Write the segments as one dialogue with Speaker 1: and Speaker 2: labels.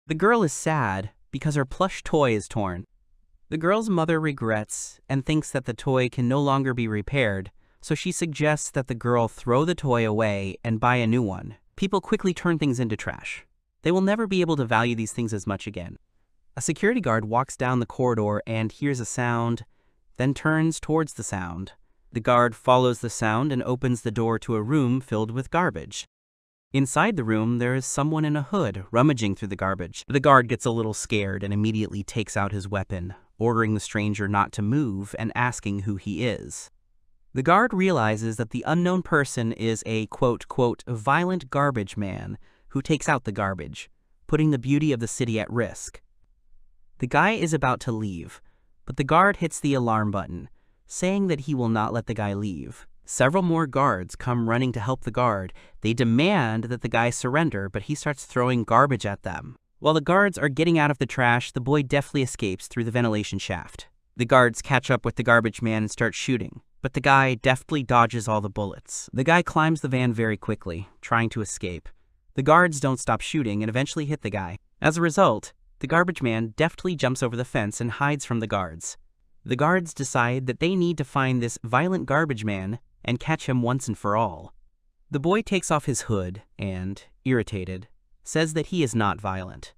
Speaker 1: The girl is sad because her plush toy is torn. The girl's mother regrets and thinks that the toy can no longer be repaired, so she suggests that the girl throw the toy away and buy a new one. People quickly turn things into trash. They will never be able to value these things as much again. A security guard walks down the corridor and hears a sound, then turns towards the sound. The guard follows the sound and opens the door to a room filled with garbage. Inside the room, there is someone in a hood rummaging through the garbage. The guard gets a little scared and immediately takes out his weapon, ordering the stranger not to move and asking who he is. The guard realizes that the unknown person is a quote-quote violent garbage man who takes out the garbage, putting the beauty of the city at risk. The guy is about to leave, but the guard hits the alarm button, saying that he will not let the guy leave. Several more guards come running to help the guard. They demand that the guy surrender, but he starts throwing garbage at them. While the guards are getting out of the trash, the boy deftly escapes through the ventilation shaft. The guards catch up with the garbage man and start shooting, but the guy deftly dodges all the bullets. The guy climbs the van very quickly, trying to escape. The guards don't stop shooting and eventually hit the guy. As a result, the garbage man deftly jumps over the fence and hides from the guards. The guards decide that they need to find this violent garbage man and catch him once and for all. The boy takes off his hood and, irritated, says that he is not violent.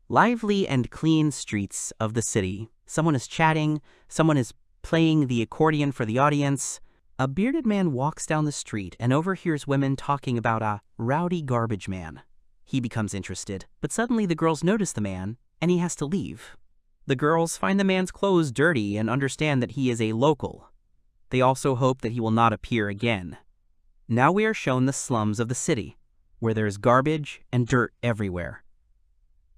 Speaker 1: Lively and clean streets of the city. Someone is chatting, someone is playing the accordion for the audience. A bearded man walks down the street and overhears women talking about a rowdy garbage man. He becomes interested, but suddenly the girls notice the man, and he has to leave. The girls find the man's clothes dirty and understand that he is a local. They also hope that he will not appear again. Now we are shown the slums of the city, where there is garbage and dirt everywhere.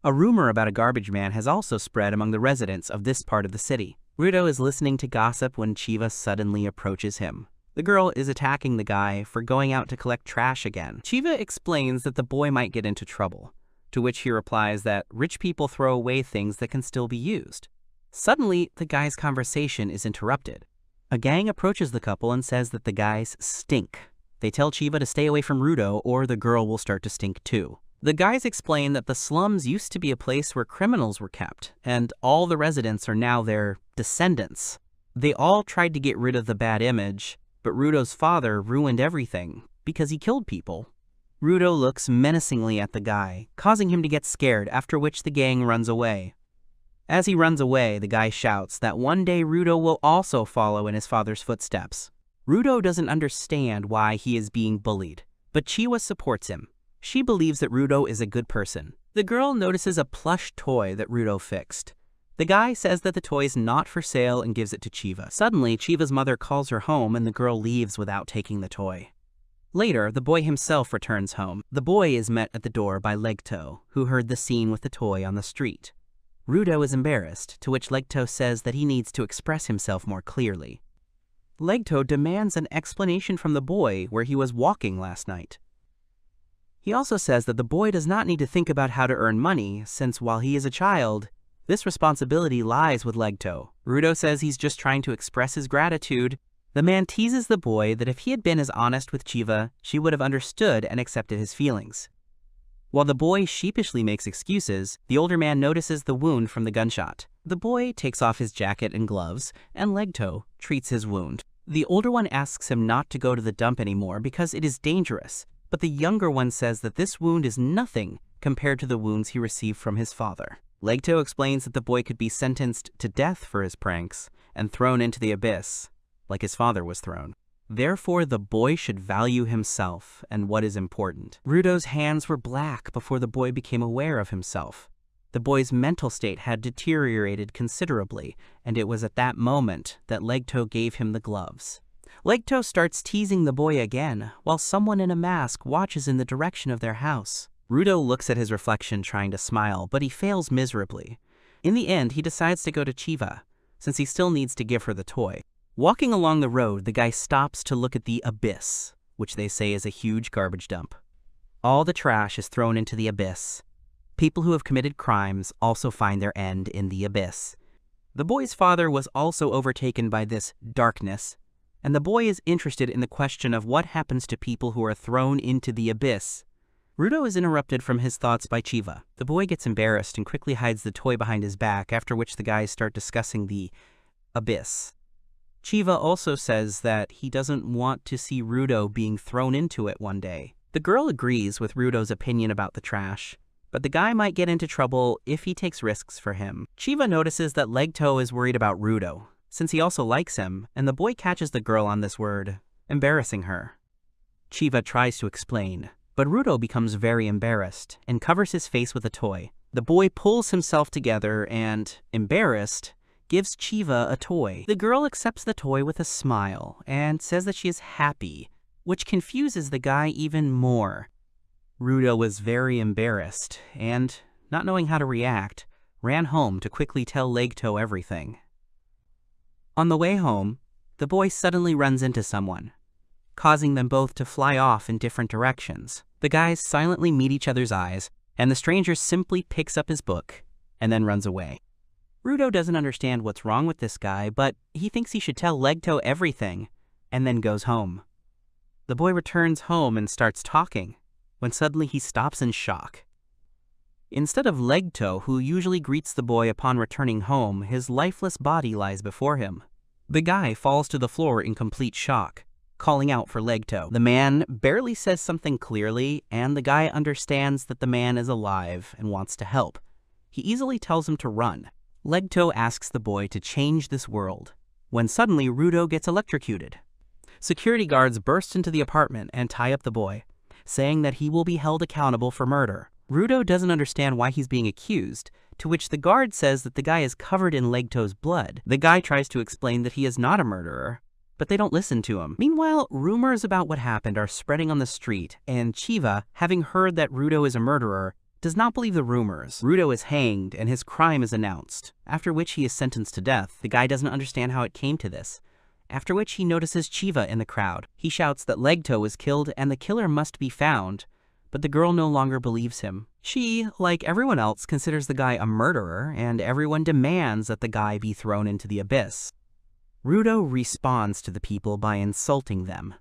Speaker 1: A rumor about a garbage man has also spread among the residents of this part of the city. Rudo is listening to gossip when Chiva suddenly approaches him. The girl is attacking the guy for going out to collect trash again. Chiva explains that the boy might get into trouble, to which he replies that rich people throw away things that can still be used. Suddenly, the guy's conversation is interrupted. A gang approaches the couple and says that the guys stink. They tell Chiva to stay away from Rudo or the girl will start to stink too. The guys explain that the slums used to be a place where criminals were kept, and all the residents are now their descendants. They all tried to get rid of the bad image, but Rudo's father ruined everything because he killed people. Rudo looks menacingly at the guy, causing him to get scared, after which the gang runs away. As he runs away, the guy shouts that one day Rudo will also follow in his father's footsteps. Rudo doesn't understand why he is being bullied, but Chiwa supports him. She believes that Rudo is a good person. The girl notices a plush toy that Rudo fixed. The guy says that the toy is not for sale and gives it to Chiva. Suddenly, Chiva's mother calls her home and the girl leaves without taking the toy. Later, the boy himself returns home. The boy is met at the door by Legto, who heard the scene with the toy on the street. Rudo is embarrassed, to which Legto says that he needs to express himself more clearly. Legto demands an explanation from the boy where he was walking last night. He also says that the boy does not need to think about how to earn money, since while he is a child, this responsibility lies with Legto. Rudo says he's just trying to express his gratitude. The man teases the boy that if he had been as honest with Chiva, she would have understood and accepted his feelings. While the boy sheepishly makes excuses, the older man notices the wound from the gunshot. The boy takes off his jacket and gloves, and Legto treats his wound. The older one asks him not to go to the dump anymore because it is dangerous, but the younger one says that this wound is nothing compared to the wounds he received from his father. Legto explains that the boy could be sentenced to death for his pranks and thrown into the abyss, like his father was thrown. Therefore, the boy should value himself and what is important. Rudo's hands were black before the boy became aware of himself. The boy's mental state had deteriorated considerably, and it was at that moment that Legto gave him the gloves. Legto starts teasing the boy again, while someone in a mask watches in the direction of their house. Rudo looks at his reflection trying to smile, but he fails miserably. In the end, he decides to go to Chiva, since he still needs to give her the toy. Walking along the road, the guy stops to look at the abyss, which they say is a huge garbage dump. All the trash is thrown into the abyss. People who have committed crimes also find their end in the abyss. The boy's father was also overtaken by this darkness, and the boy is interested in the question of what happens to people who are thrown into the abyss. Rudo is interrupted from his thoughts by Chiva. The boy gets embarrassed and quickly hides the toy behind his back, after which the guys start discussing the abyss. Chiva also says that he doesn't want to see Rudo being thrown into it one day. The girl agrees with Rudo's opinion about the trash, but the guy might get into trouble if he takes risks for him. Chiva notices that Legto is worried about Rudo, since he also likes him, and the boy catches the girl on this word, embarrassing her. Chiva tries to explain, but Rudo becomes very embarrassed and covers his face with a toy. The boy pulls himself together and, embarrassed, gives Chiva a toy. The girl accepts the toy with a smile and says that she is happy, which confuses the guy even more. Rudo was very embarrassed and, not knowing how to react, ran home to quickly tell Legto everything. On the way home, the boy suddenly runs into someone, causing them both to fly off in different directions. The guys silently meet each other's eyes, and the stranger simply picks up his book and then runs away. Rudo doesn't understand what's wrong with this guy, but he thinks he should tell Legto everything, and then goes home. The boy returns home and starts talking, when suddenly he stops in shock. Instead of Legto, who usually greets the boy upon returning home, his lifeless body lies before him. The guy falls to the floor in complete shock, calling out for Legto. The man barely says something clearly, and the guy understands that the man is alive and wants to help. He easily tells him to run. Legto asks the boy to change this world, when suddenly Rudo gets electrocuted. Security guards burst into the apartment and tie up the boy, saying that he will be held accountable for murder. Rudo doesn't understand why he's being accused, to which the guard says that the guy is covered in Legto's blood. The guy tries to explain that he is not a murderer, but they don't listen to him. Meanwhile, rumors about what happened are spreading on the street, and Chiva, having heard that Rudo is a murderer, does not believe the rumors. Rudo is hanged, and his crime is announced, after which he is sentenced to death. The guy doesn't understand how it came to this, after which he notices Chiva in the crowd. He shouts that Legto was killed and the killer must be found, but the girl no longer believes him. She, like everyone else, considers the guy a murderer, and everyone demands that the guy be thrown into the abyss. Rudo responds to the people by insulting them,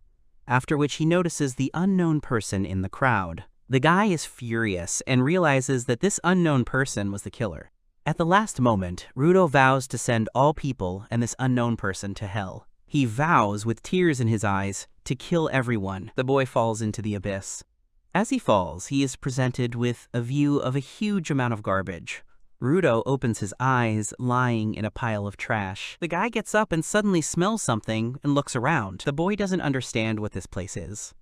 Speaker 1: after which he notices the unknown person in the crowd. The guy is furious and realizes that this unknown person was the killer. At the last moment, Rudo vows to send all people and this unknown person to hell. He vows, with tears in his eyes, to kill everyone. The boy falls into the abyss. As he falls, he is presented with a view of a huge amount of garbage. Rudo opens his eyes, lying in a pile of trash. The guy gets up and suddenly smells something and looks around. The boy doesn't understand what this place is.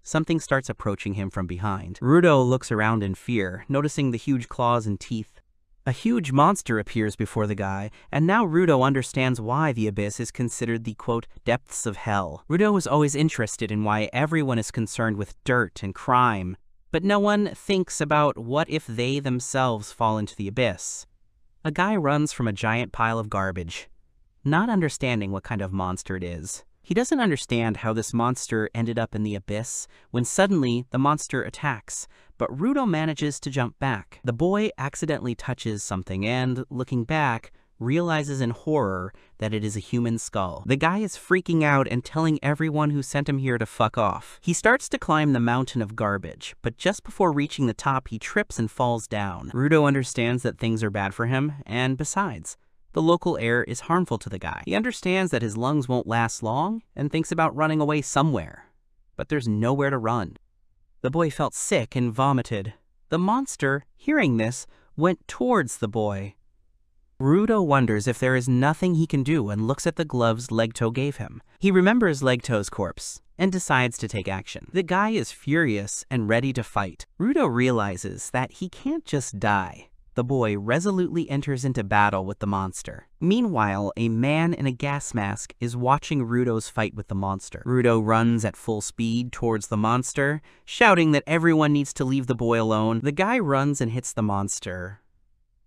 Speaker 1: Something starts approaching him from behind. Rudo looks around in fear, noticing the huge claws and teeth. A huge monster appears before the guy, and now Rudo understands why the abyss is considered the, quote, depths of hell. Rudo was always interested in why everyone is concerned with dirt and crime, but no one thinks about what if they themselves fall into the abyss. A guy runs from a giant pile of garbage, not understanding what kind of monster it is. He doesn't understand how this monster ended up in the abyss when suddenly the monster attacks, but Rudo manages to jump back. The boy accidentally touches something and, looking back, realizes in horror that it is a human skull. The guy is freaking out and telling everyone who sent him here to fuck off. He starts to climb the mountain of garbage, but just before reaching the top, he trips and falls down. Rudo understands that things are bad for him, and besides, the local air is harmful to the guy. He understands that his lungs won't last long and thinks about running away somewhere, but there's nowhere to run. The boy felt sick and vomited. The monster, hearing this, went towards the boy. Rudo wonders if there is nothing he can do and looks at the gloves Legto gave him. He remembers Legto's corpse and decides to take action. The guy is furious and ready to fight. Rudo realizes that he can't just die. The boy resolutely enters into battle with the monster. Meanwhile, a man in a gas mask is watching Rudo's fight with the monster. Rudo runs at full speed towards the monster, shouting that everyone needs to leave the boy alone. The guy runs and hits the monster,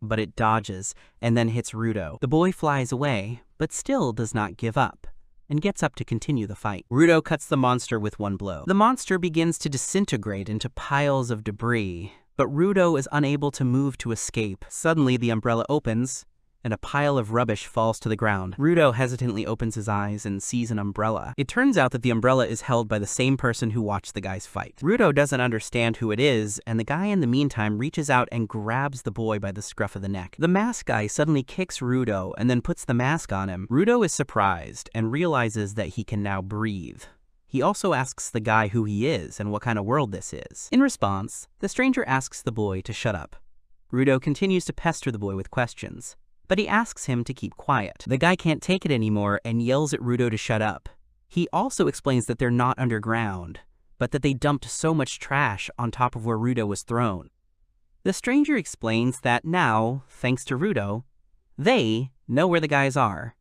Speaker 1: but it dodges and then hits Rudo. The boy flies away, but still does not give up, and gets up to continue the fight. Rudo cuts the monster with one blow. The monster begins to disintegrate into piles of debris, but Rudo is unable to move to escape. Suddenly, the umbrella opens, and a pile of rubbish falls to the ground. Rudo hesitantly opens his eyes and sees an umbrella. It turns out that the umbrella is held by the same person who watched the guys fight. Rudo doesn't understand who it is, and the guy in the meantime reaches out and grabs the boy by the scruff of the neck. The mask guy suddenly kicks Rudo and then puts the mask on him. Rudo is surprised and realizes that he can now breathe. He also asks the guy who he is and what kind of world this is. In response, the stranger asks the boy to shut up. Rudo continues to pester the boy with questions, but he asks him to keep quiet. The guy can't take it anymore and yells at Rudo to shut up. He also explains that they're not underground, but that they dumped so much trash on top of where Rudo was thrown. The stranger explains that now, thanks to Rudo, they know where the guys are.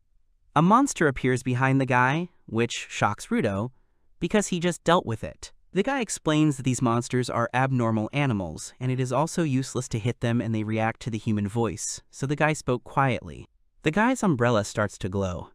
Speaker 1: A monster appears behind the guy, which shocks Rudo, because he just dealt with it. The guy explains that these monsters are abnormal animals, and it is also useless to hit them and they react to the human voice, so the guy spoke quietly. The guy's umbrella starts to glow.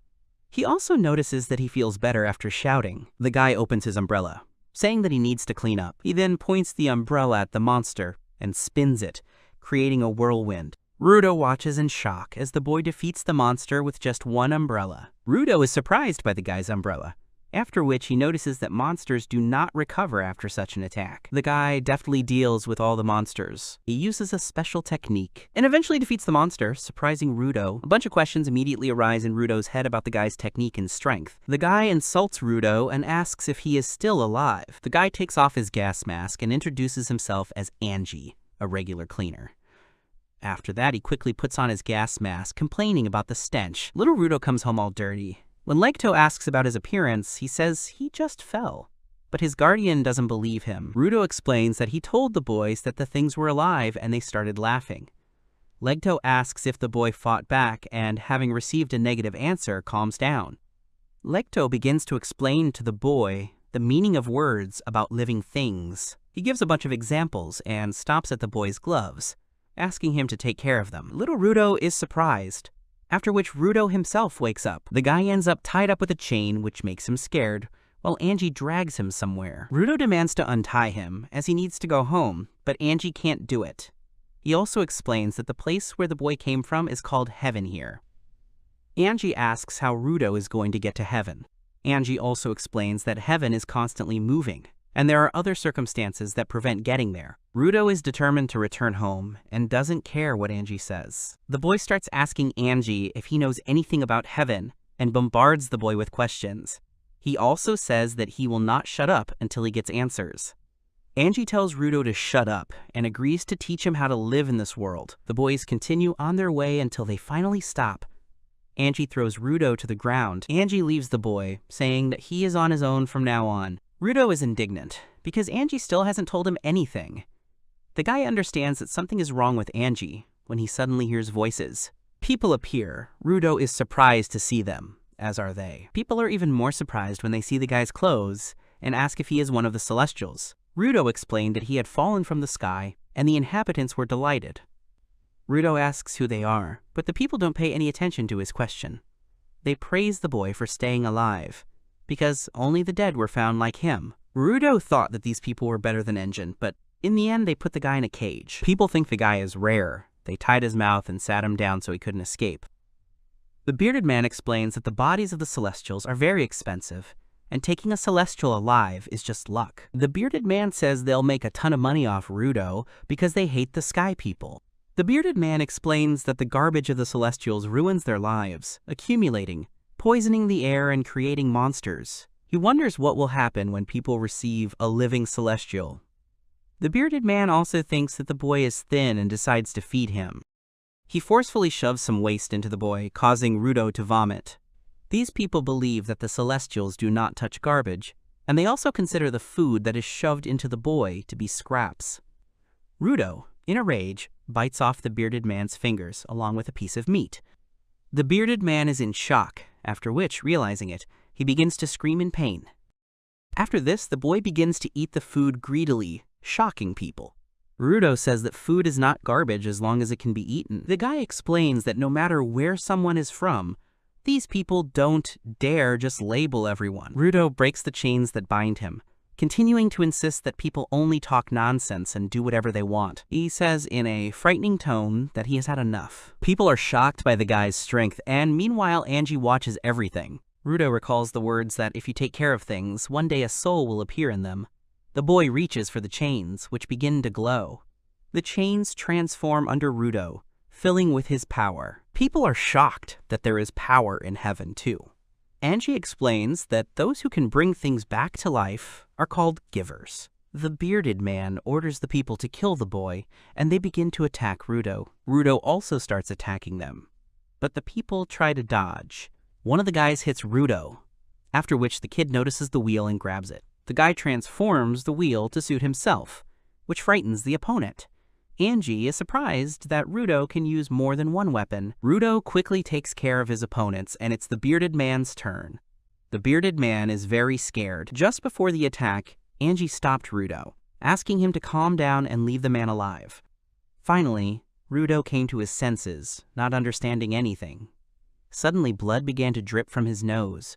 Speaker 1: He also notices that he feels better after shouting. The guy opens his umbrella, saying that he needs to clean up. He then points the umbrella at the monster and spins it, creating a whirlwind. Rudo watches in shock as the boy defeats the monster with just one umbrella. Rudo is surprised by the guy's umbrella, after which he notices that monsters do not recover after such an attack. The guy deftly deals with all the monsters. He uses a special technique and eventually defeats the monster, surprising Rudo. A bunch of questions immediately arise in Rudo's head about the guy's technique and strength. The guy insults Rudo and asks if he is still alive. The guy takes off his gas mask and introduces himself as Angie, a regular cleaner. After that, he quickly puts on his gas mask, complaining about the stench. Little Rudo comes home all dirty. When Legto asks about his appearance, he says he just fell. But his guardian doesn't believe him. Rudo explains that he told the boys that the things were alive and they started laughing. Legto asks if the boy fought back and, having received a negative answer, calms down. Legto begins to explain to the boy the meaning of words about living things. He gives a bunch of examples and stops at the boy's gloves, asking him to take care of them. Little Rudo is surprised, after which Rudo himself wakes up. The guy ends up tied up with a chain, which makes him scared, while Angie drags him somewhere. Rudo demands to untie him, as he needs to go home, but Angie can't do it. He also explains that the place where the boy came from is called Heaven here. Angie asks how Rudo is going to get to Heaven. Angie also explains that Heaven is constantly moving, and there are other circumstances that prevent getting there. Rudo is determined to return home and doesn't care what Angie says. The boy starts asking Angie if he knows anything about Heaven and bombards the boy with questions. He also says that he will not shut up until he gets answers. Angie tells Rudo to shut up and agrees to teach him how to live in this world. The boys continue on their way until they finally stop. Angie throws Rudo to the ground. Angie leaves the boy, saying that he is on his own from now on. Rudo is indignant, because Angie still hasn't told him anything. The guy understands that something is wrong with Angie when he suddenly hears voices. People appear. Rudo is surprised to see them, as are they. People are even more surprised when they see the guy's clothes and ask if he is one of the Celestials. Rudo explained that he had fallen from the sky, and the inhabitants were delighted. Rudo asks who they are, but the people don't pay any attention to his question. They praise the boy for staying alive, because only the dead were found like him. Rudo thought that these people were better than Engine, but in the end they put the guy in a cage. People think the guy is rare. They tied his mouth and sat him down so he couldn't escape. The bearded man explains that the bodies of the Celestials are very expensive, and taking a Celestial alive is just luck. The bearded man says they'll make a ton of money off Rudo because they hate the sky people. The bearded man explains that the garbage of the Celestials ruins their lives, accumulating, poisoning the air and creating monsters. He wonders what will happen when people receive a living Celestial. The bearded man also thinks that the boy is thin and decides to feed him. He forcefully shoves some waste into the boy, causing Rudo to vomit. These people believe that the Celestials do not touch garbage, and they also consider the food that is shoved into the boy to be scraps. Rudo, in a rage, bites off the bearded man's fingers along with a piece of meat. The bearded man is in shock, after which, realizing it, he begins to scream in pain. After this, the boy begins to eat the food greedily, shocking people. Rudo says that food is not garbage as long as it can be eaten. The guy explains that no matter where someone is from, these people don't dare just label everyone. Rudo breaks the chains that bind him, continuing to insist that people only talk nonsense and do whatever they want. He says in a frightening tone that he has had enough. People are shocked by the guy's strength, and meanwhile Angie watches everything. Rudo recalls the words that if you take care of things, one day a soul will appear in them. The boy reaches for the chains, which begin to glow. The chains transform under Rudo, filling with his power. People are shocked that there is power in heaven too. Angie explains that those who can bring things back to life are called givers. The bearded man orders the people to kill the boy, and they begin to attack Rudo. Rudo also starts attacking them, but the people try to dodge. One of the guys hits Rudo, after which the kid notices the wheel and grabs it. The guy transforms the wheel to suit himself, which frightens the opponent. Angie is surprised that Rudo can use more than one weapon. Rudo quickly takes care of his opponents, and it's the bearded man's turn. The bearded man is very scared. Just before the attack, Angie stopped Rudo, asking him to calm down and leave the man alive. Finally, Rudo came to his senses, not understanding anything. Suddenly, blood began to drip from his nose.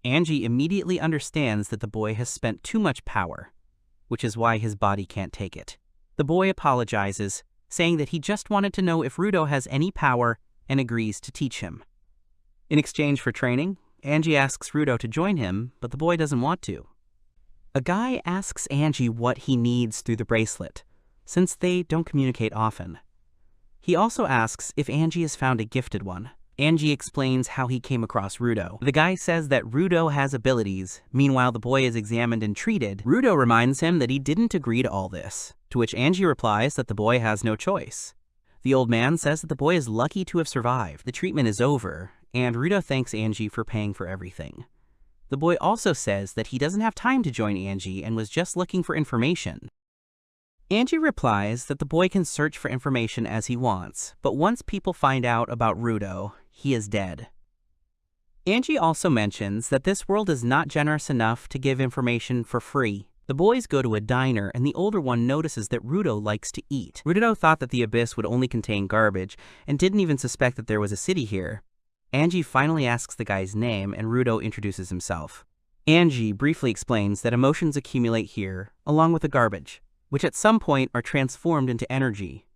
Speaker 1: Angie immediately understands that the boy has spent too much power, which is why his body can't take it. The boy apologizes, saying that he just wanted to know if Rudo has any power and agrees to teach him. In exchange for training, Angie asks Rudo to join him, but the boy doesn't want to. A guy asks Angie what he needs through the bracelet, since they don't communicate often. He also asks if Angie has found a gifted one. Angie explains how he came across Rudo. The guy says that Rudo has abilities. Meanwhile, the boy is examined and treated. Rudo reminds him that he didn't agree to all this, to which Angie replies that the boy has no choice. The old man says that the boy is lucky to have survived. The treatment is over, and Rudo thanks Angie for paying for everything. The boy also says that he doesn't have time to join Angie and was just looking for information. Angie replies that the boy can search for information as he wants, but once people find out about Rudo, he is dead. Angie also mentions that this world is not generous enough to give information for free. The boys go to a diner, and the older one notices that Rudo likes to eat. Rudo thought that the abyss would only contain garbage, and didn't even suspect that there was a city here. Angie finally asks the guy's name, and Rudo introduces himself. Angie briefly explains that emotions accumulate here, along with the garbage, which at some point are transformed into energy.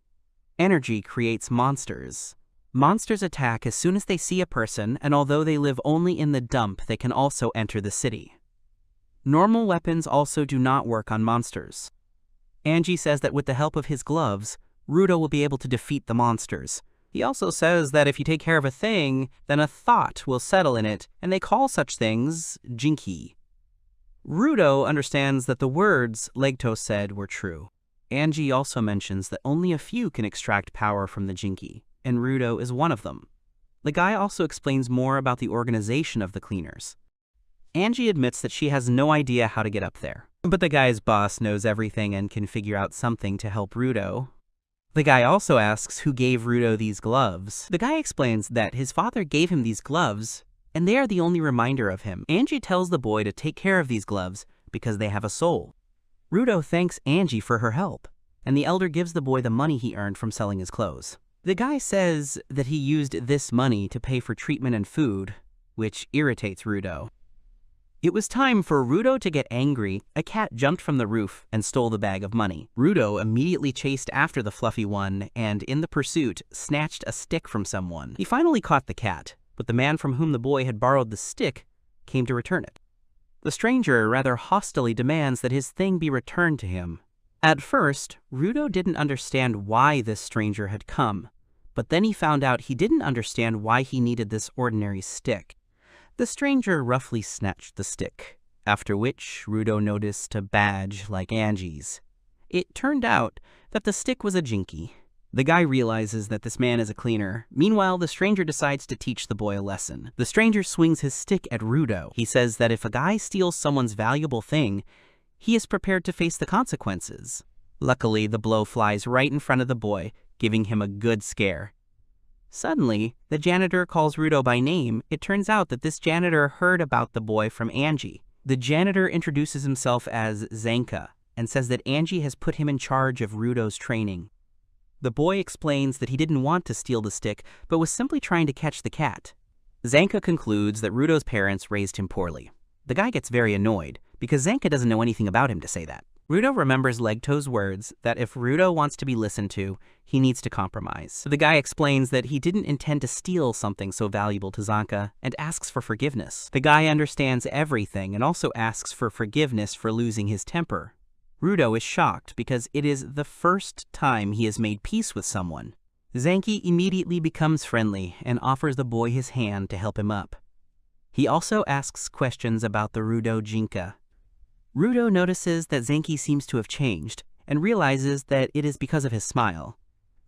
Speaker 1: Energy creates monsters. Monsters attack as soon as they see a person, and although they live only in the dump, they can also enter the city. Normal weapons also do not work on monsters. Angie says that with the help of his gloves, Rudo will be able to defeat the monsters. He also says that if you take care of a thing, then a thought will settle in it, and they call such things jinki. Rudo understands that the words Legto said were true. Angie also mentions that only a few can extract power from the jinki, and Rudo is one of them. The guy also explains more about the organization of the cleaners. Angie admits that she has no idea how to get up there, but the guy's boss knows everything and can figure out something to help Rudo. The guy also asks who gave Rudo these gloves. The guy explains that his father gave him these gloves, and they are the only reminder of him. Angie tells the boy to take care of these gloves because they have a soul. Rudo thanks Angie for her help, and the elder gives the boy the money he earned from selling his clothes. The guy says that he used this money to pay for treatment and food, which irritates Rudo. It was time for Rudo to get angry. A cat jumped from the roof and stole the bag of money. Rudo immediately chased after the fluffy one and, in the pursuit, snatched a stick from someone. He finally caught the cat, but the man from whom the boy had borrowed the stick came to return it. The stranger rather hostilely demands that his thing be returned to him. At first, Rudo didn't understand why this stranger had come, but then he found out he didn't understand why he needed this ordinary stick. The stranger roughly snatched the stick, after which Rudo noticed a badge like Angie's. It turned out that the stick was a jinki. The guy realizes that this man is a cleaner. Meanwhile, the stranger decides to teach the boy a lesson. The stranger swings his stick at Rudo. He says that if a guy steals someone's valuable thing, he is prepared to face the consequences. Luckily, the blow flies right in front of the boy, giving him a good scare. Suddenly, the janitor calls Rudo by name. It turns out that this janitor heard about the boy from Angie. The janitor introduces himself as Zanka and says that Angie has put him in charge of Rudo's training. The boy explains that he didn't want to steal the stick, but was simply trying to catch the cat. Zanka concludes that Rudo's parents raised him poorly. The guy gets very annoyed because Zanka doesn't know anything about him to say that. Rudo remembers Legto's words that if Rudo wants to be listened to, he needs to compromise. So the guy explains that he didn't intend to steal something so valuable to Zanka and asks for forgiveness. The guy understands everything and also asks for forgiveness for losing his temper. Rudo is shocked because it is the first time he has made peace with someone. Zanki immediately becomes friendly and offers the boy his hand to help him up. He also asks questions about the Rudo Jinka. Rudo notices that Zanki seems to have changed and realizes that it is because of his smile.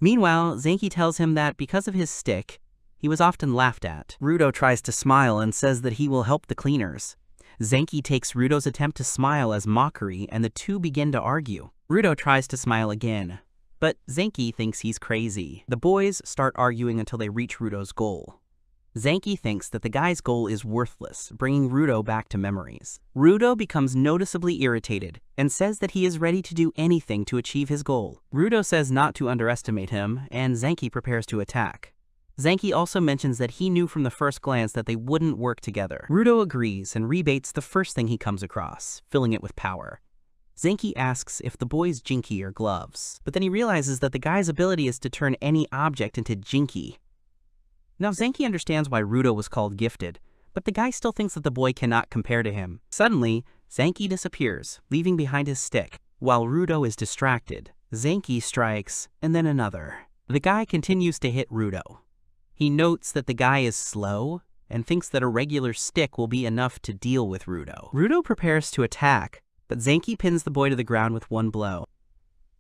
Speaker 1: Meanwhile, Zanki tells him that because of his stick, he was often laughed at. Rudo tries to smile and says that he will help the cleaners. Zanki takes Rudo's attempt to smile as mockery and the two begin to argue. Rudo tries to smile again, but Zanki thinks he's crazy. The boys start arguing until they reach Rudo's goal. Zanki thinks that the guy's goal is worthless, bringing Rudo back to memories. Rudo becomes noticeably irritated and says that he is ready to do anything to achieve his goal. Rudo says not to underestimate him, and Zanki prepares to attack. Zanki also mentions that he knew from the first glance that they wouldn't work together. Rudo agrees and rebates the first thing he comes across, filling it with power. Zanki asks if the boy's jinki are gloves, but then he realizes that the guy's ability is to turn any object into jinki. Now Zanki understands why Rudo was called gifted, but the guy still thinks that the boy cannot compare to him. Suddenly, Zanki disappears, leaving behind his stick. While Rudo is distracted, Zanki strikes, and then another. The guy continues to hit Rudo. He notes that the guy is slow and thinks that a regular stick will be enough to deal with Rudo. Rudo prepares to attack, but Zanki pins the boy to the ground with one blow.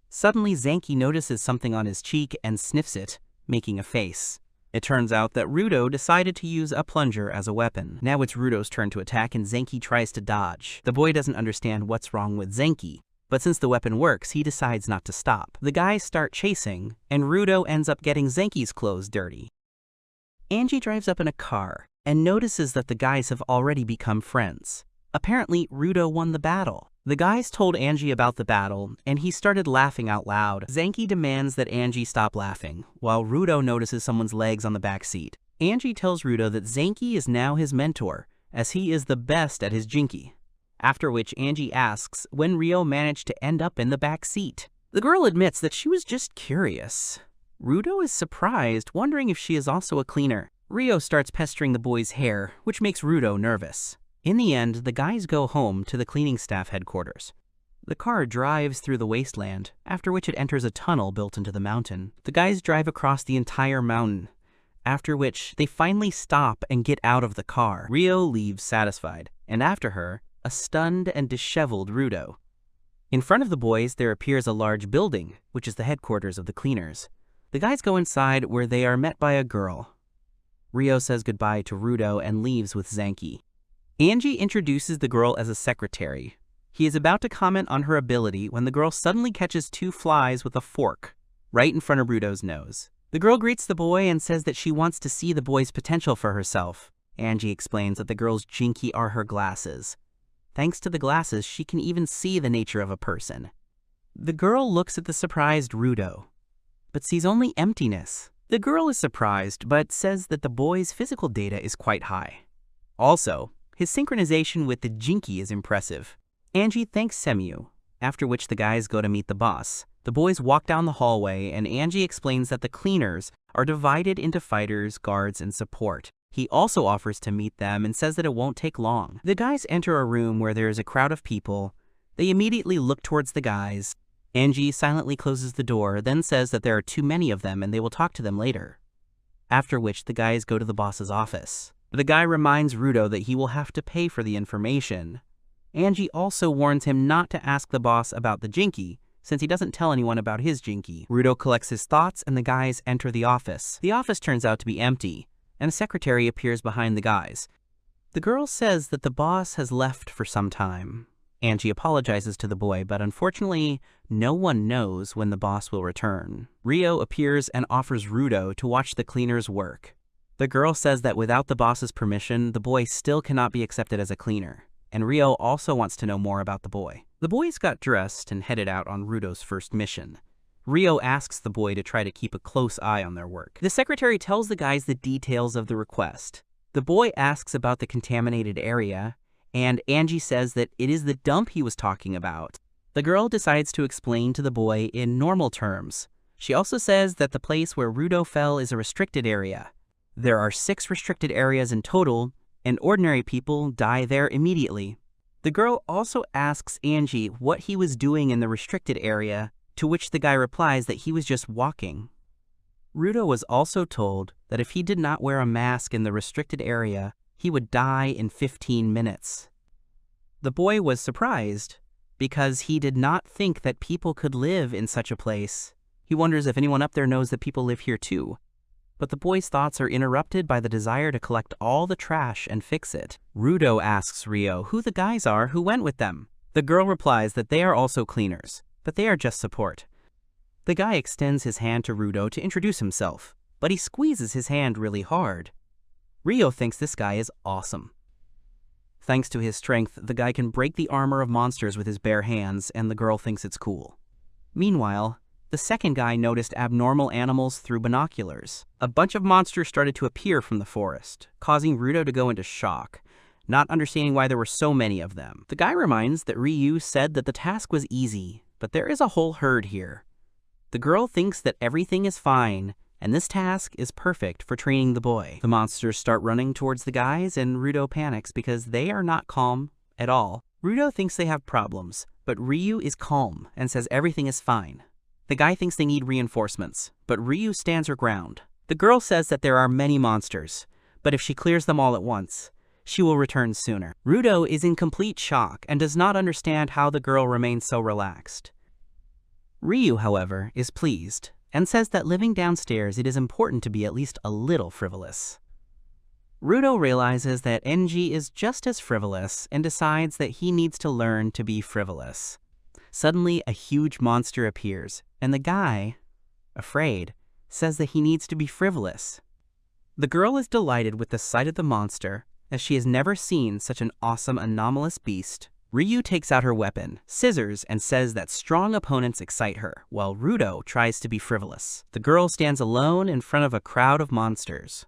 Speaker 1: Suddenly, Zanki notices something on his cheek and sniffs it, making a face. It turns out that Rudo decided to use a plunger as a weapon. Now it's Rudo's turn to attack and Zanki tries to dodge. The boy doesn't understand what's wrong with Zanki, but since the weapon works, he decides not to stop. The guys start chasing, and Rudo ends up getting Zanki's clothes dirty. Angie drives up in a car and notices that the guys have already become friends. Apparently, Rudo won the battle. The guys told Angie about the battle, and he started laughing out loud. Zanki demands that Angie stop laughing, while Rudo notices someone's legs on the back seat. Angie tells Rudo that Zanki is now his mentor, as he is the best at his jinki. After which Angie asks when Rio managed to end up in the back seat. The girl admits that she was just curious. Rudo is surprised, wondering if she is also a cleaner. Rio starts pestering the boy's hair, which makes Rudo nervous. In the end, the guys go home to the cleaning staff headquarters. The car drives through the wasteland, after which it enters a tunnel built into the mountain. The guys drive across the entire mountain, after which they finally stop and get out of the car. Rio leaves satisfied, and after her, a stunned and disheveled Rudo. In front of the boys, there appears a large building, which is the headquarters of the cleaners. The guys go inside where they are met by a girl. Rio says goodbye to Rudo and leaves with Zanki. Angie introduces the girl as a secretary. He is about to comment on her ability when the girl suddenly catches two flies with a fork, right in front of Rudo's nose. The girl greets the boy and says that she wants to see the boy's potential for herself. Angie explains that the girl's jinki are her glasses. Thanks to the glasses, she can even see the nature of a person. The girl looks at the surprised Rudo, but sees only emptiness. The girl is surprised, but says that the boy's physical data is quite high. Also, his synchronization with the jinki is impressive. Angie thanks Semu, after which the guys go to meet the boss. The boys walk down the hallway, and Angie explains that the cleaners are divided into fighters, guards, and support. He also offers to meet them and says that it won't take long. The guys enter a room where there is a crowd of people. They immediately look towards the guys. Angie silently closes the door, then says that there are too many of them and they will talk to them later. After which the guys go to the boss's office. The guy reminds Rudo that he will have to pay for the information. Angie also warns him not to ask the boss about the jinki, since he doesn't tell anyone about his jinki. Rudo collects his thoughts and the guys enter the office. The office turns out to be empty, and a secretary appears behind the guys. The girl says that the boss has left for some time. Angie apologizes to the boy, but unfortunately, no one knows when the boss will return. Rio appears and offers Rudo to watch the cleaners work. The girl says that without the boss's permission, the boy still cannot be accepted as a cleaner, and Rio also wants to know more about the boy. The boys got dressed and headed out on Rudo's first mission. Rio asks the boy to try to keep a close eye on their work. The secretary tells the guys the details of the request. The boy asks about the contaminated area, and Angie says that it is the dump he was talking about. The girl decides to explain to the boy in normal terms. She also says that the place where Rudo fell is a restricted area. There are 6 restricted areas in total, and ordinary people die there immediately. The girl also asks Angie what he was doing in the restricted area, to which the guy replies that he was just walking. Rudo was also told that if he did not wear a mask in the restricted area, he would die in 15 minutes. The boy was surprised because he did not think that people could live in such a place. He wonders if anyone up there knows that people live here too. But the boy's thoughts are interrupted by the desire to collect all the trash and fix it. Rudo asks Rio who the guys are who went with them. The girl replies that they are also cleaners, but they are just support. The guy extends his hand to Rudo to introduce himself, but he squeezes his hand really hard. Rio thinks this guy is awesome. Thanks to his strength, the guy can break the armor of monsters with his bare hands, and the girl thinks it's cool. Meanwhile, the second guy noticed abnormal animals through binoculars. A bunch of monsters started to appear from the forest, causing Rudo to go into shock, not understanding why there were so many of them. The guy reminds that Ryu said that the task was easy, but there is a whole herd here. The girl thinks that everything is fine, and this task is perfect for training the boy. The monsters start running towards the guys, and Rudo panics because they are not calm at all. Rudo thinks they have problems, but Ryu is calm and says everything is fine. The guy thinks they need reinforcements, but Ryu stands her ground. The girl says that there are many monsters, but if she clears them all at once, she will return sooner. Rudo is in complete shock and does not understand how the girl remains so relaxed. Ryu, however, is pleased and says that living downstairs it is important to be at least a little frivolous. Rudo realizes that Enji is just as frivolous and decides that he needs to learn to be frivolous. Suddenly, a huge monster appears, and the guy, afraid, says that he needs to be frivolous. The girl is delighted with the sight of the monster, as she has never seen such an awesome anomalous beast. Ryu takes out her weapon, scissors, and says that strong opponents excite her, while Rudo tries to be frivolous. The girl stands alone in front of a crowd of monsters.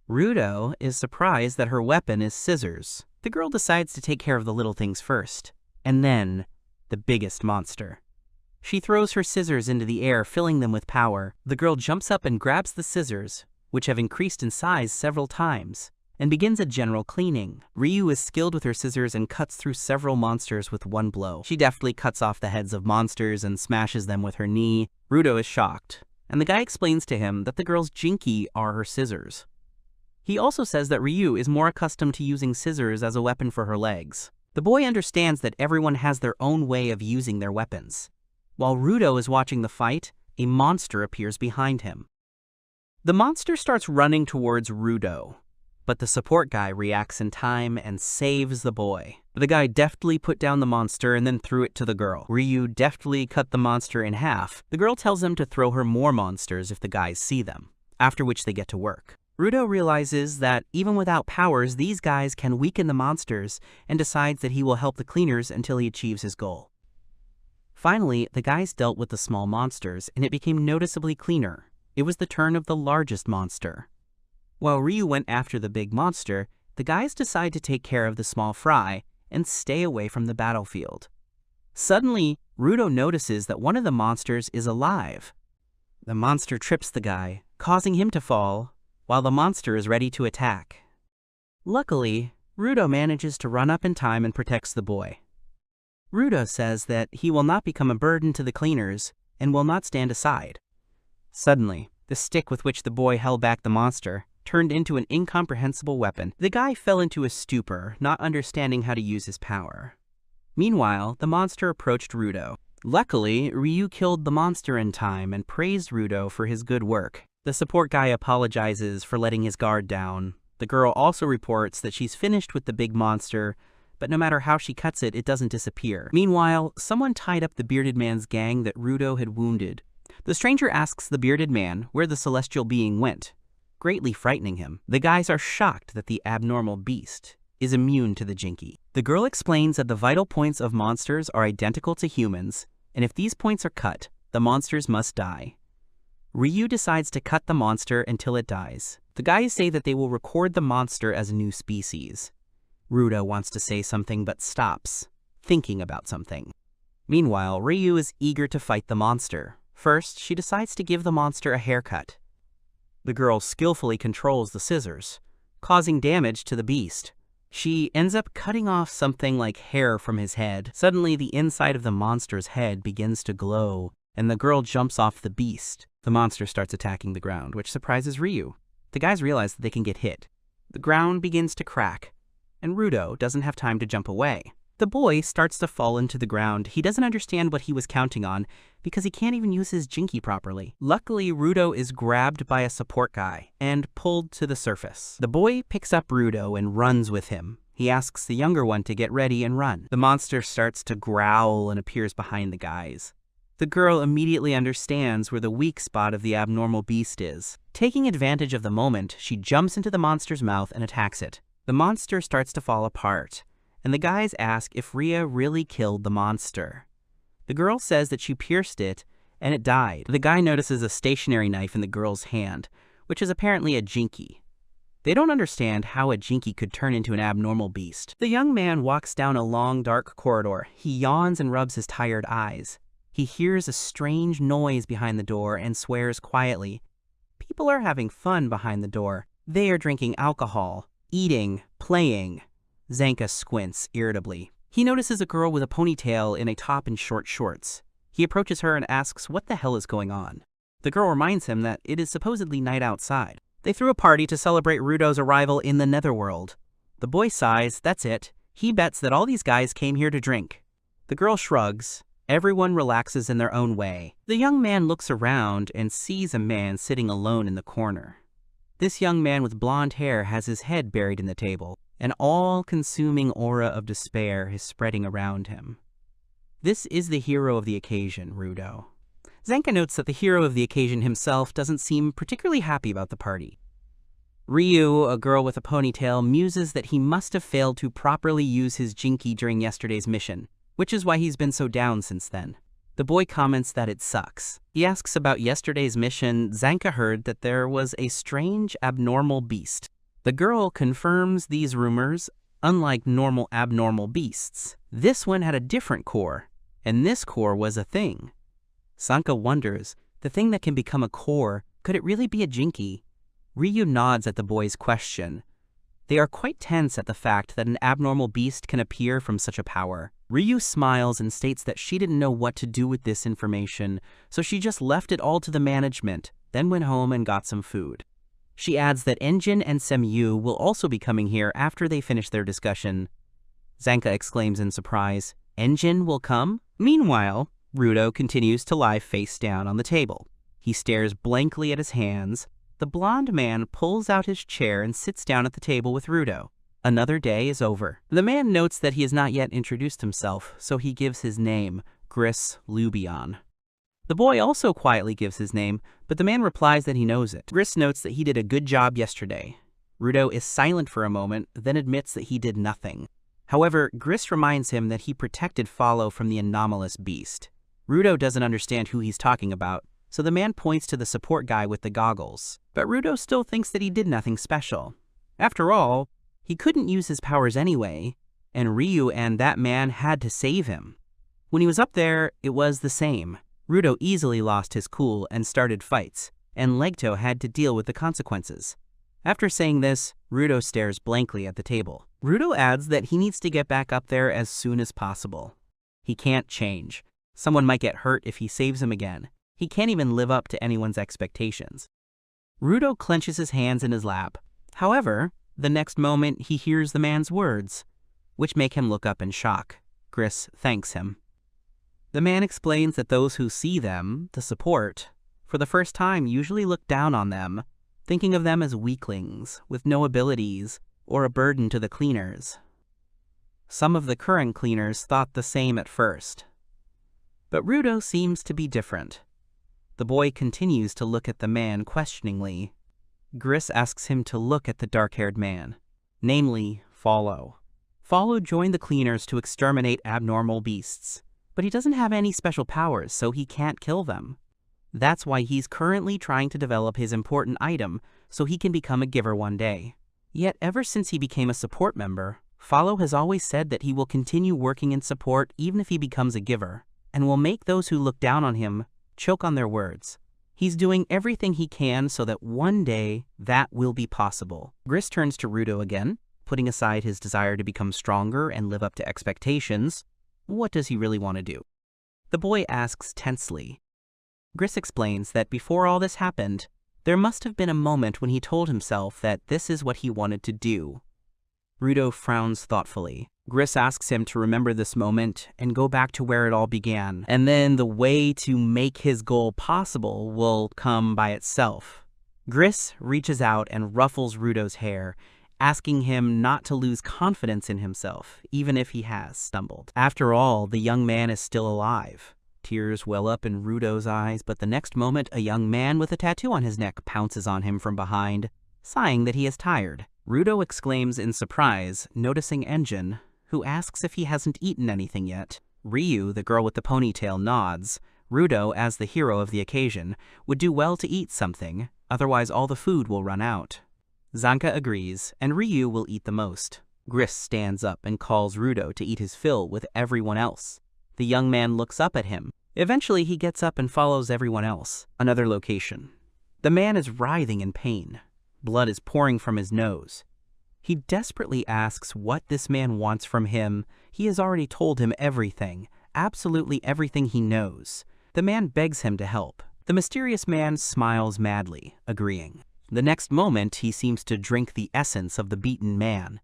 Speaker 1: Rudo is surprised that her weapon is scissors. The girl decides to take care of the little things first, and then the biggest monster. She throws her scissors into the air, filling them with power. The girl jumps up and grabs the scissors, which have increased in size several times, and begins a general cleaning. Ryu is skilled with her scissors and cuts through several monsters with one blow. She deftly cuts off the heads of monsters and smashes them with her knee. Rudo is shocked, and the guy explains to him that the girl's jinky are her scissors. He also says that Ryu is more accustomed to using scissors as a weapon for her legs. The boy understands that everyone has their own way of using their weapons. While Rudo is watching the fight, a monster appears behind him. The monster starts running towards Rudo, but the support guy reacts in time and saves the boy. The guy deftly put down the monster and then threw it to the girl. Ryu deftly cut the monster in half. The girl tells him to throw her more monsters if the guys see them, after which they get to work. Rudo realizes that even without powers, these guys can weaken the monsters and decides that he will help the cleaners until he achieves his goal. Finally, the guys dealt with the small monsters and it became noticeably cleaner. It was the turn of the largest monster. While Ryu went after the big monster, the guys decide to take care of the small fry and stay away from the battlefield. Suddenly, Rudo notices that one of the monsters is alive. The monster trips the guy, causing him to fall, while the monster is ready to attack. Luckily, Rudo manages to run up in time and protects the boy. Rudo says that he will not become a burden to the cleaners and will not stand aside. Suddenly, the stick with which the boy held back the monster turned into an incomprehensible weapon. The guy fell into a stupor, not understanding how to use his power. Meanwhile, the monster approached Rudo. Luckily, Ryu killed the monster in time and praised Rudo for his good work. The support guy apologizes for letting his guard down. The girl also reports that she's finished with the big monster, but no matter how she cuts it, it doesn't disappear. Meanwhile, someone tied up the bearded man's gang that Rudo had wounded. The stranger asks the bearded man where the celestial being went, greatly frightening him. The guys are shocked that the abnormal beast is immune to the jinky. The girl explains that the vital points of monsters are identical to humans, and if these points are cut, the monsters must die. Ryu decides to cut the monster until it dies. The guys say that they will record the monster as a new species. Rudo wants to say something but stops, thinking about something. Meanwhile, Ryu is eager to fight the monster. First, she decides to give the monster a haircut. The girl skillfully controls the scissors, causing damage to the beast. She ends up cutting off something like hair from his head. Suddenly, the inside of the monster's head begins to glow, and the girl jumps off the beast. The monster starts attacking the ground, which surprises Ryu. The guys realize that they can get hit. The ground begins to crack, and Rudo doesn't have time to jump away. The boy starts to fall into the ground. He doesn't understand what he was counting on because he can't even use his jinky properly. Luckily, Rudo is grabbed by a support guy and pulled to the surface. The boy picks up Rudo and runs with him. He asks the younger one to get ready and run. The monster starts to growl and appears behind the guys. The girl immediately understands where the weak spot of the abnormal beast is. Taking advantage of the moment, she jumps into the monster's mouth and attacks it. The monster starts to fall apart, and the guys ask if Rhea really killed the monster. The girl says that she pierced it, and it died. The guy notices a stationary knife in the girl's hand, which is apparently a jinky. They don't understand how a jinky could turn into an abnormal beast. The young man walks down a long, dark corridor. He yawns and rubs his tired eyes. He hears a strange noise behind the door and swears quietly. People are having fun behind the door. They are drinking alcohol, eating, playing. Zanka squints irritably. He notices a girl with a ponytail in a top and short shorts. He approaches her and asks what the hell is going on. The girl reminds him that it is supposedly night outside. They threw a party to celebrate Rudo's arrival in the netherworld. The boy sighs, that's it. He bets that all these guys came here to drink. The girl shrugs. Everyone relaxes in their own way. The young man looks around and sees a man sitting alone in the corner. This young man with blonde hair has his head buried in the table. An all-consuming aura of despair is spreading around him. This is the hero of the occasion, Rudo. Zanka notes that the hero of the occasion himself doesn't seem particularly happy about the party. Ryu, a girl with a ponytail, muses that he must have failed to properly use his jinky during yesterday's mission, which is why he's been so down since then. The boy comments that it sucks. He asks about yesterday's mission. Zanka heard that there was a strange, abnormal beast. The girl confirms these rumors. Unlike normal abnormal beasts, this one had a different core, and this core was a thing. Zanka wonders, the thing that can become a core, could it really be a jinky? Ryu nods at the boy's question. They are quite tense at the fact that an abnormal beast can appear from such a power. Ryu smiles and states that she didn't know what to do with this information, so she just left it all to the management, then went home and got some food. She adds that Enjin and Semyu will also be coming here after they finish their discussion. Zanka exclaims in surprise, Enjin will come? Meanwhile, Rudo continues to lie face down on the table. He stares blankly at his hands. The blonde man pulls out his chair and sits down at the table with Rudo. Another day is over. The man notes that he has not yet introduced himself, so he gives his name, Gris Lubion. The boy also quietly gives his name, but the man replies that he knows it. Gris notes that he did a good job yesterday. Rudo is silent for a moment, then admits that he did nothing. However, Gris reminds him that he protected Follow from the anomalous beast. Rudo doesn't understand who he's talking about, so the man points to the support guy with the goggles. But Rudo still thinks that he did nothing special. After all, he couldn't use his powers anyway, and Ryu and that man had to save him. When he was up there, it was the same. Rudo easily lost his cool and started fights, and Legto had to deal with the consequences. After saying this, Rudo stares blankly at the table. Rudo adds that he needs to get back up there as soon as possible. He can't change. Someone might get hurt if he saves him again. He can't even live up to anyone's expectations. Rudo clenches his hands in his lap. However, the next moment he hears the man's words, which make him look up in shock. Gris thanks him. The man explains that those who see them, the support, for the first time usually look down on them, thinking of them as weaklings with no abilities or a burden to the cleaners. Some of the current cleaners thought the same at first. But Rudo seems to be different. The boy continues to look at the man questioningly. Gris asks him to look at the dark-haired man, namely, Follow. Follow joined the cleaners to exterminate abnormal beasts, but he doesn't have any special powers, so he can't kill them. That's why he's currently trying to develop his important item so he can become a giver one day. Yet ever since he became a support member, Follow has always said that he will continue working in support even if he becomes a giver, and will make those who look down on him choke on their words. He's doing everything he can so that one day that will be possible. Gris turns to Rudo again, putting aside his desire to become stronger and live up to expectations. What does he really want to do? The boy asks tensely. Gris explains that before all this happened, there must have been a moment when he told himself that this is what he wanted to do. Rudo frowns thoughtfully. Gris asks him to remember this moment and go back to where it all began, and then the way to make his goal possible will come by itself. Gris reaches out and ruffles Rudo's hair, asking him not to lose confidence in himself, even if he has stumbled. After all, the young man is still alive. Tears well up in Rudo's eyes, but the next moment a young man with a tattoo on his neck pounces on him from behind, sighing that he is tired. Rudo exclaims in surprise, noticing Engine, who asks if he hasn't eaten anything yet. Ryu, the girl with the ponytail, nods. Rudo, as the hero of the occasion, would do well to eat something, otherwise all the food will run out. Zanka agrees, and Ryu will eat the most. Gris stands up and calls Rudo to eat his fill with everyone else. The young man looks up at him. Eventually he gets up and follows everyone else. Another location. The man is writhing in pain. Blood is pouring from his nose. He desperately asks what this man wants from him. He has already told him everything, absolutely everything he knows. The man begs him to help. The mysterious man smiles madly, agreeing. The next moment, he seems to drink the essence of the beaten man.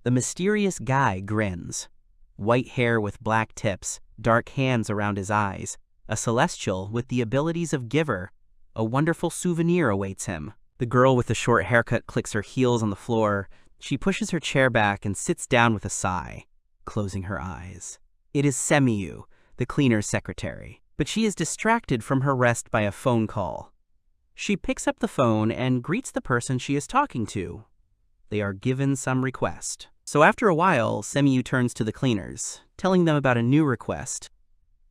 Speaker 1: The mysterious guy grins. White hair with black tips, dark hands around his eyes, a celestial with the abilities of giver. A wonderful souvenir awaits him. The girl with the short haircut clicks her heels on the floor. She pushes her chair back and sits down with a sigh, closing her eyes. It is Semiyu, the cleaner's secretary, but she is distracted from her rest by a phone call. She picks up the phone and greets the person she is talking to. They are given some request. So after a while, Semiyu turns to the cleaners, telling them about a new request.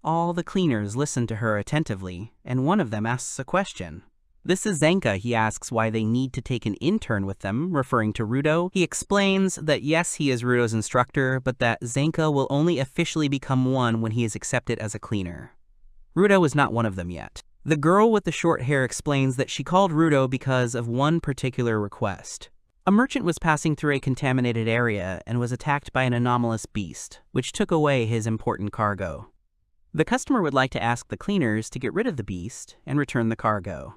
Speaker 1: All the cleaners listen to her attentively, and one of them asks a question. This is Zanka. He asks why they need to take an intern with them, referring to Rudo. He explains that yes, he is Rudo's instructor, but that Zanka will only officially become one when he is accepted as a cleaner. Rudo is not one of them yet. The girl with the short hair explains that she called Rudo because of one particular request. A merchant was passing through a contaminated area and was attacked by an anomalous beast, which took away his important cargo. The customer would like to ask the cleaners to get rid of the beast and return the cargo.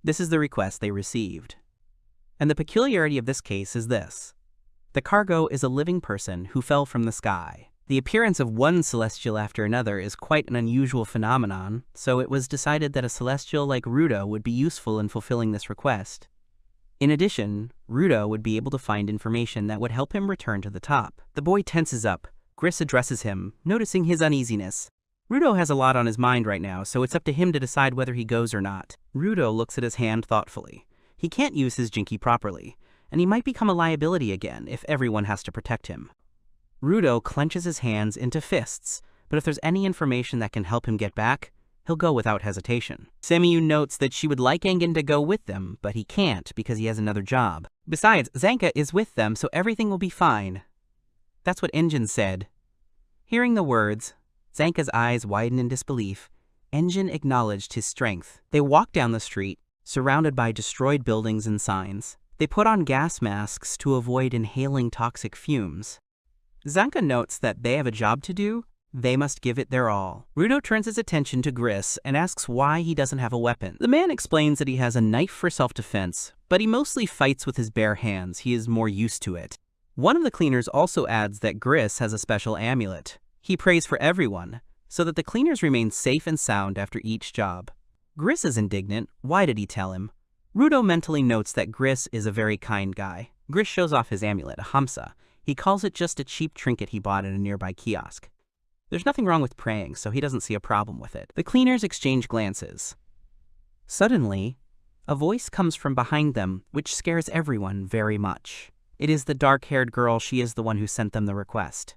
Speaker 1: This is the request they received. And the peculiarity of this case is this. The cargo is a living person who fell from the sky. The appearance of one celestial after another is quite an unusual phenomenon, so it was decided that a celestial like Rudo would be useful in fulfilling this request. In addition, Rudo would be able to find information that would help him return to the top. The boy tenses up. Gris addresses him, noticing his uneasiness. Rudo has a lot on his mind right now, so it's up to him to decide whether he goes or not. Rudo looks at his hand thoughtfully. He can't use his jinky properly, and he might become a liability again if everyone has to protect him. Rudo clenches his hands into fists, but if there's any information that can help him get back, he'll go without hesitation. Semiyu notes that she would like Engin to go with them, but he can't because he has another job. Besides, Zanka is with them, so everything will be fine. That's what Engin said. Hearing the words, Zanka's eyes widen in disbelief. Engin acknowledged his strength. They walk down the street, surrounded by destroyed buildings and signs. They put on gas masks to avoid inhaling toxic fumes. Zanka notes that they have a job to do. They must give it their all. Rudo turns his attention to Gris and asks why he doesn't have a weapon. The man explains that he has a knife for self-defense, but he mostly fights with his bare hands. He is more used to it. One of the cleaners also adds that Gris has a special amulet. He prays for everyone, so that the cleaners remain safe and sound after each job. Gris is indignant. Why did he tell him? Rudo mentally notes that Gris is a very kind guy. Gris shows off his amulet, a hamsa. He calls it just a cheap trinket he bought at a nearby kiosk. There's nothing wrong with praying, so he doesn't see a problem with it. The cleaners exchange glances. Suddenly, a voice comes from behind them, which scares everyone very much. It is the dark-haired girl. She is the one who sent them the request.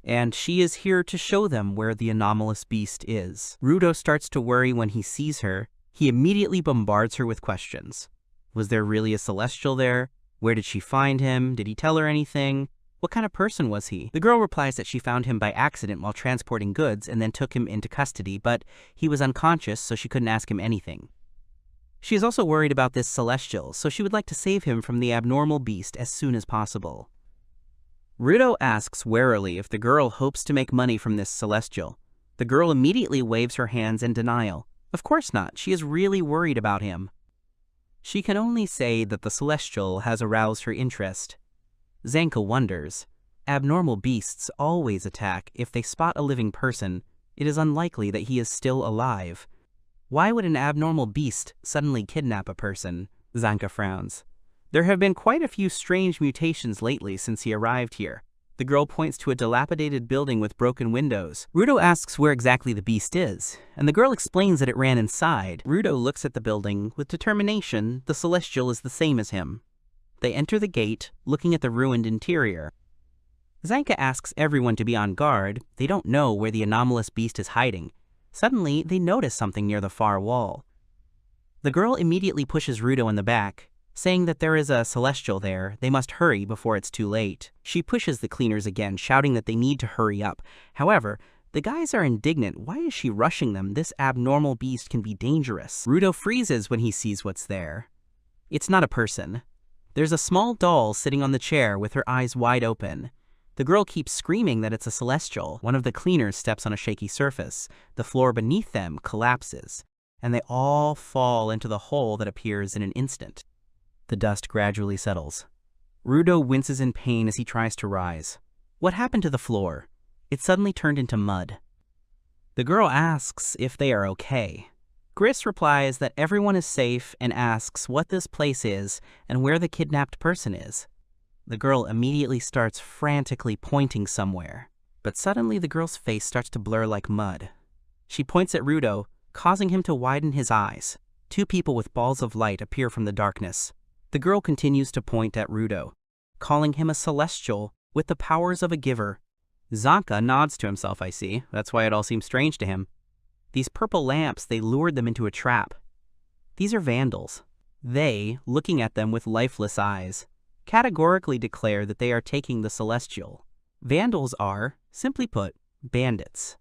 Speaker 1: And she is here to show them where the anomalous beast is. Rudo starts to worry when he sees her. He immediately bombards her with questions. Was there really a celestial there? Where did she find him? Did he tell her anything? What kind of person was he? The girl replies that she found him by accident while transporting goods and then took him into custody, but he was unconscious, so she couldn't ask him anything. She is also worried about this celestial, so she would like to save him from the abnormal beast as soon as possible. Rudo asks warily if the girl hopes to make money from this celestial. The girl immediately waves her hands in denial. Of course not, she is really worried about him. She can only say that the celestial has aroused her interest. Zanka wonders. Abnormal beasts always attack if they spot a living person. It is unlikely that he is still alive. Why would an abnormal beast suddenly kidnap a person? Zanka frowns. There have been quite a few strange mutations lately since he arrived here. The girl points to a dilapidated building with broken windows. Rudo asks where exactly the beast is, and the girl explains that it ran inside. Rudo looks at the building. With determination, the celestial is the same as him. They enter the gate, looking at the ruined interior. Zanka asks everyone to be on guard. They don't know where the anomalous beast is hiding. Suddenly, they notice something near the far wall. The girl immediately pushes Rudo in the back, saying that there is a celestial there. They must hurry before it's too late. She pushes the cleaners again, shouting that they need to hurry up. However, the guys are indignant. Why is she rushing them? This abnormal beast can be dangerous. Rudo freezes when he sees what's there. It's not a person. There's a small doll sitting on the chair with her eyes wide open. The girl keeps screaming that it's a celestial. One of the cleaners steps on a shaky surface. The floor beneath them collapses, and they all fall into the hole that appears in an instant. The dust gradually settles. Rudo winces in pain as he tries to rise. What happened to the floor? It suddenly turned into mud. The girl asks if they are okay. Gris replies that everyone is safe and asks what this place is and where the kidnapped person is. The girl immediately starts frantically pointing somewhere, but suddenly the girl's face starts to blur like mud. She points at Rudo, causing him to widen his eyes. Two people with balls of light appear from the darkness. The girl continues to point at Rudo, calling him a celestial with the powers of a giver. Zanka nods to himself, I see. That's why it all seems strange to him. These purple lamps, they lured them into a trap. These are vandals. They, looking at them with lifeless eyes, categorically declare that they are taking the celestial. Vandals are, simply put, bandits.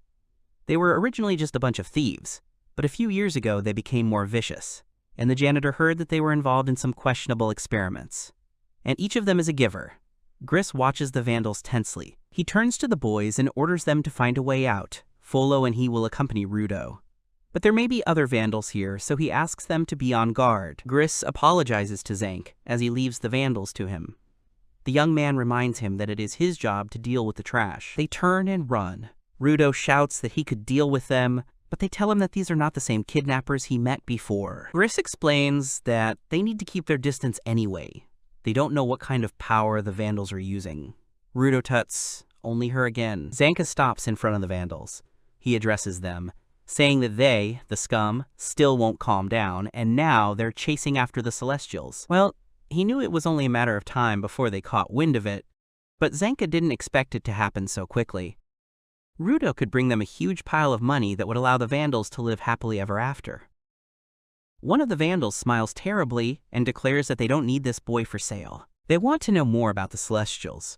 Speaker 1: They were originally just a bunch of thieves, but a few years ago they became more vicious, and the janitor heard that they were involved in some questionable experiments. And each of them is a giver. Gris watches the vandals tensely. He turns to the boys and orders them to find a way out. Folo and he will accompany Rudo. But there may be other vandals here, so he asks them to be on guard. Gris apologizes to Zank as he leaves the vandals to him. The young man reminds him that it is his job to deal with the trash. They turn and run. Rudo shouts that he could deal with them, but they tell him that these are not the same kidnappers he met before. Gris explains that they need to keep their distance anyway. They don't know what kind of power the vandals are using. Rudo tuts, only her again. Zanka stops in front of the vandals. He addresses them, saying that they, the scum, still won't calm down, and now they're chasing after the Celestials. Well, he knew it was only a matter of time before they caught wind of it, but Zanka didn't expect it to happen so quickly. Rudo could bring them a huge pile of money that would allow the Vandals to live happily ever after. One of the Vandals smiles terribly and declares that they don't need this boy for sale. They want to know more about the Celestials.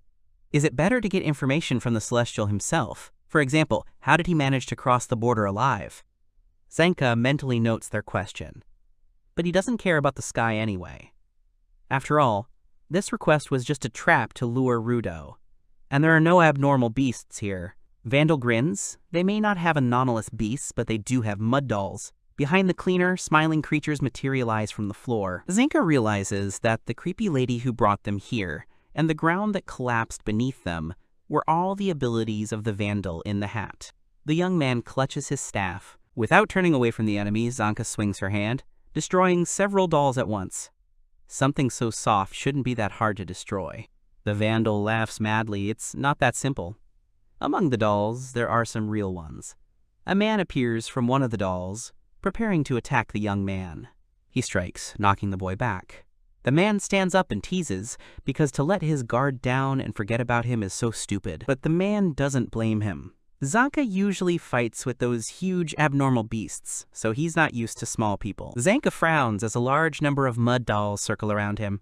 Speaker 1: Is it better to get information from the Celestial himself? For example, how did he manage to cross the border alive? Zanka mentally notes their question. But he doesn't care about the sky anyway. After all, this request was just a trap to lure Rudo. And there are no abnormal beasts here. Vandal grins. They may not have anomalous beasts, but they do have mud dolls. Behind the cleaner, smiling creatures materialize from the floor. Zanka realizes that the creepy lady who brought them here and the ground that collapsed beneath them were all the abilities of the Vandal in the hat. The young man clutches his staff. Without turning away from the enemy, Zanka swings her hand, destroying several dolls at once. Something so soft shouldn't be that hard to destroy. The Vandal laughs madly. It's not that simple. Among the dolls, there are some real ones. A man appears from one of the dolls, preparing to attack the young man. He strikes, knocking the boy back. The man stands up and teases, because to let his guard down and forget about him is so stupid. But the man doesn't blame him. Zanka usually fights with those huge abnormal beasts, so he's not used to small people. Zanka frowns as a large number of mud dolls circle around him.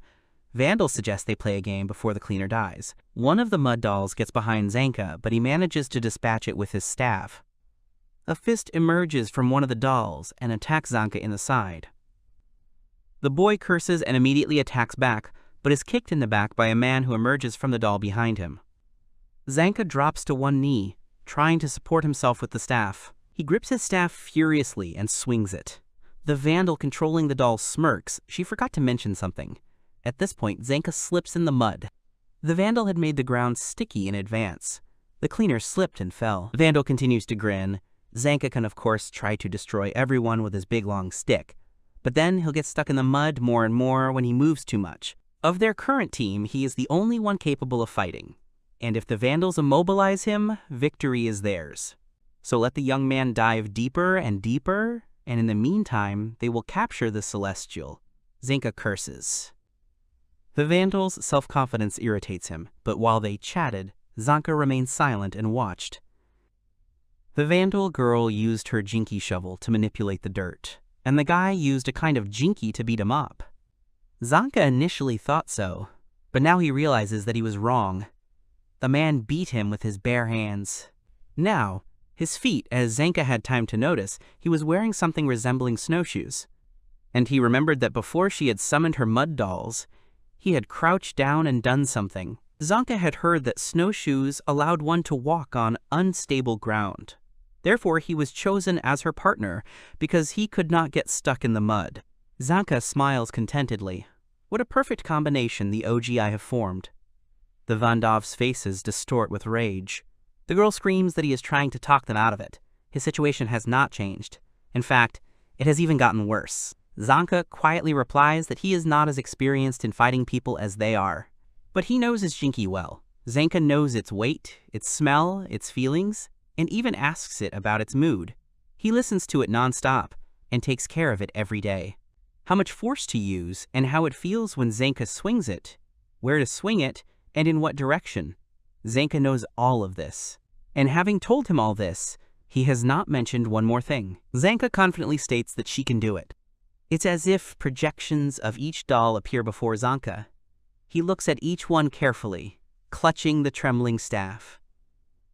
Speaker 1: Vandal suggests they play a game before the cleaner dies. One of the mud dolls gets behind Zanka, but he manages to dispatch it with his staff. A fist emerges from one of the dolls and attacks Zanka in the side. The boy curses and immediately attacks back, but is kicked in the back by a man who emerges from the doll behind him. Zanka drops to one knee, trying to support himself with the staff. He grips his staff furiously and swings it. The vandal controlling the doll smirks. She forgot to mention something. At this point, Zanka slips in the mud. The vandal had made the ground sticky in advance. The cleaner slipped and fell. The vandal continues to grin. Zanka can of course try to destroy everyone with his big long stick, but then he'll get stuck in the mud more and more when he moves too much. Of their current team, he is the only one capable of fighting, and if the vandals immobilize him, victory is theirs. So let the young man dive deeper and deeper, and in the meantime, they will capture the celestial. Zanka curses. The vandal's self-confidence irritates him, but while they chatted, Zanka remained silent and watched. The vandal girl used her jinky shovel to manipulate the dirt, and the guy used a kind of jinky to beat him up. Zanka initially thought so, but now he realizes that he was wrong. The man beat him with his bare hands. Now, his feet, as Zanka had time to notice, he was wearing something resembling snowshoes. And he remembered that before she had summoned her mud dolls, he had crouched down and done something. Zanka had heard that snowshoes allowed one to walk on unstable ground. Therefore, he was chosen as her partner because he could not get stuck in the mud. Zanka smiles contentedly. What a perfect combination the OGI have formed. The Vandav's faces distort with rage. The girl screams that he is trying to talk them out of it. His situation has not changed. In fact, it has even gotten worse. Zanka quietly replies that he is not as experienced in fighting people as they are. But he knows his jinky well. Zanka knows its weight, its smell, its feelings, and even asks it about its mood. He listens to it nonstop and takes care of it every day. How much force to use and how it feels when Zanka swings it, where to swing it, and in what direction. Zanka knows all of this. And having told him all this, he has not mentioned one more thing. Zanka confidently states that she can do it. It's as if projections of each doll appear before Zanka. He looks at each one carefully, clutching the trembling staff.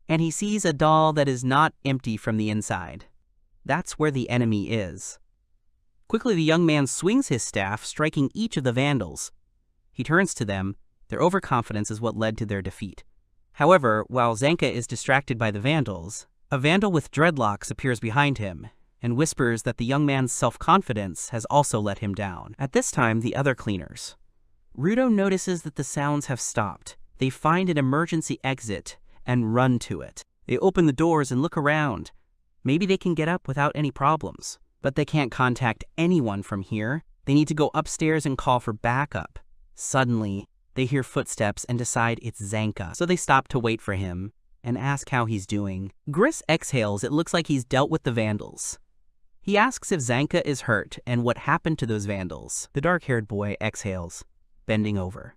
Speaker 1: And he sees a doll that is not empty from the inside. That's where the enemy is. Quickly, the young man swings his staff, striking each of the vandals. He turns to them. Their overconfidence is what led to their defeat. However, while Zanka is distracted by the vandals, a vandal with dreadlocks appears behind him and whispers that the young man's self-confidence has also let him down. At this time, the other cleaners. Rudo notices that the sounds have stopped. They find an emergency exit and run to it. They open the doors and look around. Maybe they can get up without any problems. But they can't contact anyone from here. They need to go upstairs and call for backup. Suddenly, they hear footsteps and decide it's Zanka. So they stop to wait for him and ask how he's doing. Gris exhales. It looks like he's dealt with the vandals. He asks if Zanka is hurt and what happened to those vandals. The dark-haired boy exhales, bending over.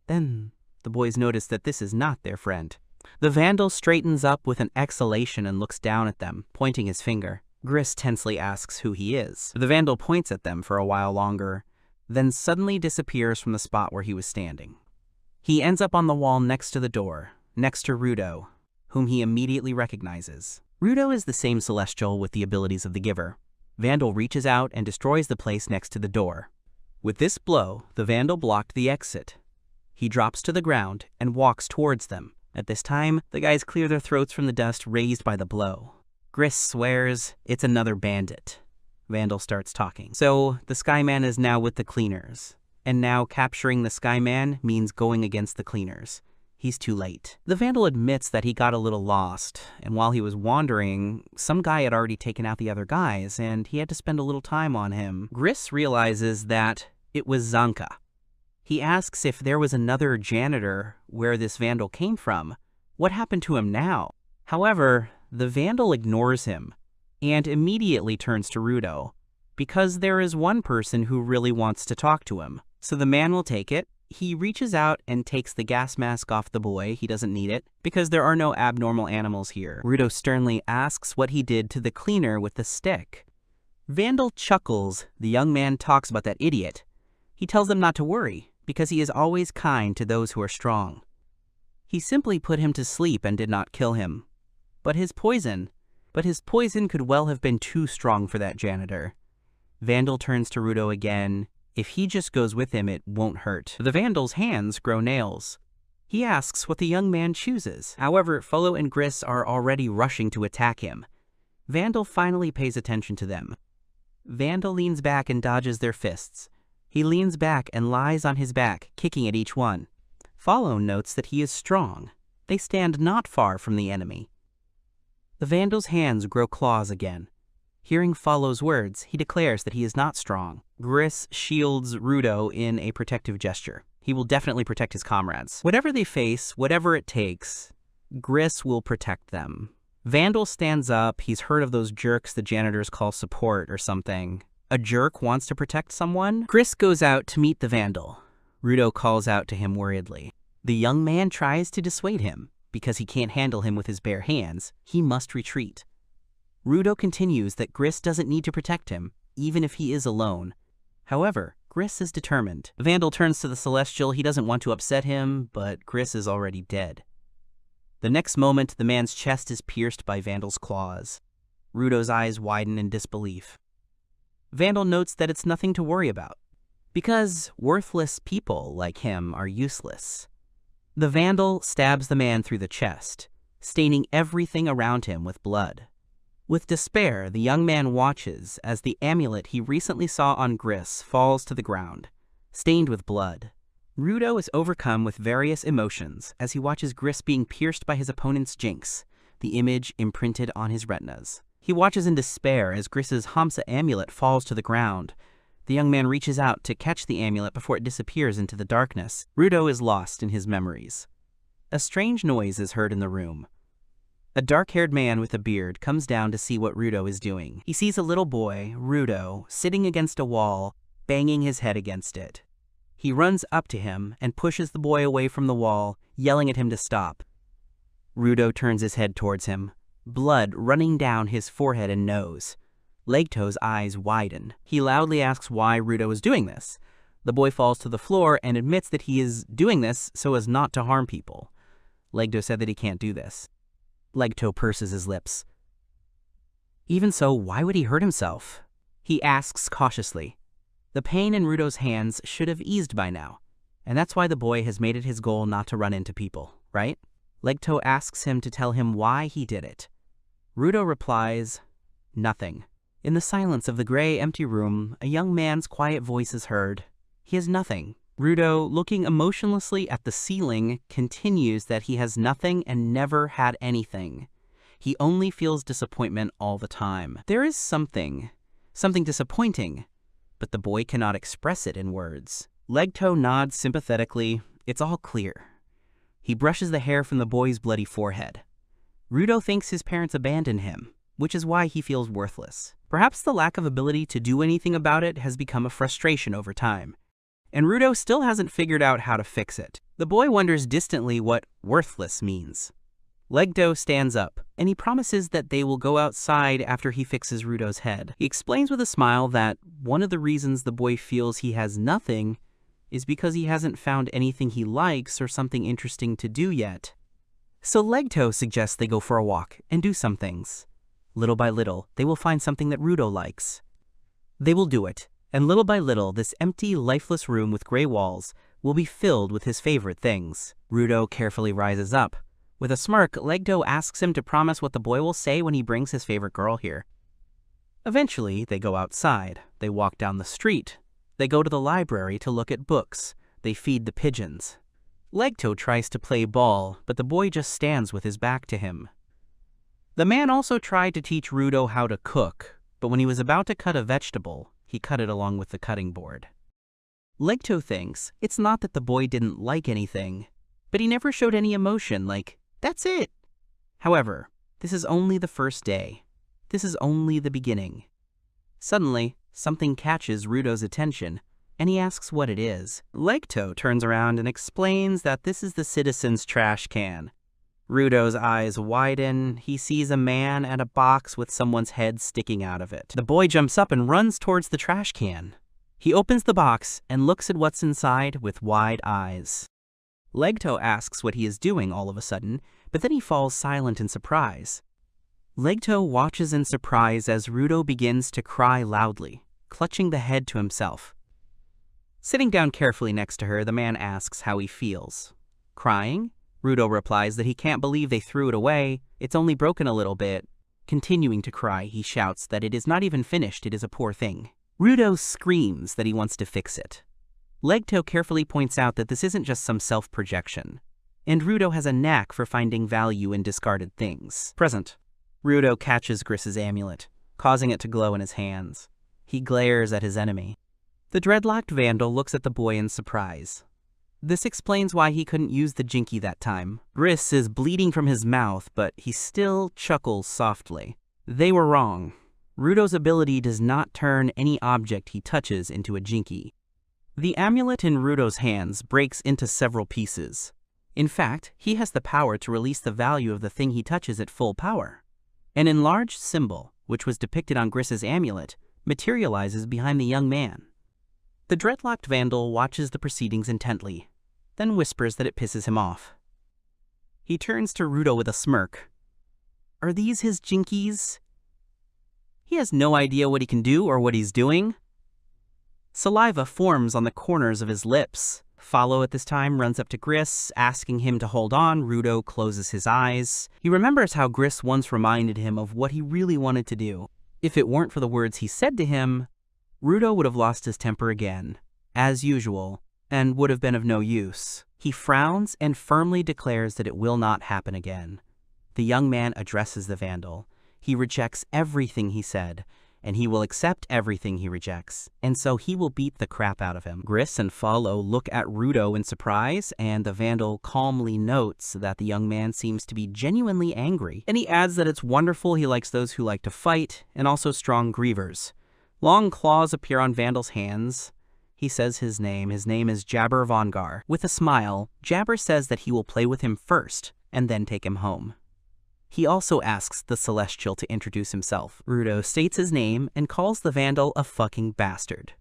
Speaker 1: Then the boys notice that this is not their friend. The vandal straightens up with an exhalation and looks down at them, pointing his finger. Gris tensely asks who he is. The vandal points at them for a while longer, then suddenly disappears from the spot where he was standing. He ends up on the wall next to the door, next to Rudo, whom he immediately recognizes. Rudo is the same celestial with the abilities of the giver. Vandal reaches out and destroys the place next to the door. With this blow, the vandal blocked the exit. He drops to the ground and walks towards them. At this time, the guys clear their throats from the dust raised by the blow. Gris swears it's another bandit. Vandal starts talking. So, the Skyman is now with the cleaners. And now capturing the Skyman means going against the cleaners. He's too late. The vandal admits that he got a little lost, and while he was wandering, some guy had already taken out the other guys, and he had to spend a little time on him. Gris realizes that it was Zanka. He asks if there was another janitor where this vandal came from. What happened to him now? However, the vandal ignores him and immediately turns to Rudo, because there is one person who really wants to talk to him. So the man will take it. He reaches out and takes the gas mask off the boy. He doesn't need it, because there are no abnormal animals here. Rudo sternly asks what he did to the cleaner with the stick. Vandal chuckles. The young man talks about that idiot. He tells them not to worry, because he is always kind to those who are strong. He simply put him to sleep and did not kill him. But his poison could well have been too strong for that janitor. Vandal turns to Rudo again. If he just goes with him, it won't hurt. The Vandal's hands grow nails. He asks what the young man chooses. However, Follow and Gris are already rushing to attack him. Vandal finally pays attention to them. Vandal leans back and dodges their fists. He leans back and lies on his back, kicking at each one. Follow notes that he is strong. They stand not far from the enemy. The Vandal's hands grow claws again. Hearing Follow's words, he declares that he is not strong. Gris shields Rudo in a protective gesture. He will definitely protect his comrades. Whatever they face, whatever it takes, Gris will protect them. Vandal stands up. He's heard of those jerks the janitors call support or something. A jerk wants to protect someone? Gris goes out to meet the Vandal. Rudo calls out to him worriedly. The young man tries to dissuade him. Because he can't handle him with his bare hands, he must retreat. Rudo continues that Gris doesn't need to protect him, even if he is alone. However, Gris is determined. Vandal turns to the Celestial. He doesn't want to upset him, but Gris is already dead. The next moment, the man's chest is pierced by Vandal's claws. Rudo's eyes widen in disbelief. Vandal notes that it's nothing to worry about, because worthless people like him are useless. The Vandal stabs the man through the chest, staining everything around him with blood. With despair, the young man watches as the amulet he recently saw on Gris falls to the ground, stained with blood. Rudo is overcome with various emotions as he watches Gris being pierced by his opponent's jinx, the image imprinted on his retinas. He watches in despair as Gris's Hamsa amulet falls to the ground. The young man reaches out to catch the amulet before it disappears into the darkness. Rudo is lost in his memories. A strange noise is heard in the room. A dark-haired man with a beard comes down to see what Rudo is doing. He sees a little boy, Rudo, sitting against a wall, banging his head against it. He runs up to him and pushes the boy away from the wall, yelling at him to stop. Rudo turns his head towards him, blood running down his forehead and nose. Legto's eyes widen. He loudly asks why Rudo is doing this. The boy falls to the floor and admits that he is doing this so as not to harm people. Legto said that he can't do this. Legto purses his lips. Even so, why would he hurt himself? He asks cautiously. The pain in Rudo's hands should have eased by now, and that's why the boy has made it his goal not to run into people, right? Legto asks him to tell him why he did it. Rudo replies, nothing. In the silence of the gray, empty room, a young man's quiet voice is heard. He has nothing. Rudo, looking emotionlessly at the ceiling, continues that he has nothing and never had anything. He only feels disappointment all the time. There is something disappointing, but the boy cannot express it in words. Legto nods sympathetically. It's all clear. He brushes the hair from the boy's bloody forehead. Rudo thinks his parents abandoned him, which is why he feels worthless. Perhaps the lack of ability to do anything about it has become a frustration over time, and Rudo still hasn't figured out how to fix it. The boy wonders distantly what worthless means. Legto stands up, and he promises that they will go outside after he fixes Rudo's head. He explains with a smile that one of the reasons the boy feels he has nothing is because he hasn't found anything he likes or something interesting to do yet. So Legto suggests they go for a walk and do some things. Little by little, they will find something that Rudo likes. They will do it, and little by little, this empty, lifeless room with gray walls will be filled with his favorite things. Rudo carefully rises up. With a smirk, Legto asks him to promise what the boy will say when he brings his favorite girl here. Eventually, they go outside. They walk down the street. They go to the library to look at books. They feed the pigeons. Legto tries to play ball, but the boy just stands with his back to him. The man also tried to teach Rudo how to cook, but when he was about to cut a vegetable, he cut it along with the cutting board. Legto thinks it's not that the boy didn't like anything, but he never showed any emotion, like, that's it. However, this is only the first day. This is only the beginning. Suddenly, something catches Rudo's attention, and he asks what it is. Legto turns around and explains that this is the citizen's trash can. Rudo's eyes widen. He sees a man and a box with someone's head sticking out of it. The boy jumps up and runs towards the trash can. He opens the box and looks at what's inside with wide eyes. Legto asks what he is doing all of a sudden, but then he falls silent in surprise. Legto watches in surprise as Rudo begins to cry loudly, clutching the head to himself. Sitting down carefully next to her, the man asks how he feels. Crying? Rudo replies that he can't believe they threw it away, it's only broken a little bit. Continuing to cry, he shouts that it is not even finished, it is a poor thing. Rudo screams that he wants to fix it. Legto carefully points out that this isn't just some self-projection, and Rudo has a knack for finding value in discarded things. Present. Rudo catches Griss's amulet, causing it to glow in his hands. He glares at his enemy. The dreadlocked vandal looks at the boy in surprise. This explains why he couldn't use the jinky that time. Griss is bleeding from his mouth, but he still chuckles softly. They were wrong. Rudo's ability does not turn any object he touches into a jinky. The amulet in Rudo's hands breaks into several pieces. In fact, he has the power to release the value of the thing he touches at full power. An enlarged symbol, which was depicted on Griss's amulet, materializes behind the young man. The dreadlocked vandal watches the proceedings intently, then whispers that it pisses him off. He turns to Rudo with a smirk. Are these his jinkies? He has no idea what he can do or what he's doing. Saliva forms on the corners of his lips. Follow at this time runs up to Griss, asking him to hold on. Rudo closes his eyes. He remembers how Griss once reminded him of what he really wanted to do. If it weren't for the words he said to him, Rudo would have lost his temper again, as usual, and would have been of no use. He frowns and firmly declares that it will not happen again. The young man addresses the vandal. He rejects everything he said, and he will accept everything he rejects, and so he will beat the crap out of him. Griss and Follow look at Rudo in surprise, and the vandal calmly notes that the young man seems to be genuinely angry, and he adds that it's wonderful he likes those who like to fight, and also strong grievers. Long claws appear on Vandal's hands. He says his name is Jabber Vongar. With a smile, Jabber says that he will play with him first, and then take him home. He also asks the Celestial to introduce himself. Rudo states his name and calls the vandal a fucking bastard.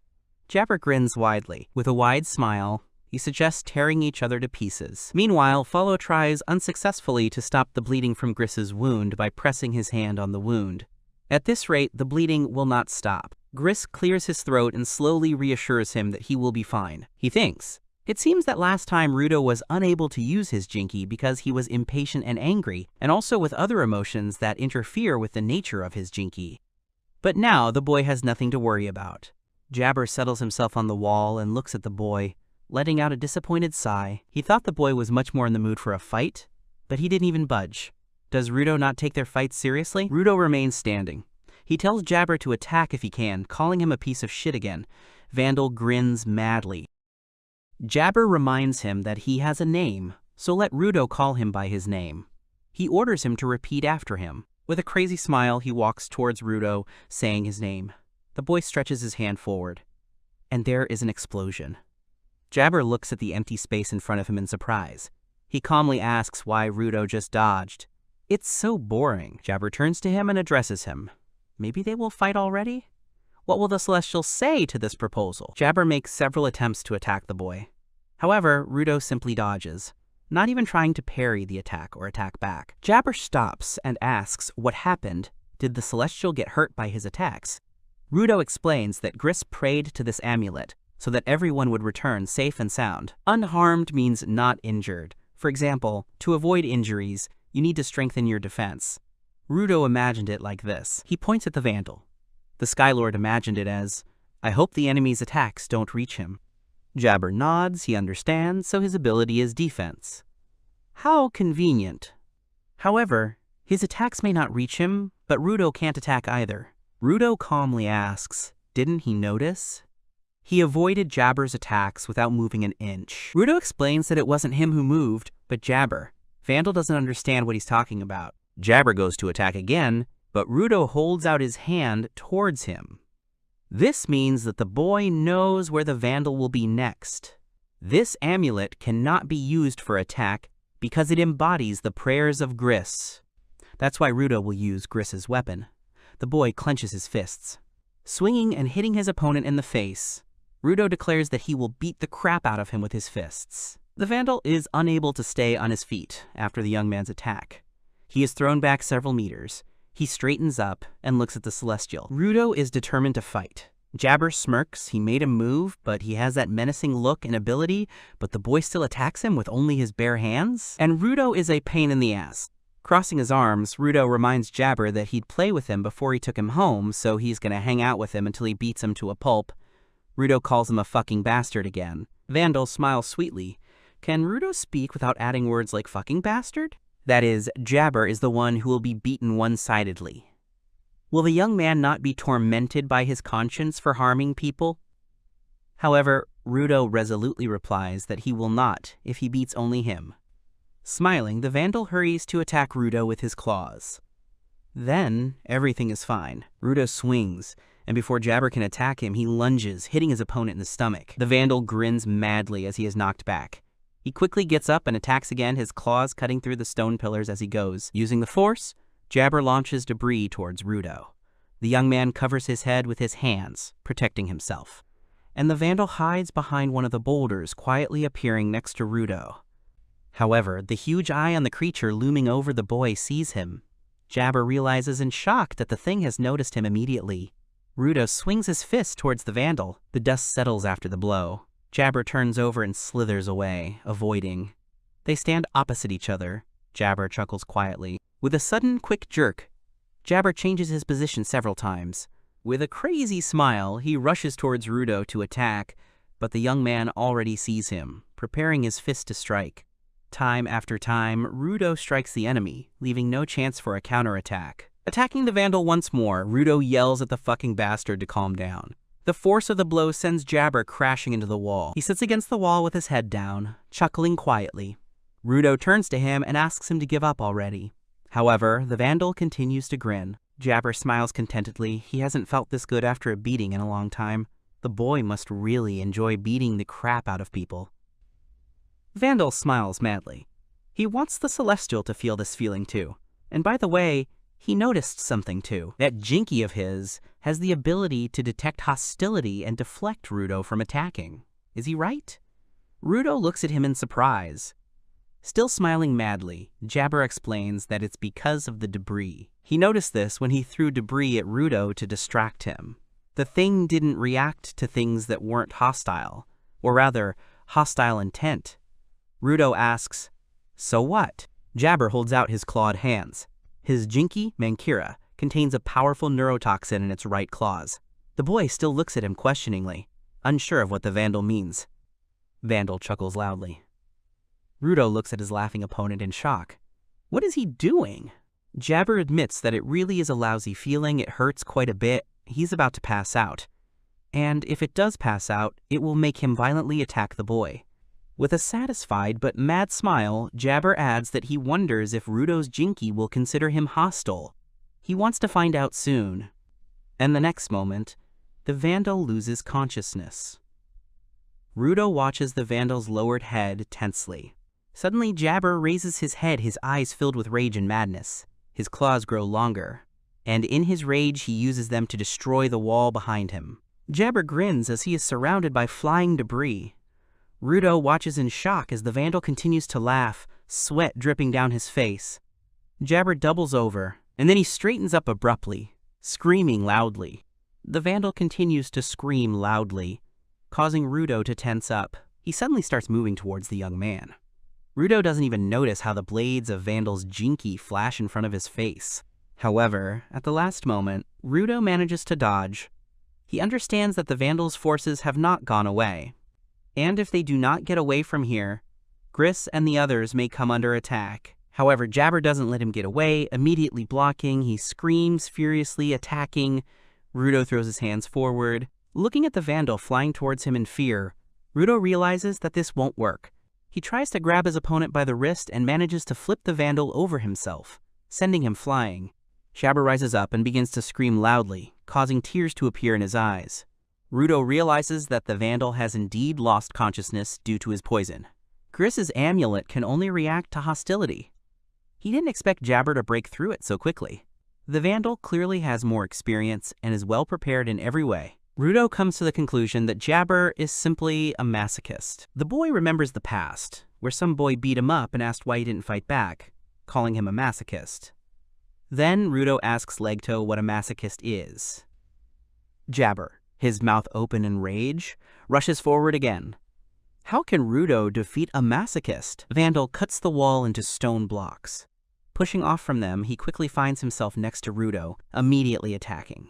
Speaker 1: Jabber grins widely. With a wide smile, he suggests tearing each other to pieces. Meanwhile, Follow tries unsuccessfully to stop the bleeding from Griss's wound by pressing his hand on the wound. At this rate, the bleeding will not stop. Griss clears his throat and slowly reassures him that he will be fine. He thinks, it seems that last time Rudo was unable to use his jinky because he was impatient and angry, and also with other emotions that interfere with the nature of his jinky. But now the boy has nothing to worry about. Jabber settles himself on the wall and looks at the boy, letting out a disappointed sigh. He thought the boy was much more in the mood for a fight, but he didn't even budge. Does Rudo not take their fights seriously? Rudo remains standing. He tells Jabber to attack if he can, calling him a piece of shit again. Vandal grins madly. Jabber reminds him that he has a name, so let Rudo call him by his name. He orders him to repeat after him. With a crazy smile, he walks towards Rudo, saying his name. The boy stretches his hand forward, and there is an explosion. Jabber looks at the empty space in front of him in surprise. He calmly asks why Rudo just dodged. It's so boring. Jabber turns to him and addresses him. Maybe they will fight already? What will the Celestial say to this proposal? Jabber makes several attempts to attack the boy. However, Rudo simply dodges, not even trying to parry the attack or attack back. Jabber stops and asks what happened. Did the Celestial get hurt by his attacks? Rudo explains that Griss prayed to this amulet so that everyone would return safe and sound. Unharmed means not injured. For example, to avoid injuries, you need to strengthen your defense. Rudo imagined it like this. He points at the vandal. The Skylord imagined it as, I hope the enemy's attacks don't reach him. Jabber nods, he understands, so his ability is defense. How convenient. However, his attacks may not reach him, but Rudo can't attack either. Rudo calmly asks, didn't he notice? He avoided Jabber's attacks without moving an inch. Rudo explains that it wasn't him who moved, but Jabber. Vandal doesn't understand what he's talking about. Jabber goes to attack again, but Rudo holds out his hand towards him. This means that the boy knows where the vandal will be next. This amulet cannot be used for attack because it embodies the prayers of Griss. That's why Rudo will use Griss's weapon. The boy clenches his fists. Swinging and hitting his opponent in the face, Rudo declares that he will beat the crap out of him with his fists. The Vandal is unable to stay on his feet after the young man's attack. He is thrown back several meters. He straightens up and looks at the Celestial. Rudo is determined to fight. Jabber smirks. He made a move, but he has that menacing look and ability, but the boy still attacks him with only his bare hands? And Rudo is a pain in the ass. Crossing his arms, Rudo reminds Jabber that he'd play with him before he took him home, so he's gonna hang out with him until he beats him to a pulp. Rudo calls him a fucking bastard again. Vandal smiles sweetly. Can Rudo speak without adding words like fucking bastard? That is, Jabber is the one who will be beaten one-sidedly. Will the young man not be tormented by his conscience for harming people? However, Rudo resolutely replies that he will not if he beats only him. Smiling, the Vandal hurries to attack Rudo with his claws. Then, everything is fine. Rudo swings, and before Jabber can attack him, he lunges, hitting his opponent in the stomach. The Vandal grins madly as he is knocked back. He quickly gets up and attacks again, his claws cutting through the stone pillars as he goes. Using the force, Jabber launches debris towards Rudo. The young man covers his head with his hands, protecting himself. And the Vandal hides behind one of the boulders, quietly appearing next to Rudo. However, the huge eye on the creature looming over the boy sees him. Jabber realizes in shock that the thing has noticed him immediately. Rudo swings his fist towards the Vandal. The dust settles after the blow. Jabber turns over and slithers away, avoiding. They stand opposite each other. Jabber chuckles quietly. With a sudden, quick jerk, Jabber changes his position several times. With a crazy smile, he rushes towards Rudo to attack, but the young man already sees him, preparing his fist to strike. Time after time, Rudo strikes the enemy, leaving no chance for a counterattack. Attacking the Vandal once more, Rudo yells at the fucking bastard to calm down. The force of the blow sends Jabber crashing into the wall. He sits against the wall with his head down, chuckling quietly. Rudo turns to him and asks him to give up already. However, the Vandal continues to grin. Jabber smiles contentedly. He hasn't felt this good after a beating in a long time. The boy must really enjoy beating the crap out of people. Vandal smiles madly. He wants the Celestial to feel this feeling too. And by the way, he noticed something too. That Jinky of his has the ability to detect hostility and deflect Rudo from attacking. Is he right? Rudo looks at him in surprise. Still smiling madly, Jabber explains that it's because of the debris. He noticed this when he threw debris at Rudo to distract him. The thing didn't react to things that weren't hostile, or rather, hostile intent. Rudo asks, "So what?" Jabber holds out his clawed hands. His Jinky, Mankira, contains a powerful neurotoxin in its right claws. The boy still looks at him questioningly, unsure of what the Vandal means. Vandal chuckles loudly. Rudo looks at his laughing opponent in shock. What is he doing? Jabber admits that it really is a lousy feeling. It hurts quite a bit. He's about to pass out. And if it does pass out, it will make him violently attack the boy. With a satisfied but mad smile, Jabber adds that he wonders if Rudo's Jinky will consider him hostile. He wants to find out soon. And the next moment, the Vandal loses consciousness. Rudo watches the Vandal's lowered head tensely. Suddenly, Jabber raises his head, his eyes filled with rage and madness. His claws grow longer, and in his rage he uses them to destroy the wall behind him. Jabber grins as he is surrounded by flying debris. Rudo watches in shock as the Vandal continues to laugh, sweat dripping down his face. Jabber doubles over, and then he straightens up abruptly, screaming loudly. The Vandal continues to scream loudly, causing Rudo to tense up. He suddenly starts moving towards the young man. Rudo doesn't even notice how the blades of Vandal's Jinky flash in front of his face. However, at the last moment, Rudo manages to dodge. He understands that the Vandal's forces have not gone away. And if they do not get away from here, Gris and the others may come under attack. However, Jabber doesn't let him get away, immediately blocking. He screams, furiously attacking. Rudo throws his hands forward. Looking at the Vandal flying towards him in fear, Rudo realizes that this won't work. He tries to grab his opponent by the wrist and manages to flip the Vandal over himself, sending him flying. Jabber rises up and begins to scream loudly, causing tears to appear in his eyes. Rudo realizes that the Vandal has indeed lost consciousness due to his poison. Gris's amulet can only react to hostility. He didn't expect Jabber to break through it so quickly. The Vandal clearly has more experience and is well prepared in every way. Rudo comes to the conclusion that Jabber is simply a masochist. The boy remembers the past, where some boy beat him up and asked why he didn't fight back, calling him a masochist. Then Rudo asks Legto what a masochist is. Jabber, his mouth open in rage, rushes forward again. How can Rudo defeat a masochist? Vandal cuts the wall into stone blocks. Pushing off from them, he quickly finds himself next to Rudo, immediately attacking.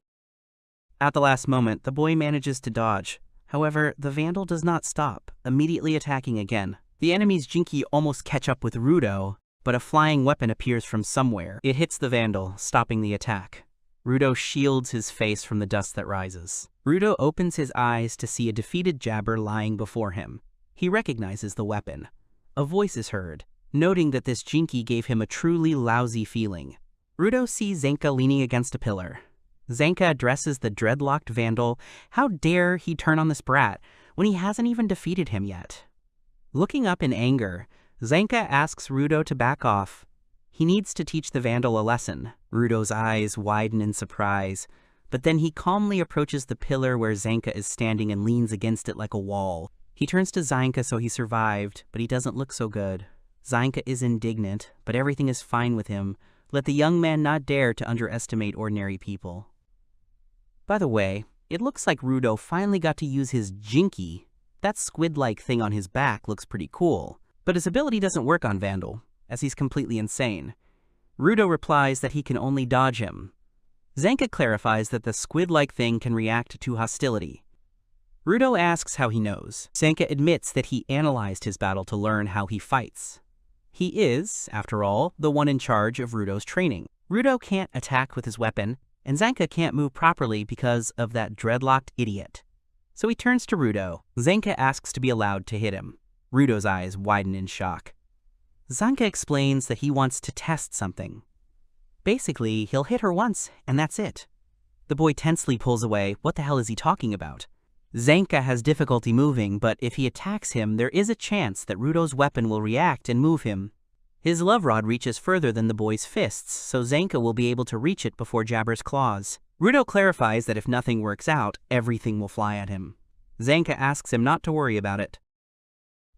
Speaker 1: At the last moment, the boy manages to dodge. However, the Vandal does not stop, immediately attacking again. The enemy's Jinki almost catch up with Rudo, but a flying weapon appears from somewhere. It hits the Vandal, stopping the attack. Rudo shields his face from the dust that rises. Rudo opens his eyes to see a defeated Jabber lying before him. He recognizes the weapon. A voice is heard, noting that this Jinki gave him a truly lousy feeling. Rudo sees Zanka leaning against a pillar. Zanka addresses the dreadlocked Vandal. How dare he turn on this brat when he hasn't even defeated him yet? Looking up in anger, Zanka asks Rudo to back off. He needs to teach the Vandal a lesson. Rudo's eyes widen in surprise, but then he calmly approaches the pillar where Zanka is standing and leans against it like a wall. He turns to Zanka so he survived, but he doesn't look so good. Zanka is indignant, but everything is fine with him. Let the young man not dare to underestimate ordinary people. By the way, it looks like Rudo finally got to use his Jinki. That squid-like thing on his back looks pretty cool, but his ability doesn't work on Vandal, as he's completely insane. Rudo replies that he can only dodge him. Zanka clarifies that the squid-like thing can react to hostility. Rudo asks how he knows. Zanka admits that he analyzed his battle to learn how he fights. He is, after all, the one in charge of Rudo's training. Rudo can't attack with his weapon, and Zanka can't move properly because of that dreadlocked idiot. So he turns to Rudo. Zanka asks to be allowed to hit him. Rudo's eyes widen in shock. Zanka explains that he wants to test something. Basically, he'll hit her once, and that's it. The boy tensely pulls away. What the hell is he talking about? Zanka has difficulty moving, but if he attacks him, there is a chance that Rudo's weapon will react and move him. His love rod reaches further than the boy's fists, so Zanka will be able to reach it before Jabber's claws. Rudo clarifies that if nothing works out, everything will fly at him. Zanka asks him not to worry about it.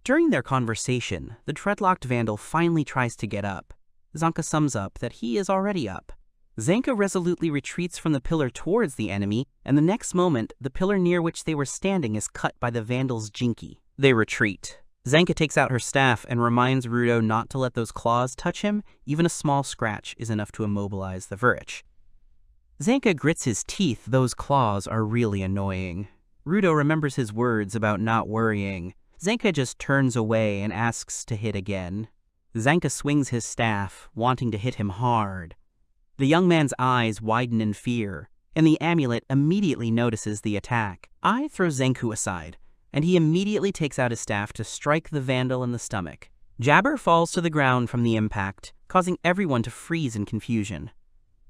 Speaker 1: During their conversation, the dreadlocked Vandal finally tries to get up. Zanka sums up that he is already up. Zanka resolutely retreats from the pillar towards the enemy, and the next moment, the pillar near which they were standing is cut by the Vandal's Jinki. They retreat. Zanka takes out her staff and reminds Rudo not to let those claws touch him. Even a small scratch is enough to immobilize the Virich. Zanka grits his teeth. Those claws are really annoying. Rudo remembers his words about not worrying. Zanka just turns away and asks to hit again. Zanka swings his staff, wanting to hit him hard. The young man's eyes widen in fear, and the amulet immediately notices the attack. I throw Zanku aside, and he immediately takes out his staff to strike the Vandal in the stomach. Jabber falls to the ground from the impact, causing everyone to freeze in confusion.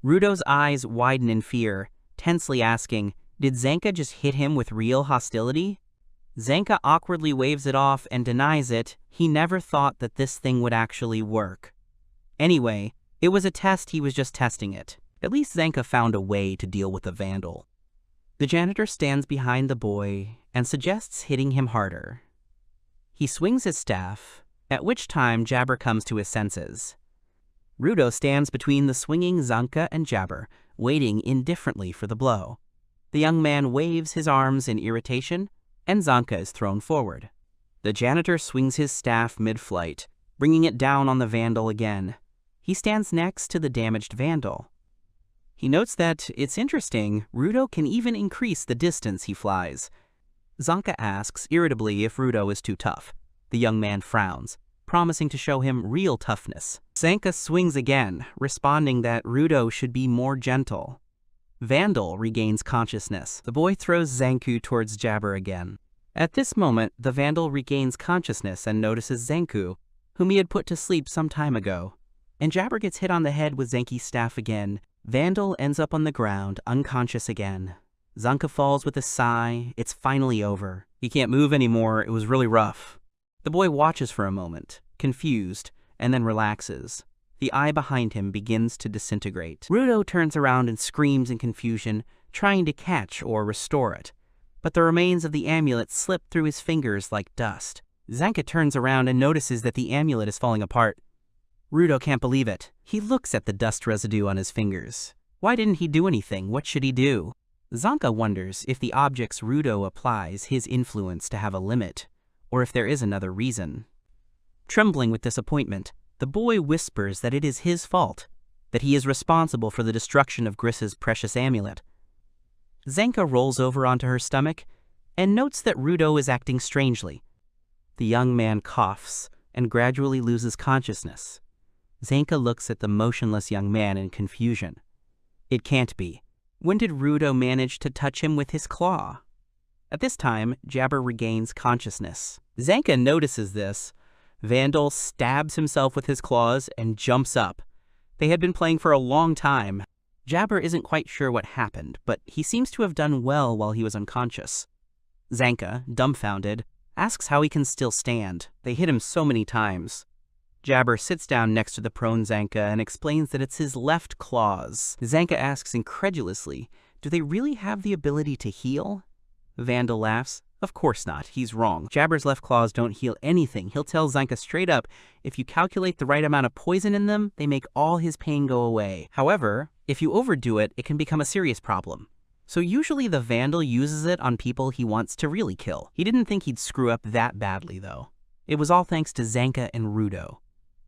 Speaker 1: Rudo's eyes widen in fear, tensely asking, did Zanka just hit him with real hostility? Zanka awkwardly waves it off and denies it. He never thought that this thing would actually work. Anyway, it was a test, he was just testing it. At least Zanka found a way to deal with the Vandal. The janitor stands behind the boy and suggests hitting him harder. He swings his staff, at which time Jabber comes to his senses. Rudo stands between the swinging Zanka and Jabber, waiting indifferently for the blow. The young man waves his arms in irritation, and Zanka is thrown forward. The janitor swings his staff mid-flight, bringing it down on the Vandal again. He stands next to the damaged Vandal. He notes that, it's interesting, Rudo can even increase the distance he flies. Zanka asks irritably if Rudo is too tough. The young man frowns, promising to show him real toughness. Zanka swings again, responding that Rudo should be more gentle. Vandal regains consciousness. The boy throws Zanku towards Jabber again. At this moment, the Vandal regains consciousness and notices Zanku, whom he had put to sleep some time ago. And Jabber gets hit on the head with Zanki's staff again. Vandal ends up on the ground, unconscious again. Zanka falls with a sigh. It's finally over. He can't move anymore. It was really rough. The boy watches for a moment, confused, and then relaxes. The eye behind him begins to disintegrate. Rudo turns around and screams in confusion, trying to catch or restore it. but the remains of the amulet slip through his fingers like dust. Zanka turns around and notices that the amulet is falling apart. Rudo can't believe it. He looks at the dust residue on his fingers. Why didn't he do anything? What should he do? Zanka wonders if the objects Rudo applies his influence to have a limit, or if there is another reason. Trembling with disappointment, the boy whispers that it is his fault, that he is responsible for the destruction of Griss's precious amulet. Zanka rolls over onto her stomach and notes that Rudo is acting strangely. The young man coughs and gradually loses consciousness. Zanka looks at the motionless young man in confusion. It can't be. When did Rudo manage to touch him with his claw? At this time, Jabber regains consciousness. Zanka notices this. Vandal stabs himself with his claws and jumps up. They had been playing for a long time. Jabber isn't quite sure what happened, but he seems to have done well while he was unconscious. Zanka, dumbfounded, asks how he can still stand. They hit him so many times. Jabber sits down next to the prone Zanka and explains that it's his left claws. Zanka asks incredulously, do they really have the ability to heal? Vandal laughs. Of course not, he's wrong. Jabber's left claws don't heal anything. He'll tell Zanka straight up, if you calculate the right amount of poison in them, they make all his pain go away. However, if you overdo it, it can become a serious problem. So usually the Vandal uses it on people he wants to really kill. He didn't think he'd screw up that badly, though. It was all thanks to Zanka and Rudo.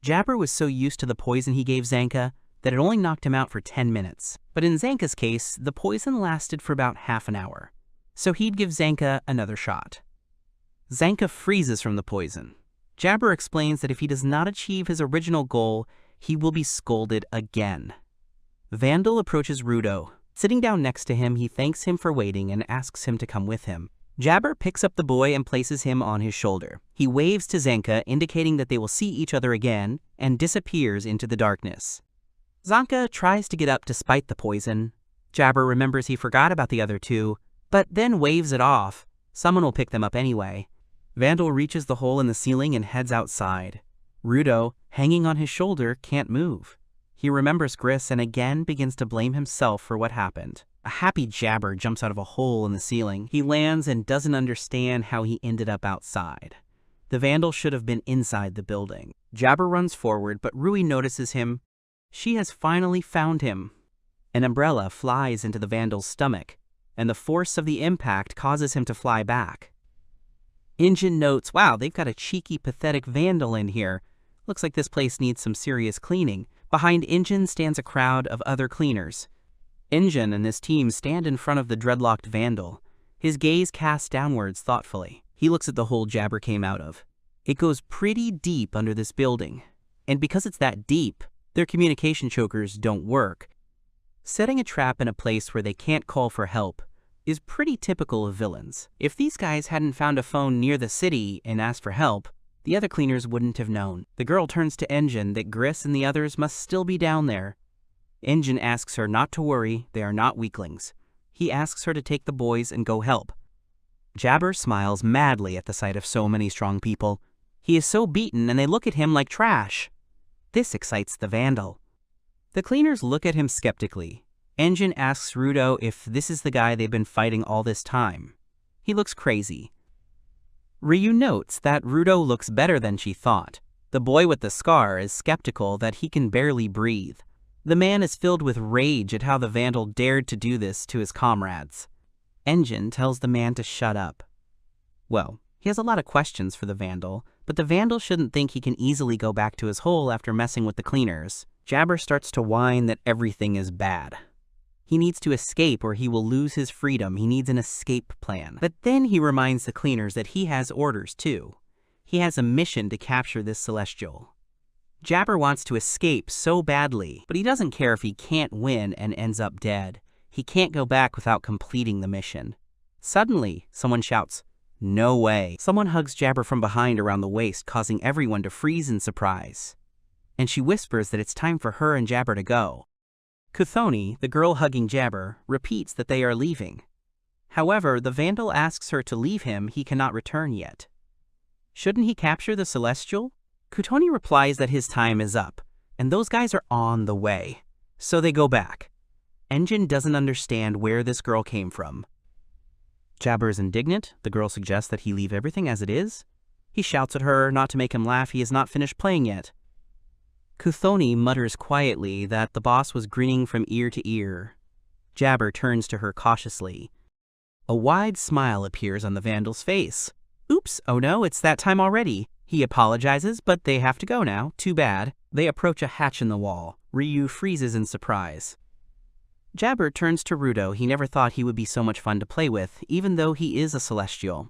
Speaker 1: Jabber was so used to the poison he gave Zanka that it only knocked him out for 10 minutes. But in Zanka's case, the poison lasted for about half an hour. So he'd give Zanka another shot. Zanka freezes from the poison. Jabber explains that if he does not achieve his original goal, he will be scolded again. Vandal approaches Rudo. Sitting down next to him, he thanks him for waiting and asks him to come with him. Jabber picks up the boy and places him on his shoulder. He waves to Zanka, indicating that they will see each other again, and disappears into the darkness. Zanka tries to get up despite the poison. Jabber remembers he forgot about the other two, but then waves it off. Someone will pick them up anyway. Vandal reaches the hole in the ceiling and heads outside. Rudo, hanging on his shoulder, can't move. He remembers Griss and again begins to blame himself for what happened. A happy Jabber jumps out of a hole in the ceiling. He lands and doesn't understand how he ended up outside. The Vandal should have been inside the building. Jabber runs forward, but Rui notices him. She has finally found him. An umbrella flies into the Vandal's stomach, and the force of the impact causes him to fly back. Injin notes, wow, they've got a cheeky, pathetic Vandal in here. Looks like this place needs some serious cleaning. Behind Injin stands a crowd of other cleaners. Injin and his team stand in front of the dreadlocked Vandal. His gaze casts downwards thoughtfully. He looks at the hole Jabber came out of. It goes pretty deep under this building. And because it's that deep, their communication chokers don't work. Setting a trap in a place where they can't call for help is pretty typical of villains. If these guys hadn't found a phone near the city and asked for help, the other cleaners wouldn't have known. The girl turns to Injin that Griss and the others must still be down there. Injin asks her not to worry, they are not weaklings. He asks her to take the boys and go help. Jabber smiles madly at the sight of so many strong people. He is so beaten and they look at him like trash. This excites the Vandal. The cleaners look at him skeptically. Injin asks Rudo if this is the guy they've been fighting all this time. He looks crazy. Ryu notes that Rudo looks better than she thought. The boy with the scar is skeptical that he can barely breathe. The man is filled with rage at how the Vandal dared to do this to his comrades. Injin tells the man to shut up. Well, he has a lot of questions for the Vandal, but the Vandal shouldn't think he can easily go back to his hole after messing with the cleaners. Jabber starts to whine that everything is bad. He needs to escape or he will lose his freedom. He needs an escape plan. But then he reminds the cleaners that he has orders too. He has a mission to capture this Celestial. Jabber wants to escape so badly, but he doesn't care if he can't win and ends up dead. He can't go back without completing the mission. Suddenly, someone shouts, "No way." Someone hugs Jabber from behind around the waist, causing everyone to freeze in surprise. And she whispers that it's time for her and Jabber to go. Kuthoni, the girl hugging Jabber, repeats that they are leaving. However, the Vandal asks her to leave him. He cannot return yet. Shouldn't he capture the Celestial? Kuthoni replies that his time is up, and those guys are on the way. So they go back. Injin doesn't understand where this girl came from. Jabber is indignant. The girl suggests that he leave everything as it is. He shouts at her not to make him laugh. He has not finished playing yet. Kuthoni mutters quietly that the boss was grinning from ear to ear. Jabber turns to her cautiously. A wide smile appears on the vandal's face. Oops, oh no, it's that time already. He apologizes, but they have to go now. Too bad. They approach a hatch in the wall. Ryu freezes in surprise. Jabber turns to Rudo. He never thought he would be so much fun to play with, even though he is a celestial.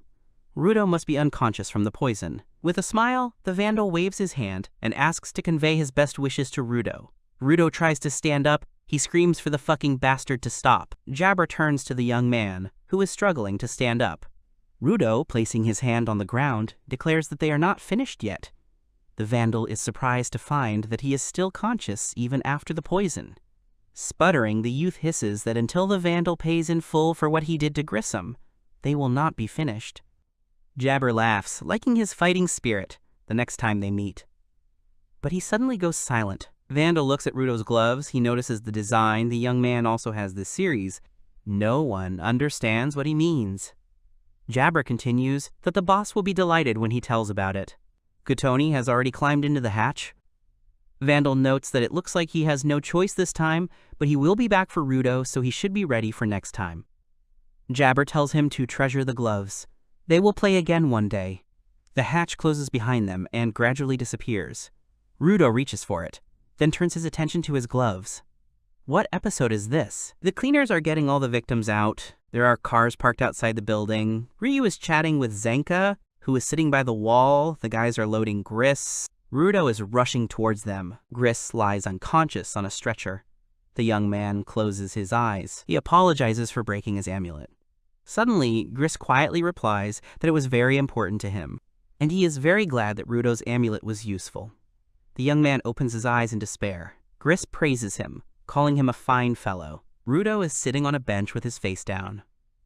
Speaker 1: Rudo must be unconscious from the poison. With a smile, the vandal waves his hand and asks to convey his best wishes to Rudo. Rudo tries to stand up. He screams for the fucking bastard to stop. Jabber turns to the young man, who is struggling to stand up. Rudo, placing his hand on the ground, declares that they are not finished yet. The vandal is surprised to find that he is still conscious even after the poison. Sputtering, the youth hisses that until the vandal pays in full for what he did to Grissom, they will not be finished. Jabber laughs, liking his fighting spirit, the next time they meet. But he suddenly goes silent. Vandal looks at Rudo's gloves. He notices the design. The young man also has this series. No one understands what he means. Jabber continues that the boss will be delighted when he tells about it. Kuthoni has already climbed into the hatch. Vandal notes that it looks like he has no choice this time, but he will be back for Rudo, so he should be ready for next time. Jabber tells him to treasure the gloves. They will play again one day. The hatch closes behind them and gradually disappears. Rudo reaches for it, then turns his attention to his gloves. What episode is this? The cleaners are getting all the victims out. There are cars parked outside the building. Ryu is chatting with Zenka, who is sitting by the wall. The guys are loading Gris. Rudo is rushing towards them. Gris lies unconscious on a stretcher. The young man closes his eyes. He apologizes for breaking his amulet. Suddenly, Gris quietly replies that it was very important to him, and he is very glad that Rudo's amulet was useful. The young man opens his eyes in despair. Gris praises him, calling him a fine fellow. Rudo is sitting on a bench with his face down.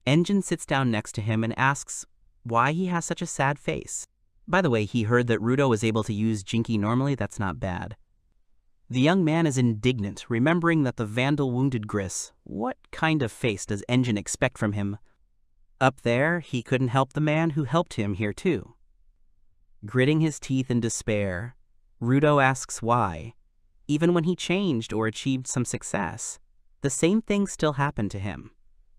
Speaker 1: Engine sits down next to him and asks why he has such a sad face. By the way, he heard that Rudo was able to use Jinky normally. That's not bad. The young man is indignant, remembering that the vandal wounded Gris. What kind of face does Engine expect from him? Up there, he couldn't help the man who helped him here too. Gritting his teeth in despair, Rudo asks why. Even when he changed or achieved some success, the same thing still happened to him.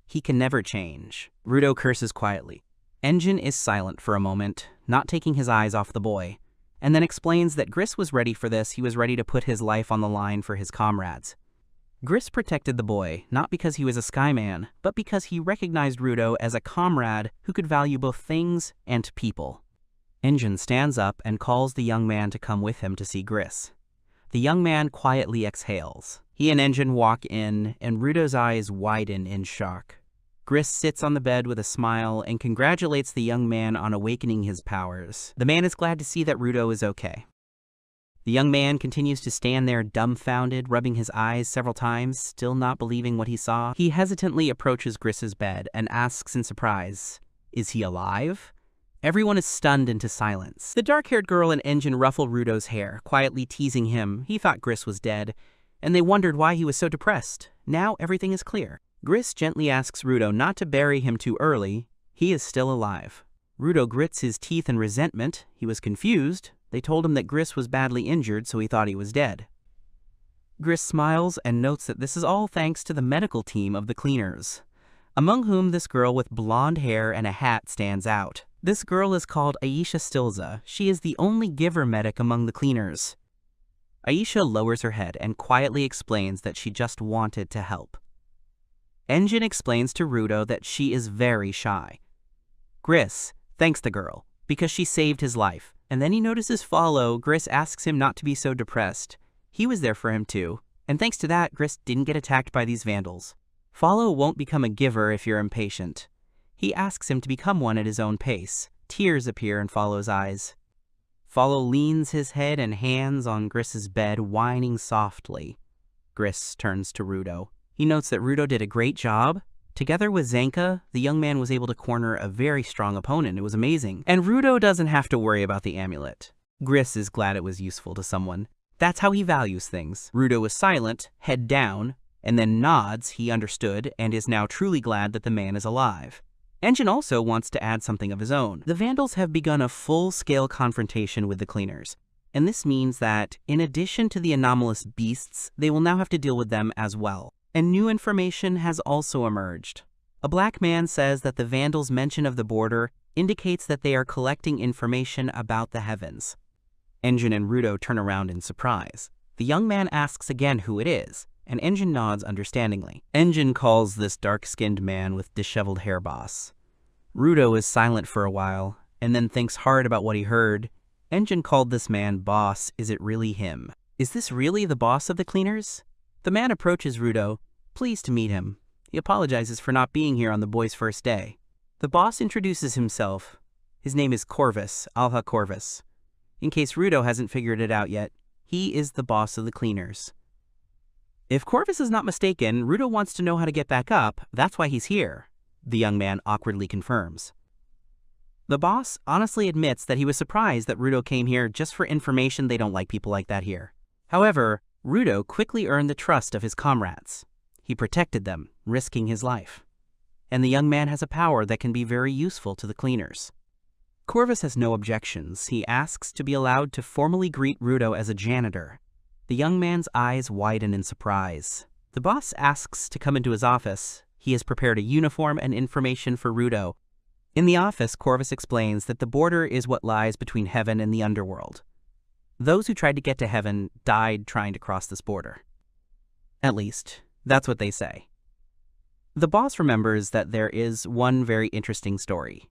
Speaker 1: He can never change. Rudo curses quietly. Engine is silent for a moment, not taking his eyes off the boy, and then explains that Gris was ready for this. He was ready to put his life on the line for his comrades. Gris protected the boy, not because he was a Skyman, but because he recognized Rudo as a comrade who could value both things and people. Engine stands up and calls the young man to come with him to see Gris. The young man quietly exhales. He and Engine walk in, and Rudo's eyes widen in shock. Gris sits on the bed with a smile and congratulates the young man on awakening his powers. The man is glad to see that Rudo is okay. The young man continues to stand there dumbfounded, rubbing his eyes several times, still not believing what he saw. He hesitantly approaches Gris's bed and asks in surprise, "Is he alive?" Everyone is stunned into silence. The dark-haired girl and Engine ruffle Rudo's hair, quietly teasing him. He thought Gris was dead, and they wondered why he was so depressed. Now everything is clear. Gris gently asks Rudo not to bury him too early. He is still alive. Rudo grits his teeth in resentment. He was confused. They told him that Gris was badly injured, so he thought he was dead. Gris smiles and notes that this is all thanks to the medical team of the cleaners, among whom this girl with blonde hair and a hat stands out. This girl is called Aisha Stilza. She is the only giver medic among the cleaners. Aisha lowers her head and quietly explains that she just wanted to help. Engine explains to Rudo that she is very shy. Gris thanks the girl because she saved his life, and then he notices Follow. Gris asks him not to be so depressed. He was there for him too, and thanks to that, Gris didn't get attacked by these vandals. Follow won't become a giver if you're impatient. He asks him to become one at his own pace. Tears appear in Follow's eyes. Follow leans his head and hands on Gris's bed, whining softly. Gris turns to Rudo. He notes that Rudo did a great job. Together with Zenka, the young man was able to corner a very strong opponent. It was amazing. And Rudo doesn't have to worry about the amulet. Gris is glad it was useful to someone. That's how he values things. Rudo is silent, head down, and then nods. He understood and is now truly glad that the man is alive. Engine also wants to add something of his own. The vandals have begun a full-scale confrontation with the cleaners, and this means that, in addition to the anomalous beasts, they will now have to deal with them as well. And new information has also emerged. A black man says that the vandals' mention of the border indicates that they are collecting information about the heavens. Engine and Rudo turn around in surprise. The young man asks again who it is, and Engine nods understandingly. Engine calls this dark-skinned man with disheveled hair boss. Rudo is silent for a while, and then thinks hard about what he heard. Engine called this man boss. Is it really him? Is this really the boss of the cleaners? The man approaches Rudo, pleased to meet him. He apologizes for not being here on the boys' first day. The boss introduces himself. His name is Corvus, Alha Corvus. In case Rudo hasn't figured it out yet, he is the boss of the cleaners. If Corvus is not mistaken, Rudo wants to know how to get back up. That's why he's here, the young man awkwardly confirms. The boss honestly admits that he was surprised that Rudo came here just for information. They don't like people like that here. However, Rudo quickly earned the trust of his comrades. He protected them, risking his life. And the young man has a power that can be very useful to the cleaners. Corvus has no objections. He asks to be allowed to formally greet Rudo as a janitor. The young man's eyes widen in surprise. The boss asks to come into his office. He has prepared a uniform and information for Rudo. In the office, Corvus explains that the border is what lies between heaven and the underworld. Those who tried to get to heaven died trying to cross this border. At least, that's what they say. The boss remembers that there is one very interesting story.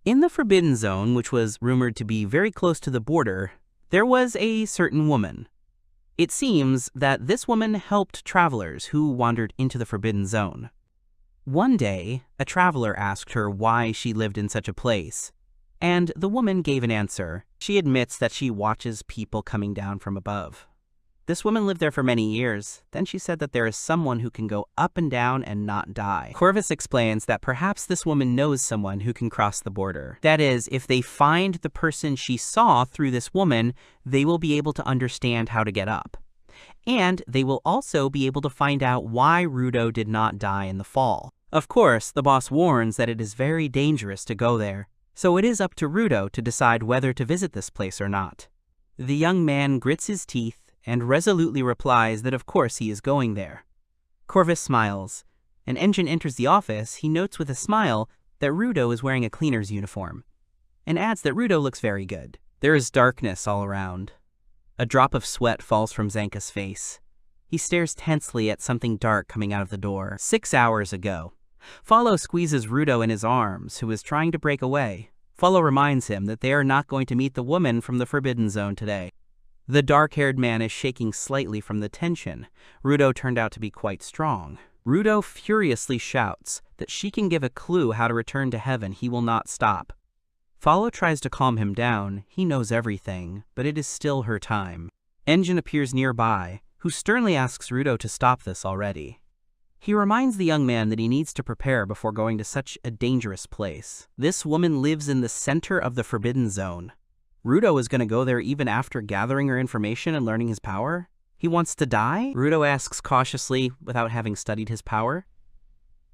Speaker 1: In the Forbidden Zone, which was rumored to be very close to the border, there was a certain woman. It seems that this woman helped travelers who wandered into the Forbidden Zone. One day, a traveler asked her why she lived in such a place, and the woman gave an answer. She admits that she watches people coming down from above. This woman lived there for many years. Then she said that there is someone who can go up and down and not die. Corvus explains that perhaps this woman knows someone who can cross the border. That is, if they find the person she saw through this woman, they will be able to understand how to get up. And they will also be able to find out why Rudo did not die in the fall. Of course, the boss warns that it is very dangerous to go there, so it is up to Rudo to decide whether to visit this place or not. The young man grits his teeth and resolutely replies that of course he is going there. Corvus smiles. An Engine enters the office. He notes with a smile that Rudo is wearing a cleaner's uniform, and adds that Rudo looks very good. There is darkness all around. A drop of sweat falls from Zanka's face. He stares tensely at something dark coming out of the door. 6 hours ago. Follow squeezes Rudo in his arms, who is trying to break away. Follow reminds him that they are not going to meet the woman from the Forbidden Zone today. The dark-haired man is shaking slightly from the tension. Rudo turned out to be quite strong. Rudo furiously shouts that she can give a clue how to return to heaven. He will not stop. Follow tries to calm him down. He knows everything, but it is still her time. Engine appears nearby, who sternly asks Rudo to stop this already. He reminds the young man that he needs to prepare before going to such a dangerous place. This woman lives in the center of the Forbidden Zone. Rudo is going to go there even after gathering her information and learning his power? He wants to die? Rudo asks cautiously, without having studied his power.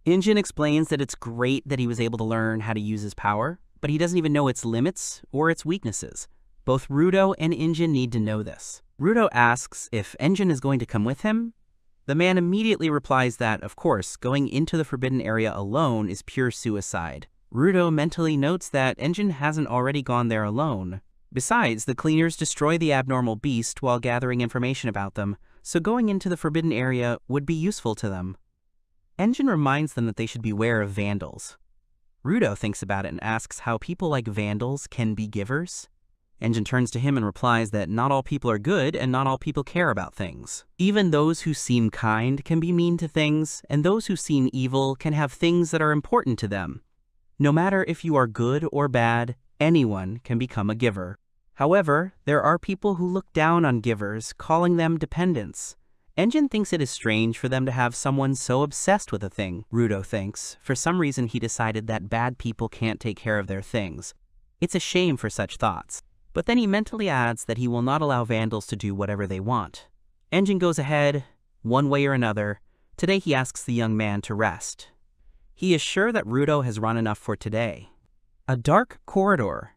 Speaker 1: Engine explains that it's great that he was able to learn how to use his power, but he doesn't even know its limits or its weaknesses. Both Rudo and Engine need to know this. Rudo asks if Engine is going to come with him. The man immediately replies that, of course, going into the forbidden area alone is pure suicide. Rudo mentally notes that Engine hasn't already gone there alone. Besides, the cleaners destroy the abnormal beast while gathering information about them, so going into the forbidden area would be useful to them. Engine reminds them that they should beware of vandals. Rudo thinks about it and asks how people like vandals can be givers. Engine turns to him and replies that not all people are good and not all people care about things. Even those who seem kind can be mean to things, and those who seem evil can have things that are important to them. No matter if you are good or bad, anyone can become a giver. However, there are people who look down on givers, calling them dependents. Engine thinks it is strange for them to have someone so obsessed with a thing. Rudo thinks, for some reason he decided that bad people can't take care of their things. It's a shame for such thoughts. But then he mentally adds that he will not allow vandals to do whatever they want. Engine goes ahead, one way or another. Today he asks the young man to rest. He is sure that Rudo has run enough for today. A dark corridor.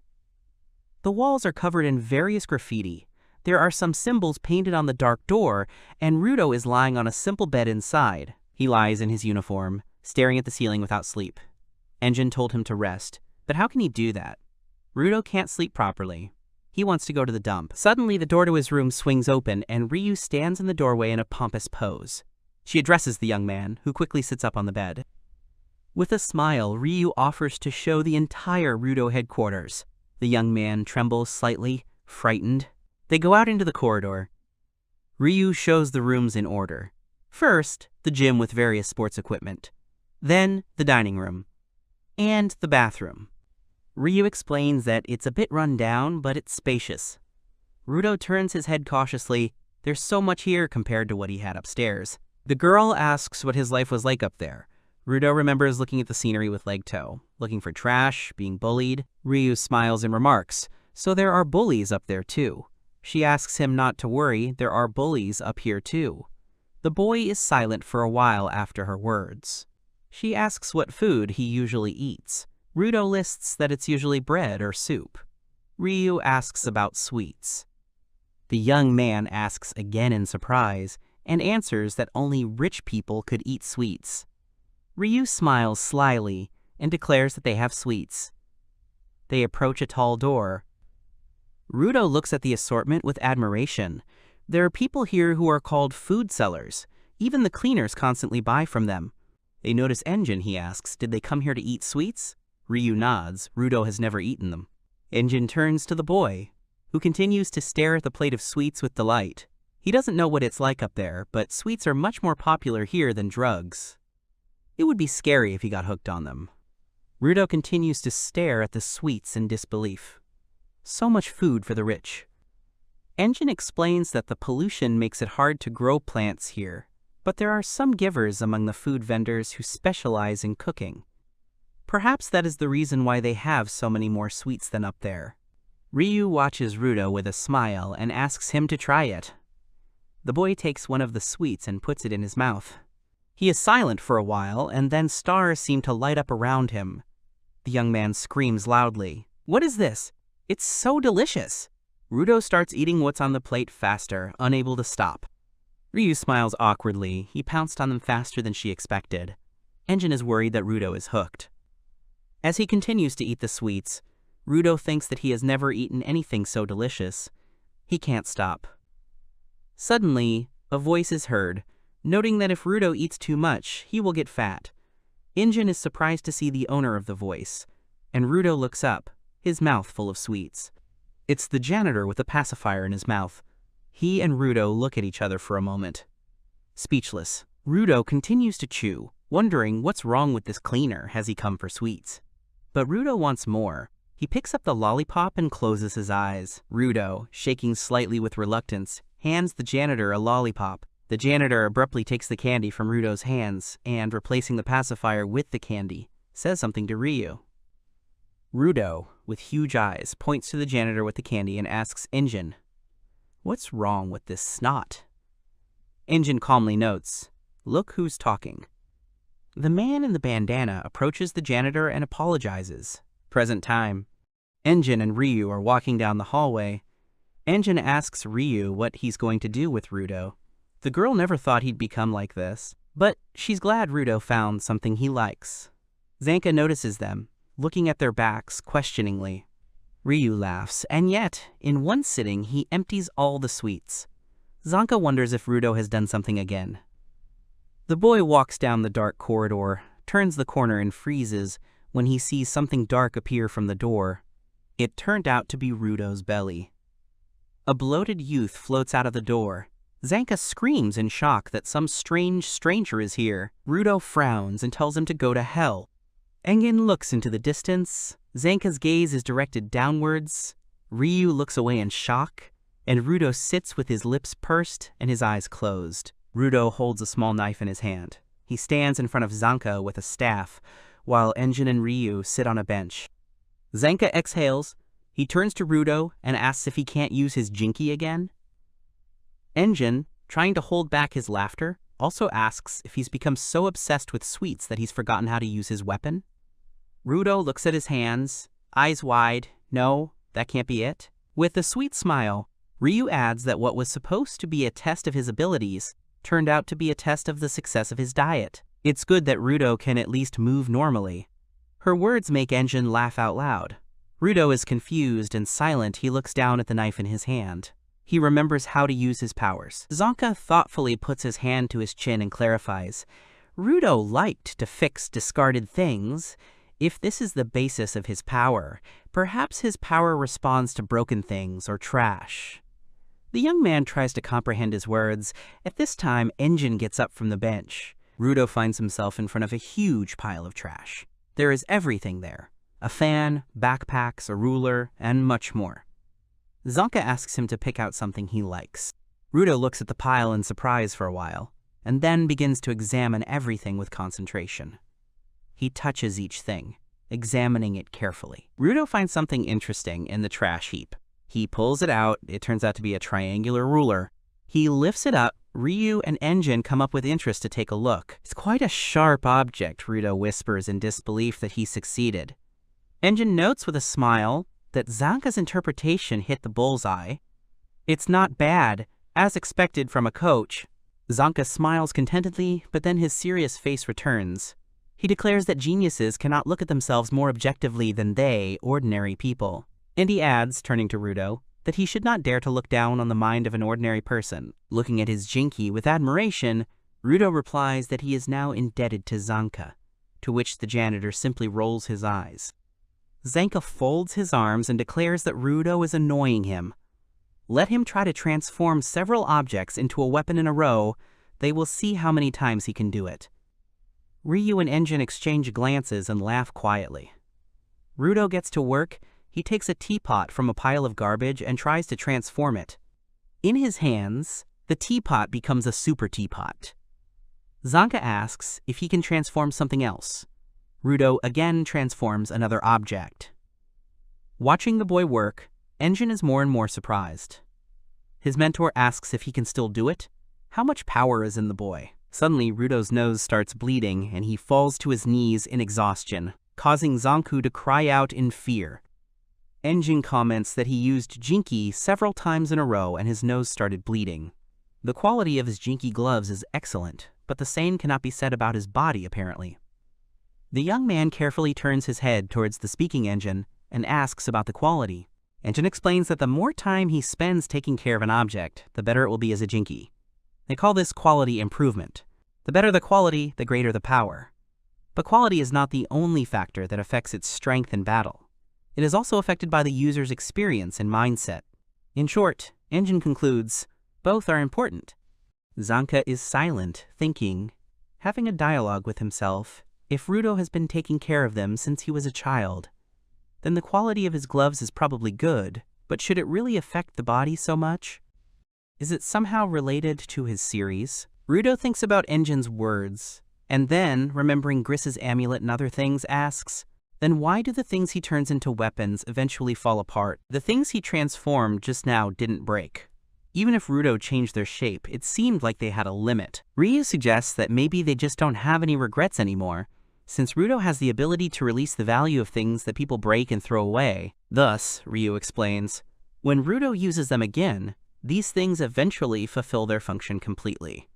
Speaker 1: The walls are covered in various graffiti. There are some symbols painted on the dark door, and Rudo is lying on a simple bed inside. He lies in his uniform, staring at the ceiling without sleep. Engine told him to rest, but how can he do that? Rudo can't sleep properly. He wants to go to the dump. Suddenly, the door to his room swings open, and Ryu stands in the doorway in a pompous pose. She addresses the young man, who quickly sits up on the bed. With a smile, Ryu offers to show the entire Rudo headquarters. The young man trembles slightly, frightened. They go out into the corridor. Ryu shows the rooms in order. First, the gym with various sports equipment. Then, the dining room. And the bathroom. Ryu explains that it's a bit run down, but it's spacious. Rudo turns his head cautiously. There's so much here compared to what he had upstairs. The girl asks what his life was like up there. Rudo remembers looking at the scenery with leg toe, looking for trash, being bullied. Ryu smiles and remarks, "So there are bullies up there too." She asks him not to worry, there are bullies up here too. The boy is silent for a while after her words. She asks what food he usually eats. Rudo lists that it's usually bread or soup. Ryu asks about sweets. The young man asks again in surprise, and answers that only rich people could eat sweets. Ryu smiles slyly and declares that they have sweets. They approach a tall door. Rudo looks at the assortment with admiration. There are people here who are called food sellers. Even the cleaners constantly buy from them. They notice Engine, he asks, did they come here to eat sweets? Ryu nods. Rudo has never eaten them. Engine turns to the boy, who continues to stare at the plate of sweets with delight. He doesn't know what it's like up there, but sweets are much more popular here than drugs. It would be scary if he got hooked on them. Rudo continues to stare at the sweets in disbelief. So much food for the rich. Engine explains that the pollution makes it hard to grow plants here, but there are some givers among the food vendors who specialize in cooking. Perhaps that is the reason why they have so many more sweets than up there. Ryu watches Rudo with a smile and asks him to try it. The boy takes one of the sweets and puts it in his mouth. He is silent for a while, and then stars seem to light up around him. The young man screams loudly. "What is this? It's so delicious!" Rudo starts eating what's on the plate faster, unable to stop. Ryu smiles awkwardly. He pounced on them faster than she expected. Engine is worried that Rudo is hooked. As he continues to eat the sweets, Rudo thinks that he has never eaten anything so delicious. He can't stop. Suddenly, a voice is heard, noting that if Rudo eats too much, he will get fat. Engine is surprised to see the owner of the voice, and Rudo looks up, his mouth full of sweets. It's the janitor with a pacifier in his mouth. He and Rudo look at each other for a moment. Speechless, Rudo continues to chew, wondering what's wrong with this cleaner. Has he come for sweets? But Rudo wants more. He picks up the lollipop and closes his eyes. Rudo, shaking slightly with reluctance, hands the janitor a lollipop. The janitor abruptly takes the candy from Rudo's hands and, replacing the pacifier with the candy, says something to Ryu. Rudo, with huge eyes, points to the janitor with the candy and asks Engine, "What's wrong with this snot?" Engine calmly notes, "Look who's talking." The man in the bandana approaches the janitor and apologizes. Present time. Engine and Ryu are walking down the hallway. Engine asks Ryu what he's going to do with Rudo. The girl never thought he'd become like this, but she's glad Rudo found something he likes. Zanka notices them, looking at their backs questioningly. Ryu laughs, and yet, in one sitting, he empties all the sweets. Zanka wonders if Rudo has done something again. The boy walks down the dark corridor, turns the corner and freezes when he sees something dark appear from the door. It turned out to be Rudo's belly. A bloated youth floats out of the door. Zanka screams in shock that some strange stranger is here. Rudo frowns and tells him to go to hell. Engin looks into the distance. Zanka's gaze is directed downwards. Ryu looks away in shock, and Rudo sits with his lips pursed and his eyes closed. Rudo holds a small knife in his hand. He stands in front of Zanka with a staff, while Engin and Ryu sit on a bench. Zanka exhales. He turns to Rudo and asks if he can't use his jinky again. Engin, trying to hold back his laughter, also asks if he's become so obsessed with sweets that he's forgotten how to use his weapon. Rudo looks at his hands, eyes wide. No, that can't be it. With a sweet smile, Ryu adds that what was supposed to be a test of his abilities turned out to be a test of the success of his diet. It's good that Rudo can at least move normally. Her words make Engine laugh out loud. Rudo is confused and silent. He looks down at the knife in his hand. He remembers how to use his powers. Zanka thoughtfully puts his hand to his chin and clarifies. Rudo liked to fix discarded things. If this is the basis of his power, perhaps his power responds to broken things or trash. The young man tries to comprehend his words. At this time, Engine gets up from the bench. Rudo finds himself in front of a huge pile of trash. There is everything there. A fan, backpacks, a ruler, and much more. Zanka asks him to pick out something he likes. Rudo looks at the pile in surprise for a while, and then begins to examine everything with concentration. He touches each thing, examining it carefully. Rudo finds something interesting in the trash heap. He pulls it out. It turns out to be a triangular ruler. He lifts it up. Ryu and Engine come up with interest to take a look. It's quite a sharp object, Rudo whispers in disbelief that he succeeded. Engine notes with a smile that Zanka's interpretation hit the bullseye. It's not bad, as expected from a coach. Zanka smiles contentedly, but then his serious face returns. He declares that geniuses cannot look at themselves more objectively than they, ordinary people. And he adds, turning to Rudo, that he should not dare to look down on the mind of an ordinary person. Looking at his Jinky with admiration, Rudo replies that he is now indebted to Zanka, to which the janitor simply rolls his eyes. Zanka folds his arms and declares that Rudo is annoying him. Let him try to transform several objects into a weapon in a row. They will see how many times he can do it. Ryu and Engine exchange glances and laugh quietly. Rudo gets to work. He takes a teapot from a pile of garbage and tries to transform it. In his hands, the teapot becomes a super teapot. Zanka asks if he can transform something else. Rudo again transforms another object. Watching the boy work, Engine is more and more surprised. His mentor asks if he can still do it. How much power is in the boy? Suddenly, Rudo's nose starts bleeding and he falls to his knees in exhaustion, causing Zanku to cry out in fear. Engine comments that he used Jinky several times in a row and his nose started bleeding. The quality of his Jinky gloves is excellent, but the same cannot be said about his body, apparently. The young man carefully turns his head towards the speaking engine and asks about the quality. Engine explains that the more time he spends taking care of an object, the better it will be as a Jinky. They call this quality improvement. The better the quality, the greater the power. But quality is not the only factor that affects its strength in battle. It is also affected by the user's experience and mindset. In short, Engine concludes, both are important. Zanka is silent, thinking, having a dialogue with himself. If Rudo has been taking care of them since he was a child, then the quality of his gloves is probably good, but should it really affect the body so much? Is it somehow related to his series? Rudo thinks about Engine's words, and then, remembering Griss's amulet and other things, asks, then why do the things he turns into weapons eventually fall apart? The things he transformed just now didn't break. Even if Rudo changed their shape, it seemed like they had a limit. Ryu suggests that maybe they just don't have any regrets anymore, since Rudo has the ability to release the value of things that people break and throw away. Thus, Ryu explains, when Rudo uses them again, these things eventually fulfill their function completely.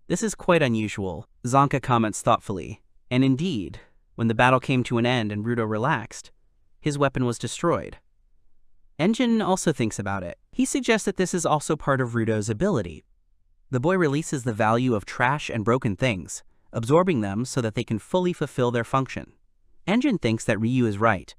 Speaker 1: This is quite unusual, Zanka comments thoughtfully, and indeed, when the battle came to an end and Rudo relaxed, his weapon was destroyed. Engine also thinks about it. He suggests that this is also part of Rudo's ability. The boy releases the value of trash and broken things, absorbing them so that they can fully fulfill their function. Engine thinks that Ryu is right.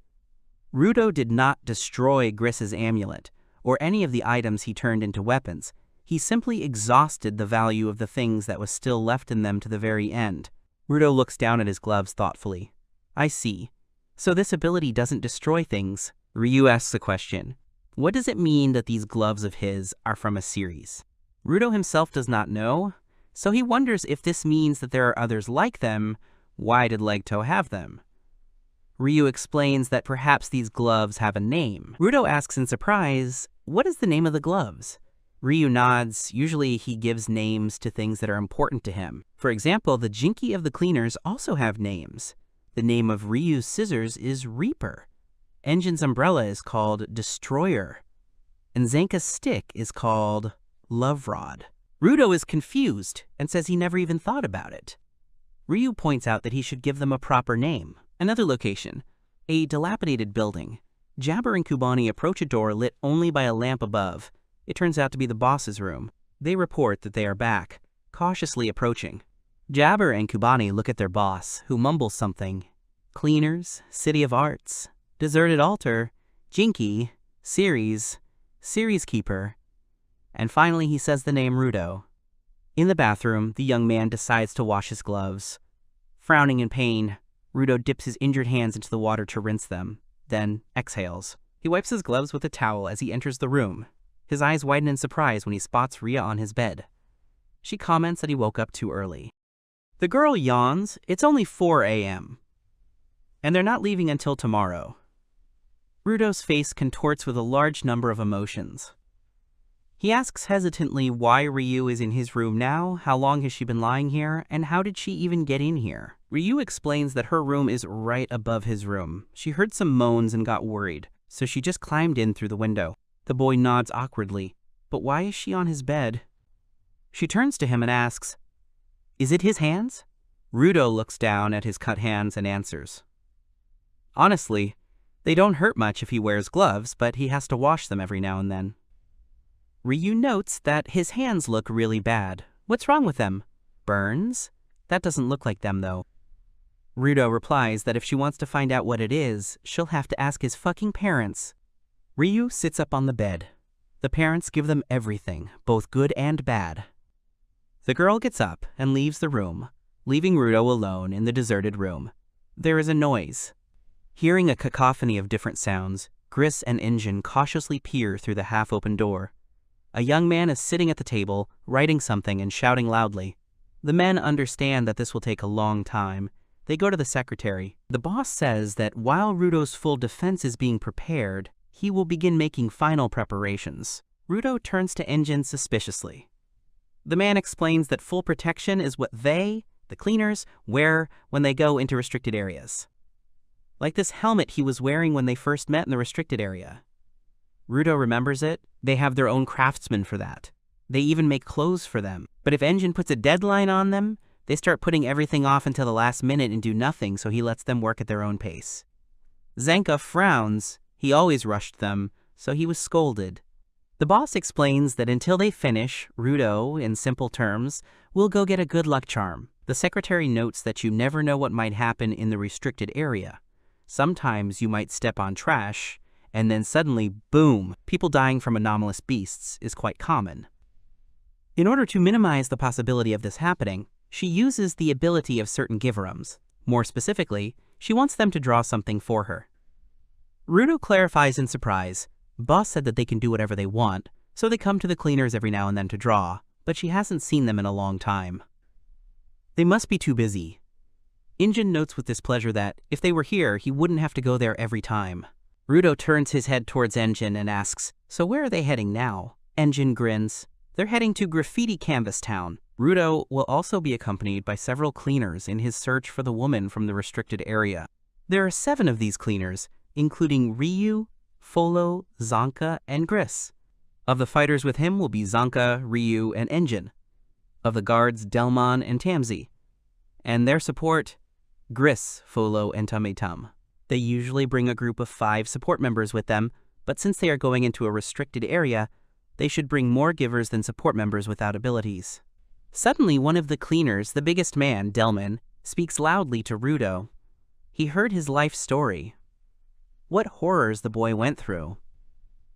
Speaker 1: Rudo did not destroy Griss's amulet, or any of the items he turned into weapons. He simply exhausted the value of the things that was still left in them to the very end. Rudo looks down at his gloves thoughtfully. I see. So this ability doesn't destroy things. Ryu asks a question. What does it mean that these gloves of his are from a series? Rudo himself does not know, so he wonders if this means that there are others like them. Why did Legto have them? Ryu explains that perhaps these gloves have a name. Rudo asks in surprise, what is the name of the gloves? Ryu nods. Usually he gives names to things that are important to him. For example, the Jinky of the cleaners also have names. The name of Ryu's scissors is Reaper. Enjin's umbrella is called Destroyer. And Zanka's stick is called Love Rod. Rudo is confused and says he never even thought about it. Ryu points out that he should give them a proper name. Another location, a dilapidated building. Jabber and Kubani approach a door lit only by a lamp above. It turns out to be the boss's room. They report that they are back, cautiously approaching. Jabber and Kubani look at their boss, who mumbles something. Cleaners, City of Arts, Deserted Altar, Jinky, Series Keeper, and finally he says the name Rudo. In the bathroom, the young man decides to wash his gloves. Frowning in pain, Rudo dips his injured hands into the water to rinse them, then exhales. He wipes his gloves with a towel as he enters the room. His eyes widen in surprise when he spots Ria on his bed. She comments that he woke up too early. The girl yawns. It's only 4 a.m. and they're not leaving until tomorrow. Rudo's face contorts with a large number of emotions. He asks hesitantly why Ryu is in his room now, how long has she been lying here, and how did she even get in here? Ryu explains that her room is right above his room. She heard some moans and got worried, so she just climbed in through the window. The boy nods awkwardly. But why is she on his bed? She turns to him and asks, "Is it his hands?" Rudo looks down at his cut hands and answers, "Honestly, they don't hurt much if he wears gloves, but he has to wash them every now and then." Ryu notes that his hands look really bad. What's wrong with them? Burns? That doesn't look like them, though. Rudo replies that if she wants to find out what it is, she'll have to ask his fucking parents. Ryu sits up on the bed. The parents give them everything, both good and bad. The girl gets up and leaves the room, leaving Rudo alone in the deserted room. There is a noise. Hearing a cacophony of different sounds, Gris and Injin cautiously peer through the half-open door. A young man is sitting at the table, writing something and shouting loudly. The men understand that this will take a long time. They go to the secretary. The boss says that while Rudo's full defense is being prepared, he will begin making final preparations. Rudo turns to Injin suspiciously. The man explains that full protection is what they, the cleaners, wear when they go into restricted areas. Like this helmet he was wearing when they first met in the restricted area. Rudo remembers it. They have their own craftsmen for that. They even make clothes for them. But if Injin puts a deadline on them, they start putting everything off until the last minute and do nothing, so he lets them work at their own pace. Zanka frowns. He always rushed them, so he was scolded. The boss explains that until they finish, Rudo, in simple terms, will go get a good luck charm. The secretary notes that you never know what might happen in the restricted area. Sometimes you might step on trash, and then suddenly, boom, people dying from anomalous beasts is quite common. In order to minimize the possibility of this happening, she uses the ability of certain Giverums. More specifically, she wants them to draw something for her. Rudo clarifies in surprise. Boss said that they can do whatever they want, so they come to the cleaners every now and then to draw, but she hasn't seen them in a long time. They must be too busy. Injin notes with displeasure that, if they were here, he wouldn't have to go there every time. Rudo turns his head towards Enjin and asks, "So where are they heading now?" Enjin grins. They're heading to Graffiti Canvas Town. Rudo will also be accompanied by several cleaners in his search for the woman from the restricted area. There are 7 of these cleaners, including Ryu, Folo, Zanka, and Gris. Of the fighters with him will be Zanka, Ryu, and Enjin. Of the guards, Delmon and Tamsi. And their support, Gris, Folo, and Tummy-Tum. They usually bring a group of 5 support members with them, but since they are going into a restricted area, they should bring more givers than support members without abilities. Suddenly, one of the cleaners, the biggest man, Delman, speaks loudly to Rudo. He heard his life story. What horrors the boy went through.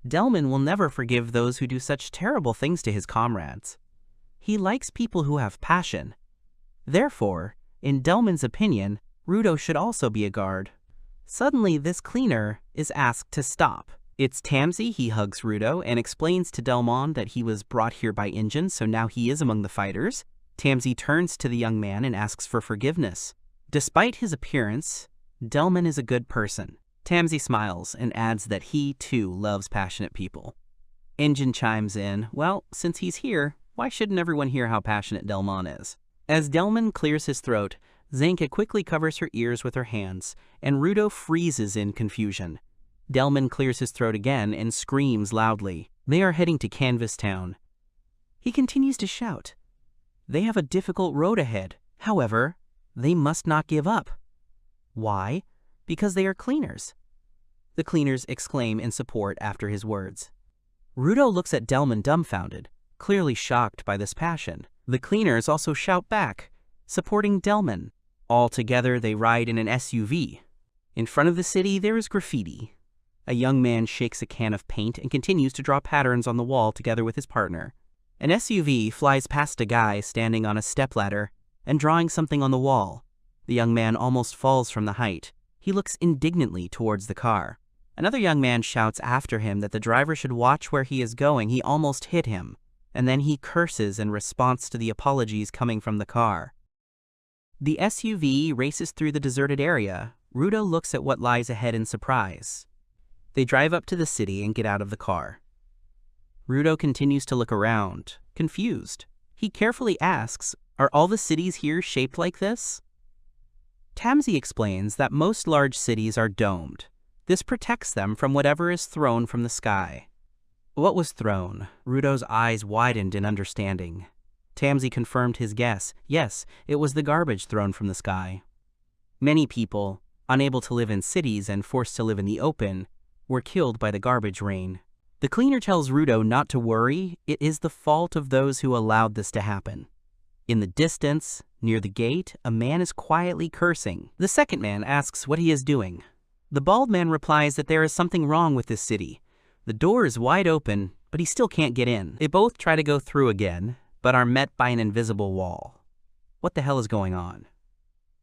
Speaker 1: Delman will never forgive those who do such terrible things to his comrades. He likes people who have passion. Therefore, in Delman's opinion, Rudo should also be a guard. Suddenly, this cleaner is asked to stop. It's Tamsi. He hugs Rudo and explains to Delmon that he was brought here by Injin, so now he is among the fighters. Tamsi turns to the young man and asks for forgiveness. Despite his appearance, Delman is a good person. Tamsi smiles and adds that he, too, loves passionate people. Engine chimes in, well, since he's here, why shouldn't everyone hear how passionate Delmon is? As Delmon clears his throat, Zanka quickly covers her ears with her hands, and Rudo freezes in confusion. Delmon clears his throat again and screams loudly. They are heading to Canvas Town. He continues to shout. They have a difficult road ahead. However, they must not give up. Why? Because they are cleaners. The cleaners exclaim in support after his words. Rudo looks at Delmon dumbfounded, clearly shocked by this passion. The cleaners also shout back, supporting Delmon. All together they ride in an SUV. In front of the city there is graffiti. A young man shakes a can of paint and continues to draw patterns on the wall together with his partner. An SUV flies past a guy standing on a stepladder and drawing something on the wall. The young man almost falls from the height. He looks indignantly towards the car. Another young man shouts after him that the driver should watch where he is going. He almost hit him, and then he curses in response to the apologies coming from the car. The SUV races through the deserted area. Rudo looks at what lies ahead in surprise. They drive up to the city and get out of the car. Rudo continues to look around, confused. He carefully asks, are all the cities here shaped like this? Tamsi explains that most large cities are domed. This protects them from whatever is thrown from the sky. What was thrown? Rudo's eyes widened in understanding. Tamsi confirmed his guess. Yes, it was the garbage thrown from the sky. Many people, unable to live in cities and forced to live in the open, were killed by the garbage rain. The cleaner tells Rudo not to worry. It is the fault of those who allowed this to happen. In the distance, near the gate, a man is quietly cursing. The second man asks what he is doing. The bald man replies that there is something wrong with this city. The door is wide open, but he still can't get in. They both try to go through again, but are met by an invisible wall. What the hell is going on?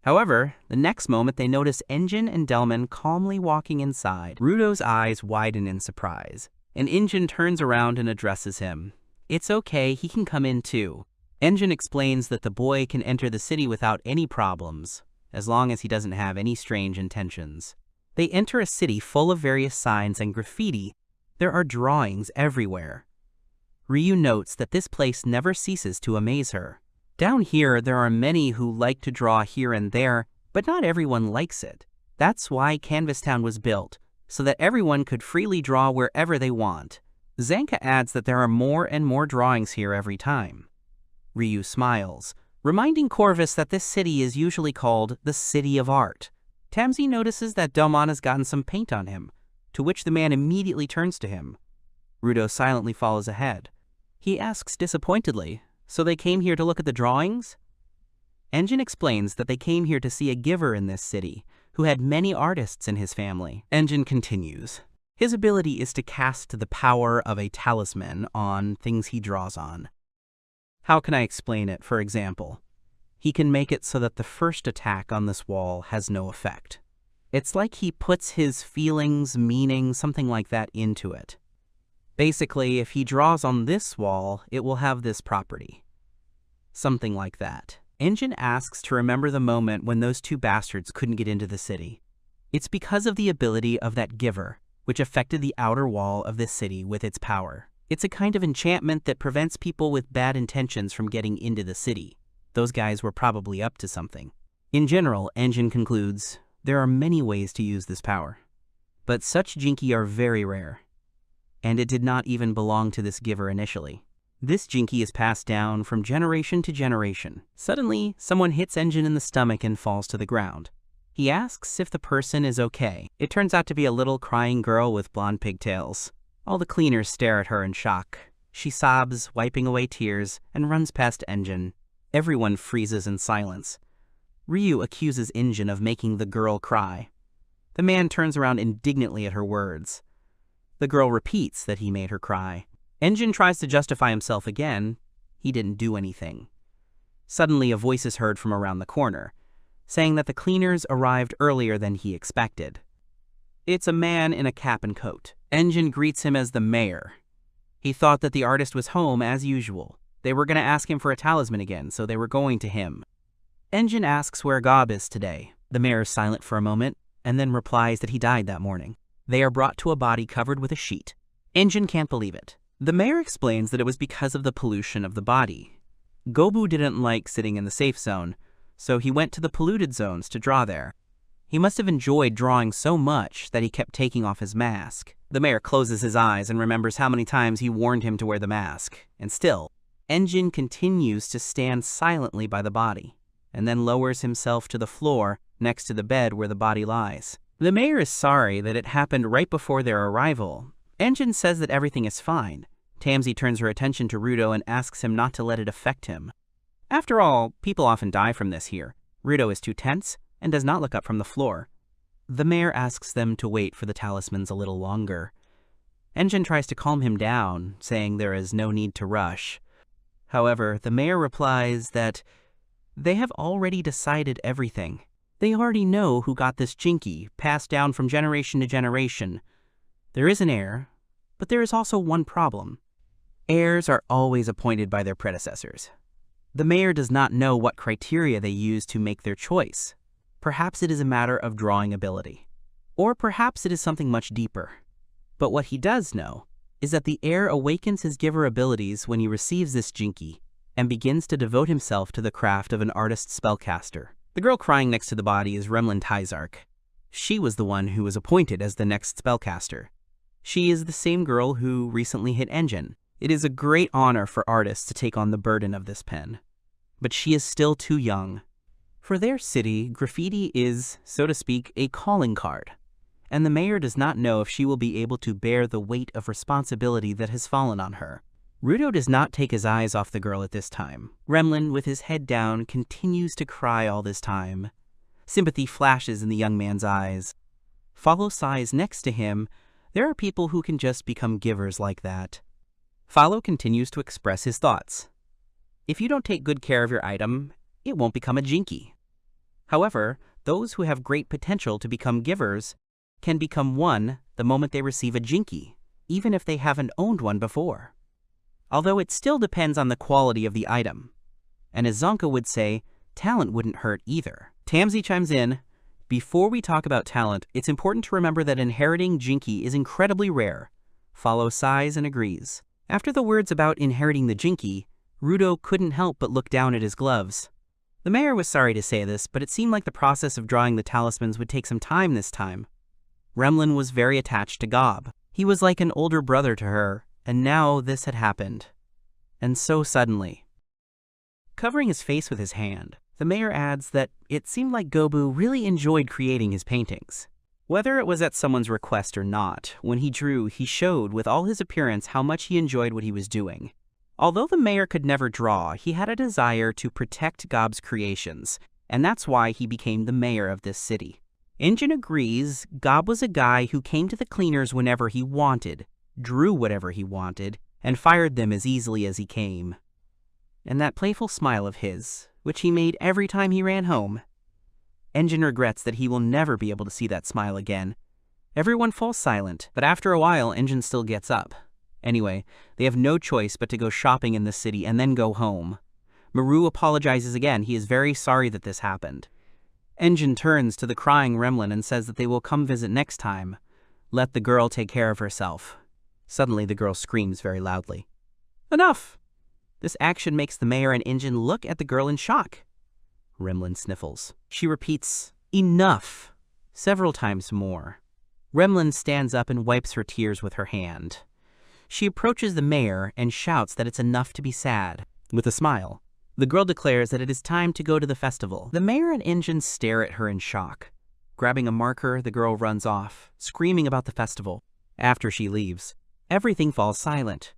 Speaker 1: However, the next moment they notice Engine and Delmon calmly walking inside. Rudo's eyes widen in surprise. An Engine turns around and addresses him. It's okay, he can come in too. Engine explains that the boy can enter the city without any problems, as long as he doesn't have any strange intentions. They enter a city full of various signs and graffiti. There are drawings everywhere. Ryu notes that this place never ceases to amaze her. Down here, there are many who like to draw here and there, but not everyone likes it. That's why Canvas Town was built, so that everyone could freely draw wherever they want. Zanka adds that there are more and more drawings here every time. Ryu smiles, reminding Corvus that this city is usually called the City of Art. Tamsi notices that Delmon has gotten some paint on him, to which the man immediately turns to him. Rudo silently follows ahead. He asks disappointedly, so they came here to look at the drawings? Engine explains that they came here to see a giver in this city, who had many artists in his family. Engine continues. His ability is to cast the power of a talisman on things he draws on. How can I explain it, for example? He can make it so that the first attack on this wall has no effect. It's like he puts his feelings, meaning, something like that into it. Basically, if he draws on this wall, it will have this property. Something like that. Engine asks to remember the moment when those two bastards couldn't get into the city. It's because of the ability of that giver, which affected the outer wall of this city with its power. It's a kind of enchantment that prevents people with bad intentions from getting into the city. Those guys were probably up to something. In general, Engine concludes, there are many ways to use this power. But such jinki are very rare. And it did not even belong to this giver initially. This jinki is passed down from generation to generation. Suddenly, someone hits Engine in the stomach and falls to the ground. He asks if the person is okay. It turns out to be a little crying girl with blonde pigtails. All the cleaners stare at her in shock. She sobs, wiping away tears, and runs past Engine. Everyone freezes in silence. Ryu accuses Engine of making the girl cry. The man turns around indignantly at her words. The girl repeats that he made her cry. Engine tries to justify himself again. He didn't do anything. Suddenly, a voice is heard from around the corner, saying that the cleaners arrived earlier than he expected. It's a man in a cap and coat. Engine greets him as the mayor. He thought that the artist was home as usual. They were going to ask him for a talisman again, so they were going to him. Engine asks where Gob is today. The mayor is silent for a moment, and then replies that he died that morning. They are brought to a body covered with a sheet. Engine can't believe it. The mayor explains that it was because of the pollution of the body. Gobu didn't like sitting in the safe zone, so he went to the polluted zones to draw there. He must have enjoyed drawing so much that he kept taking off his mask. The mayor closes his eyes and remembers how many times he warned him to wear the mask, and still, Engine continues to stand silently by the body, and then lowers himself to the floor next to the bed where the body lies. The mayor is sorry that it happened right before their arrival. Engine says that everything is fine. Tamsi turns her attention to Rudo and asks him not to let it affect him. After all, people often die from this here. Rudo is too tense and does not look up from the floor. The mayor asks them to wait for the talismans a little longer. Engine tries to calm him down, saying there is no need to rush. However, the mayor replies that they have already decided everything. They already know who got this jinky, passed down from generation to generation. There is an heir, but there is also one problem. Heirs are always appointed by their predecessors. The mayor does not know what criteria they use to make their choice. Perhaps it is a matter of drawing ability. Or perhaps it is something much deeper. But what he does know is that the heir awakens his giver abilities when he receives this jinky and begins to devote himself to the craft of an artist spellcaster. The girl crying next to the body is Remlin Tizark. She was the one who was appointed as the next spellcaster. She is the same girl who recently hit Engine. It is a great honor for artists to take on the burden of this pen. But she is still too young. For their city, graffiti is, so to speak, a calling card. And the mayor does not know if she will be able to bear the weight of responsibility that has fallen on her. Rudo does not take his eyes off the girl at this time. Remlin, with his head down, continues to cry all this time. Sympathy flashes in the young man's eyes. Follow sighs next to him. There are people who can just become givers like that. Follow continues to express his thoughts. If you don't take good care of your item, it won't become a jinky. However, those who have great potential to become givers can become one the moment they receive a jinky, even if they haven't owned one before. Although it still depends on the quality of the item. And as Zonka would say, talent wouldn't hurt either. Tamsi chimes in, before we talk about talent, it's important to remember that inheriting jinky is incredibly rare. Follow sighs and agrees. After the words about inheriting the jinky, Rudo couldn't help but look down at his gloves. The mayor was sorry to say this, but it seemed like the process of drawing the talismans would take some time this time. Remlin was very attached to Gob. He was like an older brother to her, and now this had happened. And so suddenly. Covering his face with his hand, the mayor adds that it seemed like Gobu really enjoyed creating his paintings. Whether it was at someone's request or not, when he drew, he showed with all his appearance how much he enjoyed what he was doing. Although the mayor could never draw, he had a desire to protect Gob's creations, and that's why he became the mayor of this city. Engine agrees Gob was a guy who came to the cleaners whenever he wanted, drew whatever he wanted, and fired them as easily as he came. And that playful smile of his, which he made every time he ran home. Engine regrets that he will never be able to see that smile again. Everyone falls silent, but after a while, Engine still gets up. Anyway, they have no choice but to go shopping in the city and then go home. Maru apologizes again. He is very sorry that this happened. Engine turns to the crying Remlin and says that they will come visit next time. Let the girl take care of herself. Suddenly, the girl screams very loudly. Enough! This action makes the mayor and Engine look at the girl in shock. Remlin sniffles. She repeats, enough, several times more. Remlin stands up and wipes her tears with her hand. She approaches the mayor and shouts that it's enough to be sad. With a smile, the girl declares that it is time to go to the festival. The mayor and Engine stare at her in shock. Grabbing a marker, the girl runs off, screaming about the festival. After she leaves, everything falls silent.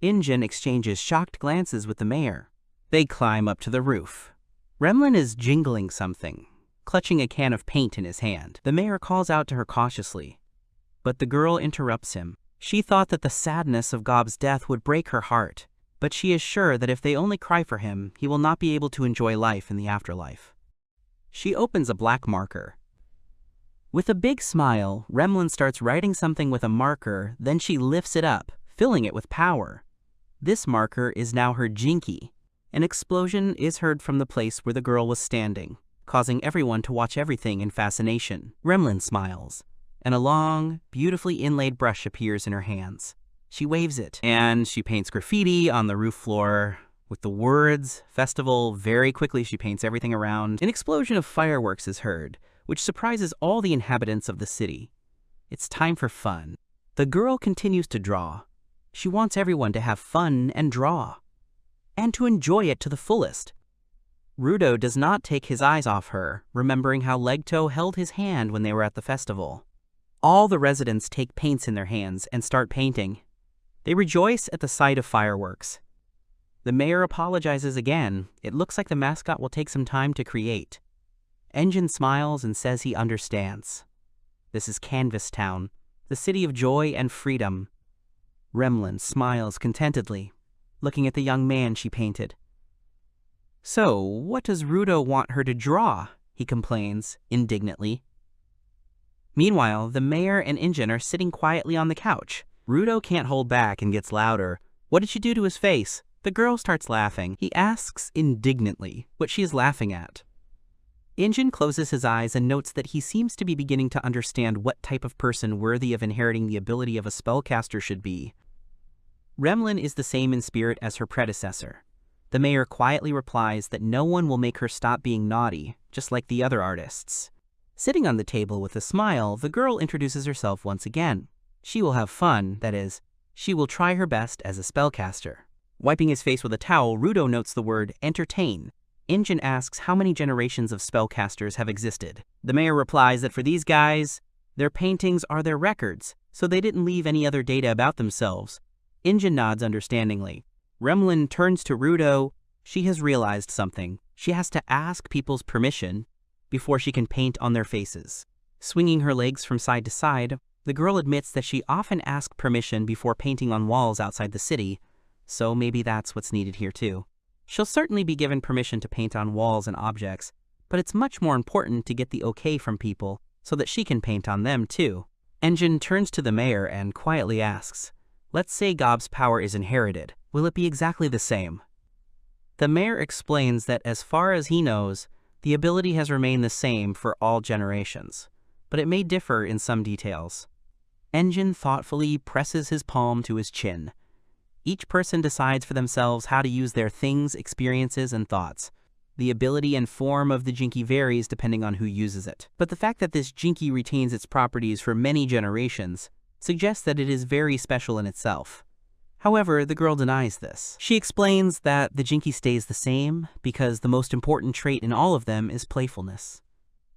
Speaker 1: Engine exchanges shocked glances with the mayor. They climb up to the roof. Remlin is jingling something, clutching a can of paint in his hand. The mayor calls out to her cautiously, but the girl interrupts him. She thought that the sadness of Gob's death would break her heart, but she is sure that if they only cry for him, he will not be able to enjoy life in the afterlife. She opens a black marker. With a big smile, Remlin starts writing something with a marker, then she lifts it up, filling it with power. This marker is now her jinky. An explosion is heard from the place where the girl was standing, causing everyone to watch everything in fascination. Remlin smiles, and a long, beautifully inlaid brush appears in her hands. She waves it, and she paints graffiti on the roof floor with the words "festival." Very quickly, she paints everything around. An explosion of fireworks is heard, which surprises all the inhabitants of the city. It's time for fun. The girl continues to draw. She wants everyone to have fun and draw, and to enjoy it to the fullest. Rudo does not take his eyes off her, remembering how Legto held his hand when they were at the festival. All the residents take paints in their hands and start painting. They rejoice at the sight of fireworks. The mayor apologizes again. It looks like the mascot will take some time to create. Engine smiles and says he understands. This is Canvas Town, the city of joy and freedom. Remlin smiles contentedly, looking at the young man she painted. "So, what does Rudo want her to draw?" he complains, indignantly. Meanwhile, the mayor and Engine are sitting quietly on the couch. Rudo can't hold back and gets louder. "What did you do to his face?" The girl starts laughing. He asks indignantly what she is laughing at. Engine closes his eyes and notes that he seems to be beginning to understand what type of person worthy of inheriting the ability of a spellcaster should be. Remlin is the same in spirit as her predecessor. The mayor quietly replies that no one will make her stop being naughty, just like the other artists. Sitting on the table with a smile, the girl introduces herself once again. She will have fun, that is, she will try her best as a spellcaster. Wiping his face with a towel, Rudo notes the word entertain. Engine asks how many generations of spellcasters have existed. The mayor replies that for these guys, their paintings are their records, so they didn't leave any other data about themselves. Engine nods understandingly. Remlin turns to Rudo. She has realized something. She has to ask people's permission before she can paint on their faces. Swinging her legs from side to side, the girl admits that she often asks permission before painting on walls outside the city, so maybe that's what's needed here too. She'll certainly be given permission to paint on walls and objects, but it's much more important to get the okay from people so that she can paint on them too. Engine turns to the mayor and quietly asks, "Let's say Gob's power is inherited. Will it be exactly the same?" The mayor explains that as far as he knows, the ability has remained the same for all generations, but it may differ in some details. Engine thoughtfully presses his palm to his chin. Each person decides for themselves how to use their things, experiences, and thoughts. The ability and form of the Jinky varies depending on who uses it. But the fact that this Jinky retains its properties for many generations suggests that it is very special in itself. However, the girl denies this. She explains that the Jinky stays the same because the most important trait in all of them is playfulness.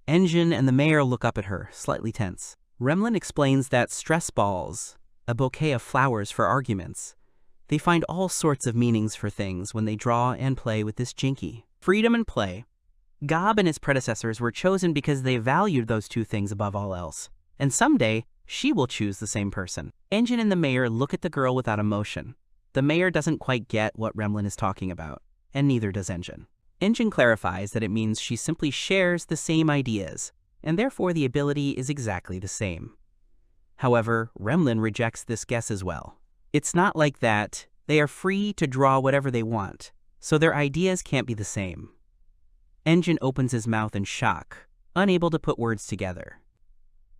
Speaker 1: Engine and the mayor look up at her, slightly tense. Remlin explains that stress balls, a bouquet of flowers for arguments. They find all sorts of meanings for things when they draw and play with this Jinky. Freedom and play. Gob and his predecessors were chosen because they valued those two things above all else. And someday, she will choose the same person. Engine and the mayor look at the girl without emotion. The mayor doesn't quite get what Remlin is talking about, and neither does Engine. Engine clarifies that it means she simply shares the same ideas, and therefore the ability is exactly the same. However, Remlin rejects this guess as well. It's not like that. They are free to draw whatever they want, so their ideas can't be the same. Engine opens his mouth in shock, unable to put words together.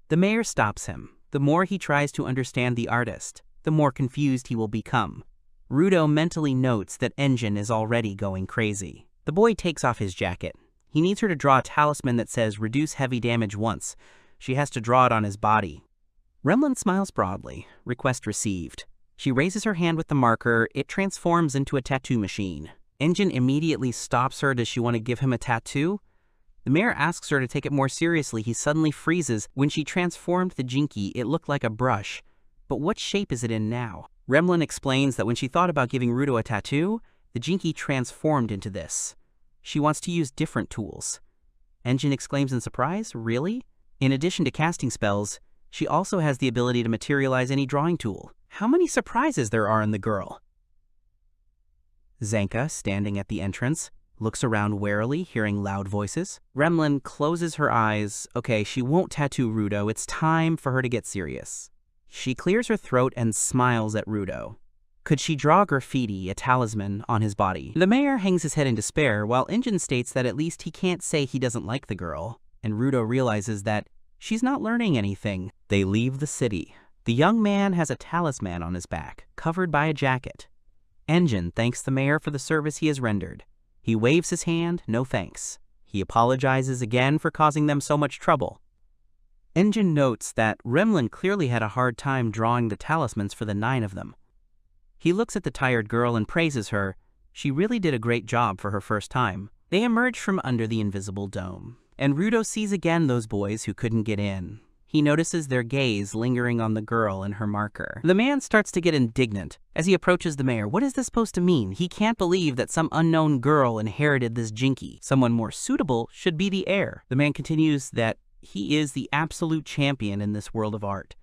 Speaker 1: The mayor stops him. The more he tries to understand the artist, the more confused he will become. Rudo mentally notes that Engine is already going crazy. The boy takes off his jacket. He needs her to draw a talisman that says reduce heavy damage once. She has to draw it on his body. Remlin smiles broadly. Request received. She raises her hand with the marker. It transforms into a tattoo machine. Engine immediately stops her. Does she want to give him a tattoo? The mayor asks her to take it more seriously. He suddenly freezes. When she transformed the Jinky, it looked like a brush. But what shape is it in now? Remlin explains that when she thought about giving Rudo a tattoo, the Jinky transformed into this. She wants to use different tools. Engine exclaims in surprise, really? In addition to casting spells, she also has the ability to materialize any drawing tool. How many surprises there are in the girl? Zanka, standing at the entrance, looks around warily, hearing loud voices. Remlin closes her eyes. Okay, she won't tattoo Rudo. It's time for her to get serious. She clears her throat and smiles at Rudo. Could she draw graffiti, a talisman, on his body? The mayor hangs his head in despair, while Engine states that at least he can't say he doesn't like the girl, and Rudo realizes that she's not learning anything. They leave the city. The young man has a talisman on his back, covered by a jacket. Engine thanks the mayor for the service he has rendered. He waves his hand, no thanks. He apologizes again for causing them so much trouble. Engine notes that Remlin clearly had a hard time drawing the talismans for the 9 of them. He looks at the tired girl and praises her. She really did a great job for her first time. They emerge from under the invisible dome, and Rudo sees again those boys who couldn't get in. He notices their gaze lingering on the girl and her marker. The man starts to get indignant as he approaches the mayor. What is this supposed to mean? He can't believe that some unknown girl inherited this jinky. Someone more suitable should be the heir. The man continues that he is the absolute champion in this world of art.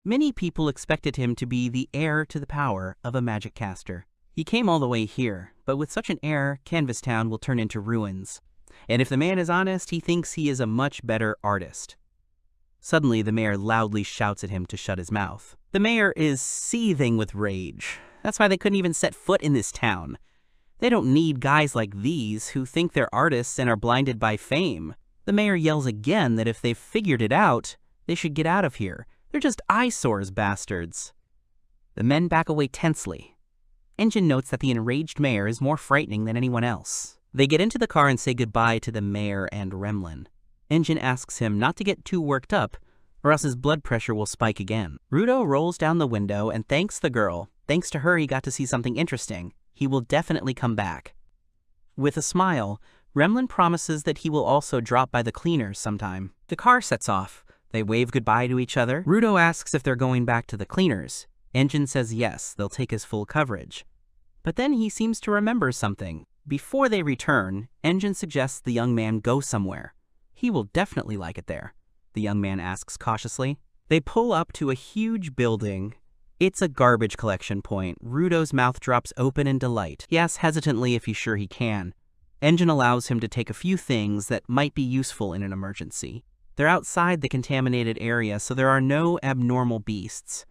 Speaker 1: Many people expected him to be the heir to the power of a magic caster. He came all the way here, but with such an heir, Canvas Town will turn into ruins. And if the man is honest, he thinks he is a much better artist. Suddenly, the mayor loudly shouts at him to shut his mouth. The mayor is seething with rage. That's why they couldn't even set foot in this town. They don't need guys like these who think they're artists and are blinded by fame. The mayor yells again that if they've figured it out, they should get out of here. They're just eyesores, bastards. The men back away tensely. Engine notes that the enraged mayor is more frightening than anyone else. They get into the car and say goodbye to the mayor and Remlin. Engine asks him not to get too worked up, or else his blood pressure will spike again. Rudo rolls down the window and thanks the girl. Thanks to her, he got to see something interesting. He will definitely come back. With a smile, Remlin promises that he will also drop by the cleaners sometime. The car sets off. They wave goodbye to each other. Rudo asks if they're going back to the cleaners. Engine says yes, they'll take his full coverage. But then he seems to remember something. Before they return, Engine suggests the young man go somewhere. He will definitely like it there, the young man asks cautiously. They pull up to a huge building. It's a garbage collection point. Rudo's mouth drops open in delight. He asks hesitantly if he's sure he can. Engine allows him to take a few things that might be useful in an emergency. They're outside the contaminated area, so there are no abnormal beasts.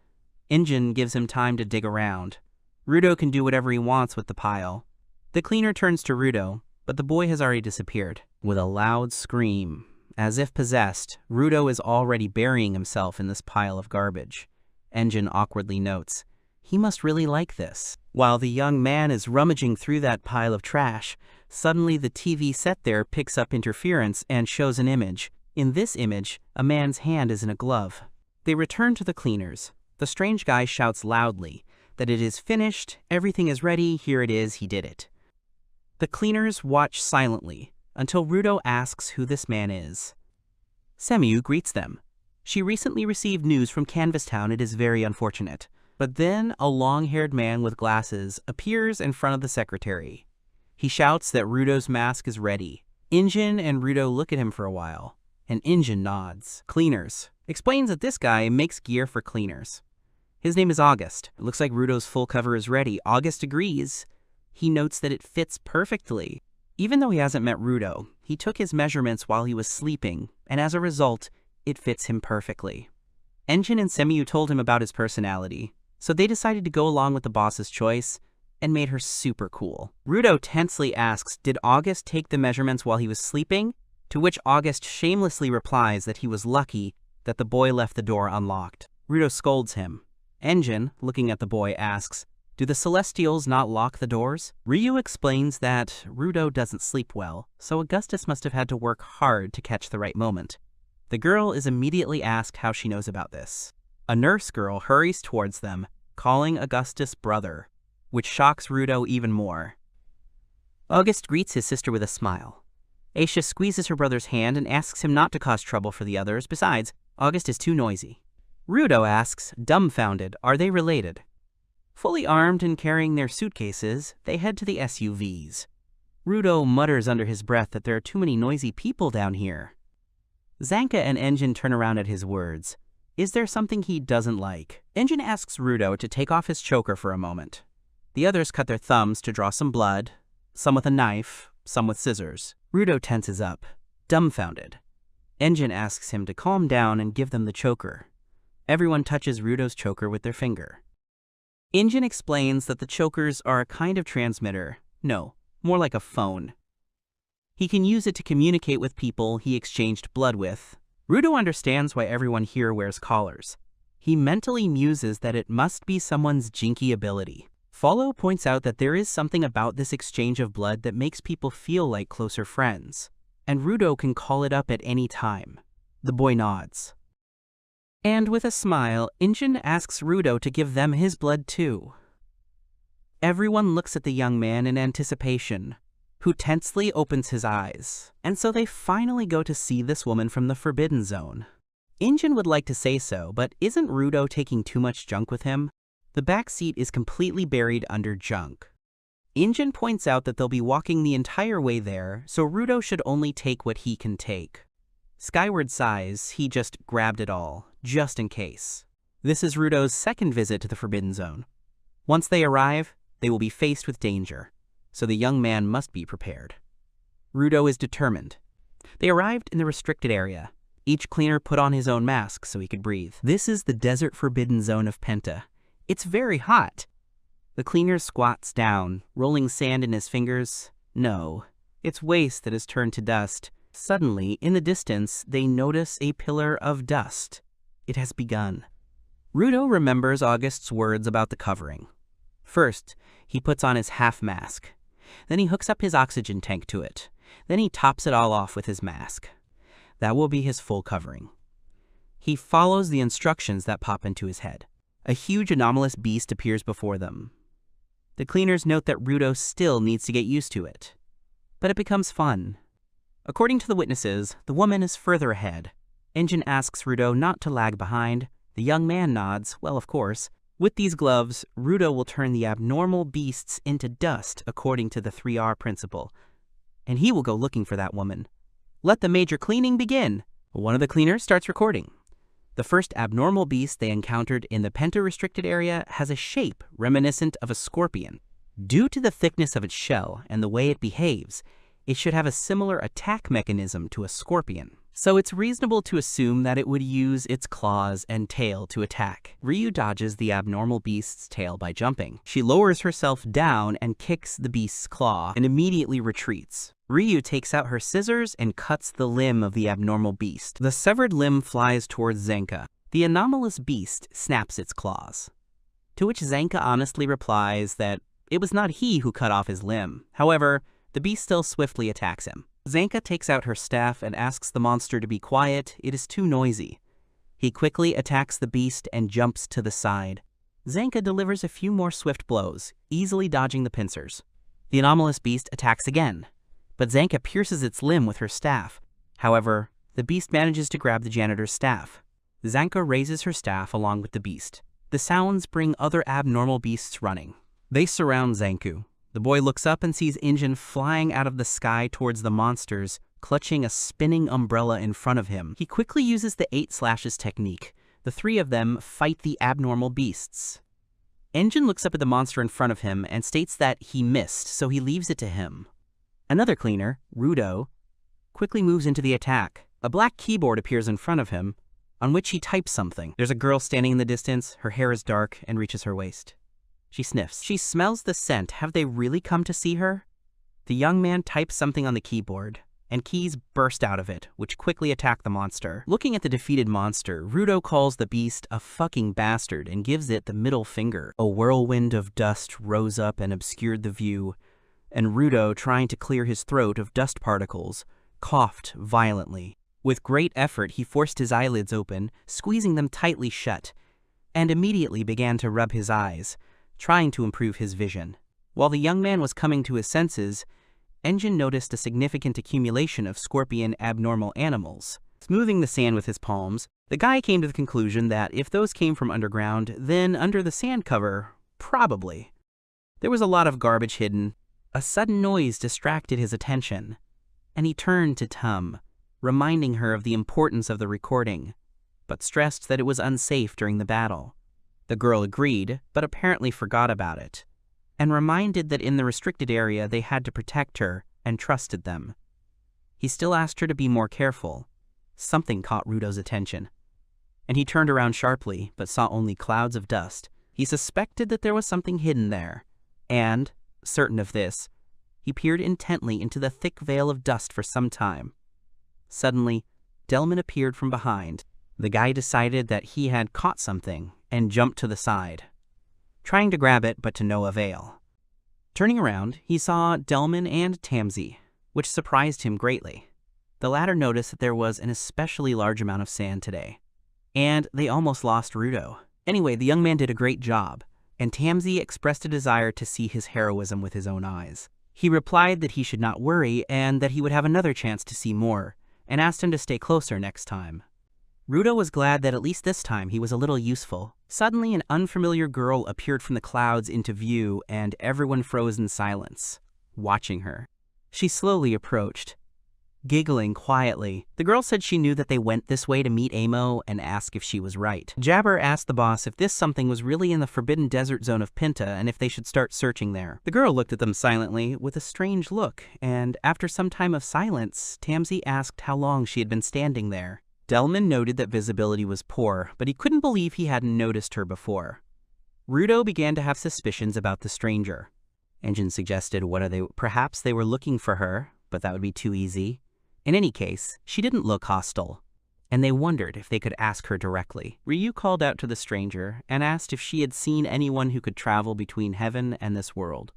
Speaker 1: Engine gives him time to dig around. Rudo can do whatever he wants with the pile. The cleaner turns to Rudo, but the boy has already disappeared. With a loud scream, as if possessed, Rudo is already burying himself in this pile of garbage. Engine awkwardly notes, he must really like this. While the young man is rummaging through that pile of trash, suddenly the TV set there picks up interference and shows an image. In this image, a man's hand is in a glove. They return to the cleaners. The strange guy shouts loudly that it is finished, everything is ready, here it is, he did it. The cleaners watch silently until Rudo asks who this man is. Semiyu greets them. She recently received news from Canvas Town. It is very unfortunate. But then a long-haired man with glasses appears in front of the secretary. He shouts that Rudo's mask is ready. Engine and Rudo look at him for a while, and Engine nods. Cleaners. Explains that this guy makes gear for cleaners. His name is August. It looks like Rudo's full cover is ready. August agrees. He notes that it fits perfectly. Even though he hasn't met Rudo, he took his measurements while he was sleeping, and as a result, it fits him perfectly. Engine and Semiyu told him about his personality, so they decided to go along with the boss's choice and made her super cool. Rudo tensely asks, did August take the measurements while he was sleeping? To which August shamelessly replies that he was lucky that the boy left the door unlocked. Rudo scolds him. Engine, looking at the boy, asks, do the Celestials not lock the doors? Ryu explains that Rudo doesn't sleep well, so Augustus must have had to work hard to catch the right moment. The girl is immediately asked how she knows about this. A nurse girl hurries towards them, calling Augustus brother, which shocks Rudo even more. August greets his sister with a smile. Aisha squeezes her brother's hand and asks him not to cause trouble for the others. Besides, August is too noisy. Rudo asks, dumbfounded, are they related? Fully armed and carrying their suitcases, they head to the SUVs. Rudo mutters under his breath that there are too many noisy people down here. Zanka and Engine turn around at his words. Is there something he doesn't like? Engine asks Rudo to take off his choker for a moment. The others cut their thumbs to draw some blood, some with a knife, some with scissors. Rudo tenses up, dumbfounded. Engine asks him to calm down and give them the choker. Everyone touches Rudo's choker with their finger. Engine explains that the chokers are a kind of transmitter. No, more like a phone. He can use it to communicate with people he exchanged blood with. Rudo understands why everyone here wears collars. He mentally muses that it must be someone's jinky ability. Follow points out that there is something about this exchange of blood that makes people feel like closer friends, and Rudo can call it up at any time. The boy nods. And with a smile, Injin asks Rudo to give them his blood too. Everyone looks at the young man in anticipation, who tensely opens his eyes, and so they finally go to see this woman from the Forbidden Zone. Injin would like to say so, but isn't Rudo taking too much junk with him? The back seat is completely buried under junk. Injin points out that they'll be walking the entire way there, so Rudo should only take what he can take. Skyward sighs, he just grabbed it all, just in case. This is Rudo's second visit to the Forbidden Zone. Once they arrive, they will be faced with danger, so the young man must be prepared. Rudo is determined. They arrived in the restricted area. Each cleaner put on his own mask so he could breathe. This is the desert Forbidden Zone of Penta. It's very hot. The cleaner squats down, rolling sand in his fingers. No, it's waste that has turned to dust. Suddenly, in the distance, they notice a pillar of dust. It has begun. Rudo remembers August's words about the covering. First, he puts on his half mask. Then he hooks up his oxygen tank to it. Then he tops it all off with his mask. That will be his full covering. He follows the instructions that pop into his head. A huge anomalous beast appears before them. The cleaners note that Rudo still needs to get used to it. But it becomes fun. According to the witnesses, the woman is further ahead. Injin asks Rudo not to lag behind. The young man nods, well, of course. With these gloves, Rudo will turn the abnormal beasts into dust according to the 3R principle. And he will go looking for that woman. Let the major cleaning begin. One of the cleaners starts recording. The first abnormal beast they encountered in the Penta-restricted area has a shape reminiscent of a scorpion. Due to the thickness of its shell and the way it behaves, it should have a similar attack mechanism to a scorpion. So it's reasonable to assume that it would use its claws and tail to attack. Ryu dodges the abnormal beast's tail by jumping. She lowers herself down and kicks the beast's claw and immediately retreats. Ryu takes out her scissors and cuts the limb of the abnormal beast. The severed limb flies towards Zanka. The anomalous beast snaps its claws. To which Zanka honestly replies that it was not he who cut off his limb. However, the beast still swiftly attacks him. Zanka takes out her staff and asks the monster to be quiet. It is too noisy. He quickly attacks the beast and jumps to the side. Zanka delivers a few more swift blows, easily dodging the pincers. The anomalous beast attacks again, but Zanka pierces its limb with her staff. However, the beast manages to grab the janitor's staff. Zanka raises her staff along with the beast. The sounds bring other abnormal beasts running. They surround Zanku. The boy looks up and sees Injin flying out of the sky towards the monsters, clutching a spinning umbrella in front of him. He quickly uses the 8 slashes technique. The 3 of them fight the abnormal beasts. Injin looks up at the monster in front of him and states that he missed, so he leaves it to him. Another cleaner, Rudo, quickly moves into the attack. A black keyboard appears in front of him, on which he types something. There's a girl standing in the distance. Her hair is dark and reaches her waist. She sniffs. She smells the scent. Have they really come to see her? The young man types something on the keyboard, and keys burst out of it, which quickly attack the monster. Looking at the defeated monster, Rudo calls the beast a fucking bastard and gives it the middle finger. A whirlwind of dust rose up and obscured the view, and Rudo, trying to clear his throat of dust particles, coughed violently. With great effort, he forced his eyelids open, squeezing them tightly shut, and immediately began to rub his eyes, trying to improve his vision. While the young man was coming to his senses, Injin noticed a significant accumulation of scorpion abnormal animals. Smoothing the sand with his palms, the guy came to the conclusion that if those came from underground, then under the sand cover, probably. There was a lot of garbage hidden. A sudden noise distracted his attention, and he turned to Tum, reminding her of the importance of the recording, but stressed that it was unsafe during the battle. The girl agreed, but apparently forgot about it, and reminded that in the restricted area they had to protect her and trusted them. He still asked her to be more careful. Something caught Rudo's attention, and he turned around sharply, but saw only clouds of dust. He suspected that there was something hidden there, and, certain of this, he peered intently into the thick veil of dust for some time. Suddenly, Delman appeared from behind. The guy decided that he had caught something and jumped to the side, trying to grab it but to no avail. Turning around, he saw Delman and Tamsi, which surprised him greatly. The latter noticed that there was an especially large amount of sand today, and they almost lost Rudo. Anyway, the young man did a great job, and Tamsi expressed a desire to see his heroism with his own eyes. He replied that he should not worry and that he would have another chance to see more, and asked him to stay closer next time. Rudo was glad that at least this time he was a little useful. Suddenly, an unfamiliar girl appeared from the clouds into view, and everyone froze in silence, watching her. She slowly approached, giggling quietly. The girl said she knew that they went this way to meet Amo and asked if she was right. Jabber asked the boss if this something was really in the forbidden desert zone of Pinta and if they should start searching there. The girl looked at them silently with a strange look, and after some time of silence, Tamsi asked how long she had been standing there. Delman noted that visibility was poor, but he couldn't believe he hadn't noticed her before. Rudo began to have suspicions about the stranger. Engine suggested perhaps they were looking for her, but that would be too easy. In any case, she didn't look hostile, and they wondered if they could ask her directly. Ryu called out to the stranger and asked if she had seen anyone who could travel between heaven and this world.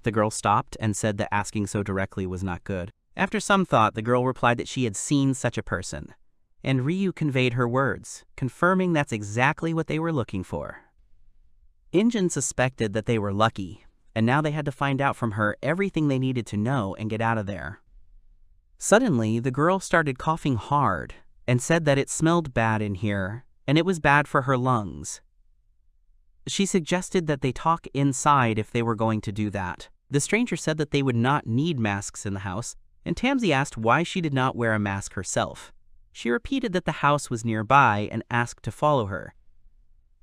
Speaker 1: The girl stopped and said that asking so directly was not good. After some thought, the girl replied that she had seen such a person, and Ryu conveyed her words, confirming that's exactly what they were looking for. Engine suspected that they were lucky, and now they had to find out from her everything they needed to know and get out of there. Suddenly, the girl started coughing hard and said that it smelled bad in here, and it was bad for her lungs. She suggested that they talk inside if they were going to do that. The stranger said that they would not need masks in the house, and Tamsi asked why she did not wear a mask herself. She repeated that the house was nearby and asked to follow her.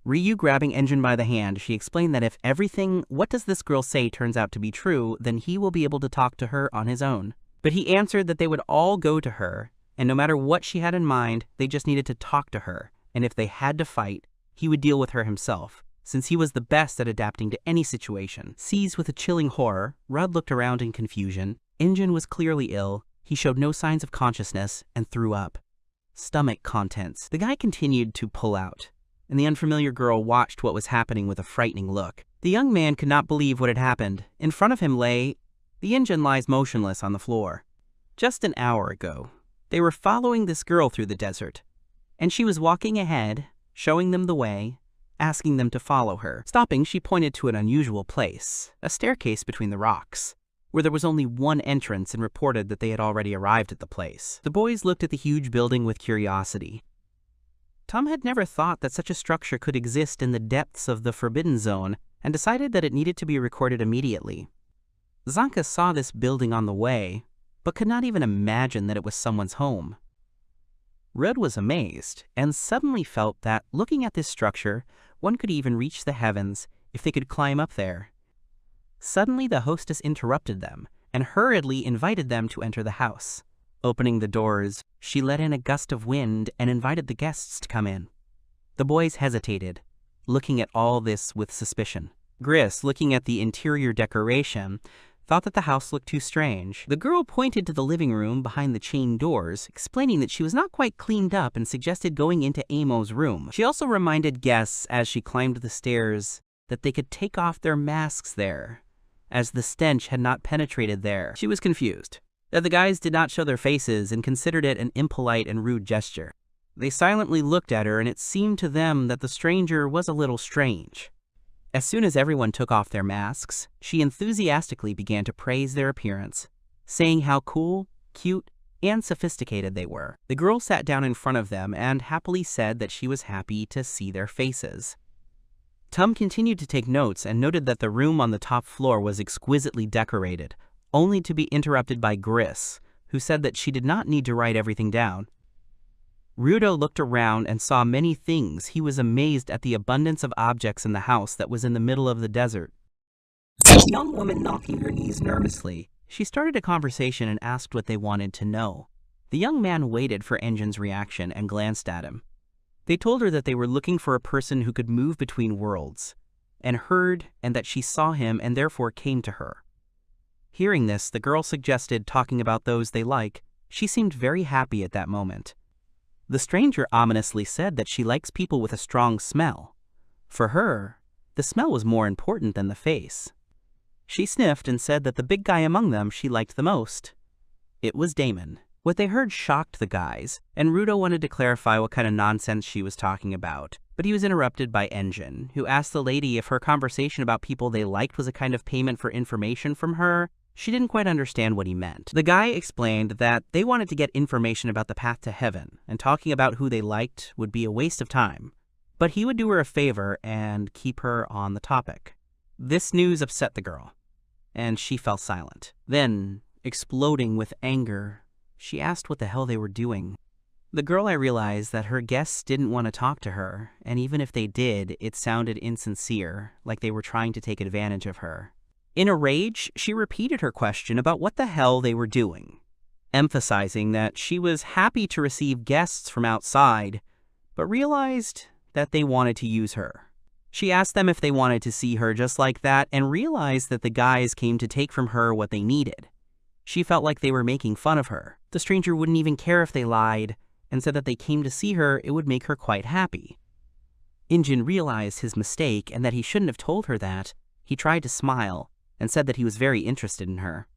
Speaker 1: Ryu grabbing Engine by the hand, she explained that if everything "what does this girl say" turns out to be true, then he will be able to talk to her on his own. But he answered that they would all go to her, and no matter what she had in mind, they just needed to talk to her, and if they had to fight, he would deal with her himself, since he was the best at adapting to any situation. Seized with a chilling horror, Rudd looked around in confusion. Engine was clearly ill, he showed no signs of consciousness, and threw up. Stomach contents. The guy continued to pull out, and the unfamiliar girl watched what was happening with a frightening look. The young man could not believe what had happened. In front of him lay... The engine lies motionless on the floor. Just an hour ago, they were following this girl through the desert, and she was walking ahead, showing them the way, asking them to follow her. Stopping, she pointed to an unusual place, a staircase between the rocks, where there was only one entrance, and reported that they had already arrived at the place. The boys looked at the huge building with curiosity. Tom had never thought that such a structure could exist in the depths of the Forbidden Zone, and decided that it needed to be recorded immediately. Zanka saw this building on the way, but could not even imagine that it was someone's home. Red was amazed, and suddenly felt that, looking at this structure, one could even reach the heavens if they could climb up there. Suddenly the hostess interrupted them, and hurriedly invited them to enter the house. Opening the doors, she let in a gust of wind and invited the guests to come in. The boys hesitated, looking at all this with suspicion. Gris, looking at the interior decoration, thought that the house looked too strange. The girl pointed to the living room behind the chained doors, explaining that she was not quite cleaned up and suggested going into Amo's room. She also reminded guests as she climbed the stairs that they could take off their masks there, as the stench had not penetrated there. She was confused that the guys did not show their faces and considered it an impolite and rude gesture. They silently looked at her, and it seemed to them that the stranger was a little strange. As soon as everyone took off their masks, she enthusiastically began to praise their appearance, saying how cool, cute, and sophisticated they were. The girl sat down in front of them and happily said that she was happy to see their faces. Tum continued to take notes and noted that the room on the top floor was exquisitely decorated, only to be interrupted by Gris, who said that she did not need to write everything down. Rudo looked around and saw many things. He was amazed at the abundance of objects in the house that was in the middle of the desert. A young woman knocking her knees nervously, she started a conversation and asked what they wanted to know. The young man waited for Engine's reaction and glanced at him. They told her that they were looking for a person who could move between worlds, and that she saw him and therefore came to her. Hearing this, the girl suggested talking about those they like. She seemed very happy at that moment. The stranger ominously said that she likes people with a strong smell. For her, the smell was more important than the face. She sniffed and said that the big guy among them she liked the most. It was Damon. What they heard shocked the guys, and Rudo wanted to clarify what kind of nonsense she was talking about. But he was interrupted by Engine, who asked the lady if her conversation about people they liked was a kind of payment for information from her. She didn't quite understand what he meant. The guy explained that they wanted to get information about the path to heaven, and talking about who they liked would be a waste of time. But he would do her a favor and keep her on the topic. This news upset the girl, and she fell silent. Then, exploding with anger, she asked what the hell they were doing. The girl realized that her guests didn't want to talk to her, and even if they did, it sounded insincere, like they were trying to take advantage of her. In a rage, she repeated her question about what the hell they were doing, emphasizing that she was happy to receive guests from outside, but realized that they wanted to use her. She asked them if they wanted to see her just like that and realized that the guys came to take from her what they needed. She felt like they were making fun of her. The stranger wouldn't even care if they lied, and said that they came to see her, it would make her quite happy. Injin realized his mistake and that he shouldn't have told her that. He tried to smile and said that he was very interested in her.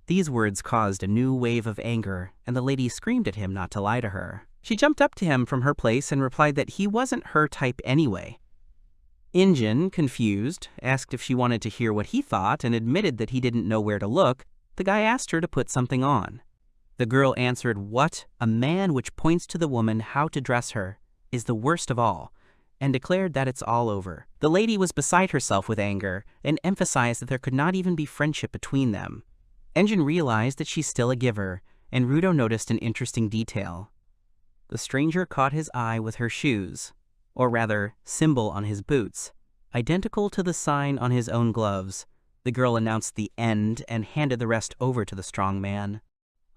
Speaker 1: These words caused a new wave of anger, and the lady screamed at him not to lie to her. She jumped up to him from her place and replied that he wasn't her type anyway. Injin, confused, asked if she wanted to hear what he thought and admitted that he didn't know where to look. The guy asked her to put something on. The girl answered, "What? A man which points to the woman how to dress her is the worst of all," and declared that it's all over. The lady was beside herself with anger and emphasized that there could not even be friendship between them. Engine realized that she's still a giver, and Rudo noticed an interesting detail. The stranger caught his eye with her shoes, or rather, symbol on his boots, identical to the sign on his own gloves. The girl announced the end and handed the rest over to the strong man.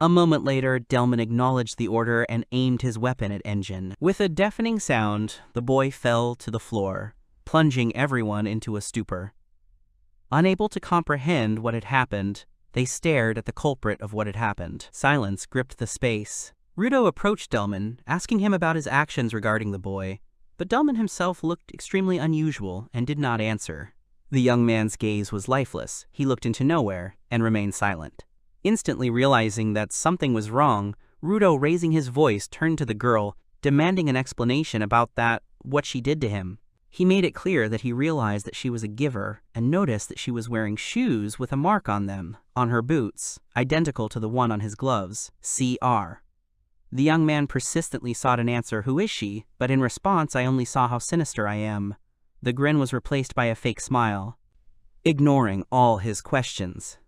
Speaker 1: A moment later, Delman acknowledged the order and aimed his weapon at Engine. With a deafening sound, the boy fell to the floor, plunging everyone into a stupor. Unable to comprehend what had happened, they stared at the culprit of what had happened. Silence gripped the space. Rudo approached Delman, asking him about his actions regarding the boy, but Delman himself looked extremely unusual and did not answer. The young man's gaze was lifeless. He looked into nowhere and remained silent. Instantly realizing that something was wrong, Rudo, raising his voice, turned to the girl, demanding an explanation about what she did to him. He made it clear that he realized that she was a giver and noticed that she was wearing shoes with a mark on them, on her boots, identical to the one on his gloves, CR. The young man persistently sought an answer, "Who is she?" But in response, "I only saw how sinister I am." The grin was replaced by a fake smile, ignoring all his questions.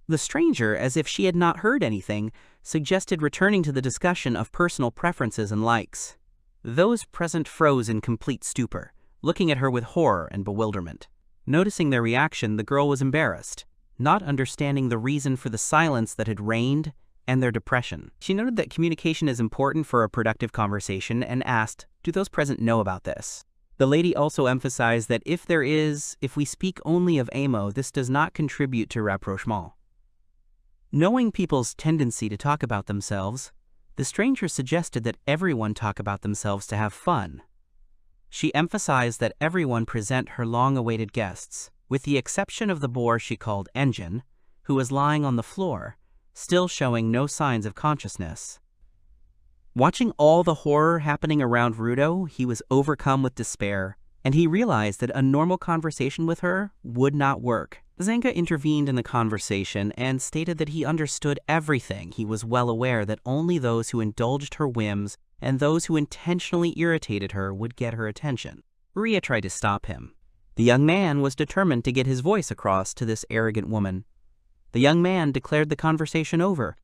Speaker 1: The stranger, as if she had not heard anything, suggested returning to the discussion of personal preferences and likes. Those present froze in complete stupor, looking at her with horror and bewilderment. Noticing their reaction, the girl was embarrassed, not understanding the reason for the silence that had reigned and their depression. She noted that communication is important for a productive conversation and asked, "Do those present know about this?" The lady also emphasized that if we speak only of amo, this does not contribute to rapprochement. Knowing people's tendency to talk about themselves, the stranger suggested that everyone talk about themselves to have fun. She emphasized that everyone present her long-awaited guests, with the exception of the boar she called Engine, who was lying on the floor, still showing no signs of consciousness. Watching all the horror happening around Rudo, he was overcome with despair, and he realized that a normal conversation with her would not work. Zenka intervened in the conversation and stated that he understood everything. He was well aware that only those who indulged her whims and those who intentionally irritated her would get her attention. Ria tried to stop him. The young man was determined to get his voice across to this arrogant woman. The young man declared the conversation over.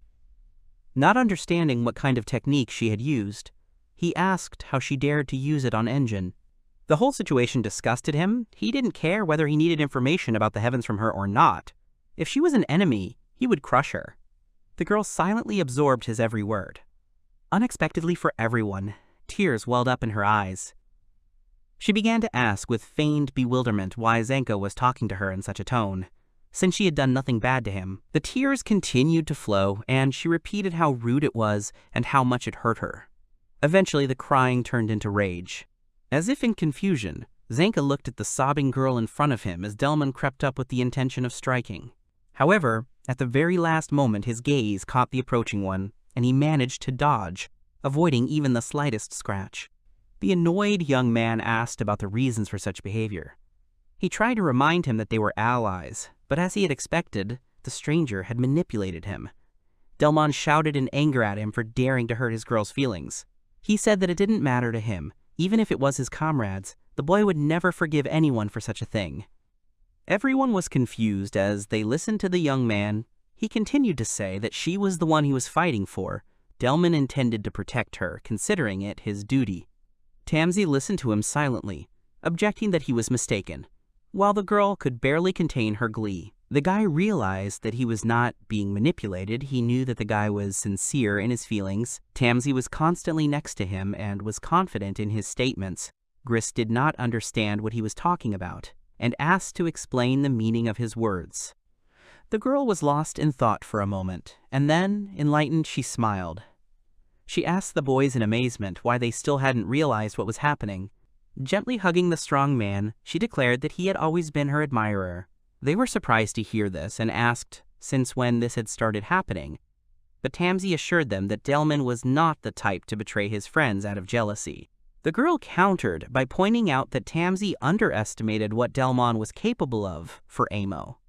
Speaker 1: Not understanding what kind of technique she had used, he asked how she dared to use it on Engine. The whole situation disgusted him. He didn't care whether he needed information about the heavens from her or not. If she was an enemy, he would crush her. The girl silently absorbed his every word. Unexpectedly for everyone, tears welled up in her eyes. She began to ask with feigned bewilderment why Zenka was talking to her in such a tone, since she had done nothing bad to him. The tears continued to flow, and she repeated how rude it was and how much it hurt her. Eventually, the crying turned into rage. As if in confusion, Zanka looked at the sobbing girl in front of him as Delman crept up with the intention of striking. However, at the very last moment his gaze caught the approaching one, and he managed to dodge, avoiding even the slightest scratch. The annoyed young man asked about the reasons for such behavior. He tried to remind him that they were allies, but as he had expected, the stranger had manipulated him. Delman shouted in anger at him for daring to hurt his girl's feelings. He said that it didn't matter to him. Even if it was his comrades, the boy would never forgive anyone for such a thing. Everyone was confused as they listened to the young man. He continued to say that she was the one he was fighting for. Delman intended to protect her, considering it his duty. Tamsi listened to him silently, objecting that he was mistaken. While the girl could barely contain her glee, the guy realized that he was not being manipulated. He knew that the guy was sincere in his feelings. Tamsi was constantly next to him and was confident in his statements. Gris did not understand what he was talking about and asked to explain the meaning of his words. The girl was lost in thought for a moment, and then, enlightened, she smiled. She asked the boys in amazement why they still hadn't realized what was happening. Gently hugging the strong man, she declared that he had always been her admirer. They were surprised to hear this and asked since when this had started happening. But Tamsi assured them that Delman was not the type to betray his friends out of jealousy. The girl countered by pointing out that Tamsi underestimated what Delman was capable of for Amo.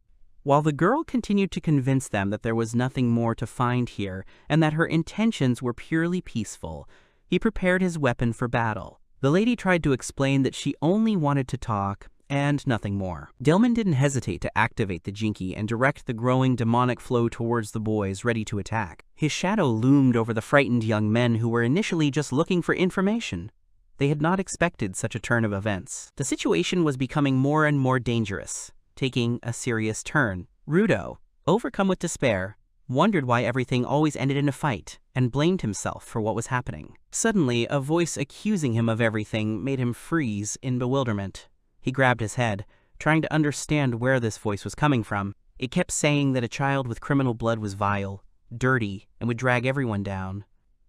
Speaker 1: While the girl continued to convince them that there was nothing more to find here and that her intentions were purely peaceful, he prepared his weapon for battle. The lady tried to explain that she only wanted to talk and nothing more. Delman didn't hesitate to activate the Jinki and direct the growing demonic flow towards the boys ready to attack. His shadow loomed over the frightened young men who were initially just looking for information. They had not expected such a turn of events. The situation was becoming more and more dangerous, taking a serious turn. Rudo, overcome with despair, wondered why everything always ended in a fight, and blamed himself for what was happening. Suddenly, a voice accusing him of everything made him freeze in bewilderment. He grabbed his head, trying to understand where this voice was coming from. It kept saying that a child with criminal blood was vile, dirty, and would drag everyone down.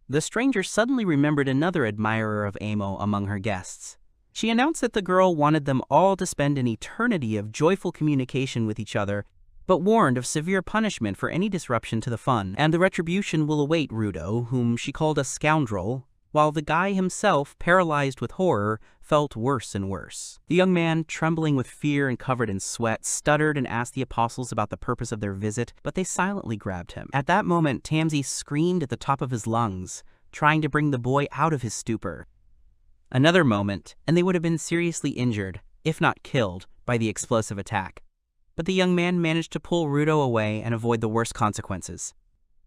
Speaker 1: The stranger suddenly remembered another admirer of Amo among her guests. She announced that the girl wanted them all to spend an eternity of joyful communication with each other, but warned of severe punishment for any disruption to the fun, and the retribution will await Rudo, whom she called a scoundrel, while the guy himself, paralyzed with horror, felt worse and worse. The young man, trembling with fear and covered in sweat, stuttered and asked the apostles about the purpose of their visit, but they silently grabbed him. At that moment, Tamsi screamed at the top of his lungs, trying to bring the boy out of his stupor. Another moment, and they would have been seriously injured, if not killed, by the explosive attack. But the young man managed to pull Rudo away and avoid the worst consequences.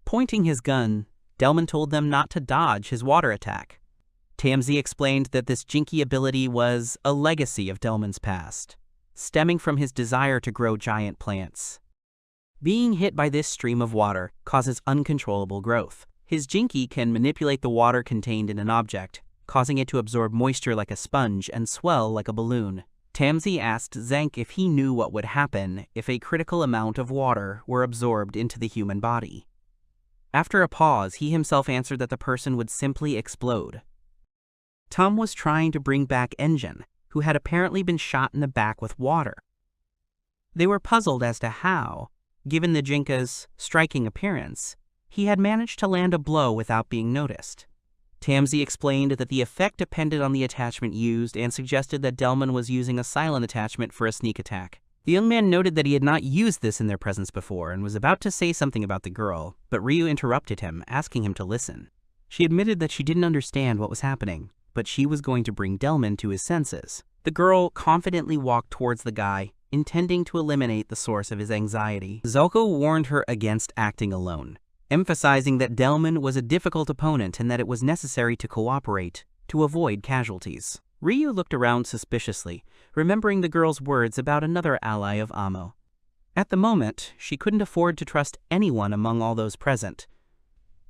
Speaker 1: Pointing his gun, Delman told them not to dodge his water attack. Tamsi explained that this Jinki ability was a legacy of Delman's past, stemming from his desire to grow giant plants. Being hit by this stream of water causes uncontrollable growth. His Jinki can manipulate the water contained in an object, causing it to absorb moisture like a sponge and swell like a balloon. Tamsi asked Zank if he knew what would happen if a critical amount of water were absorbed into the human body. After a pause, he himself answered that the person would simply explode. Tum was trying to bring back Engine, who had apparently been shot in the back with water. They were puzzled as to how, given the Jinka's striking appearance, he had managed to land a blow without being noticed. Tamsi explained that the effect depended on the attachment used and suggested that Delman was using a silent attachment for a sneak attack. The young man noted that he had not used this in their presence before and was about to say something about the girl, but Ryu interrupted him, asking him to listen. She admitted that she didn't understand what was happening, but she was going to bring Delman to his senses. The girl confidently walked towards the guy, intending to eliminate the source of his anxiety. Zoko warned her against acting alone, emphasizing that Delman was a difficult opponent and that it was necessary to cooperate to avoid casualties. Ryu looked around suspiciously, remembering the girl's words about another ally of Amo. At the moment, she couldn't afford to trust anyone among all those present.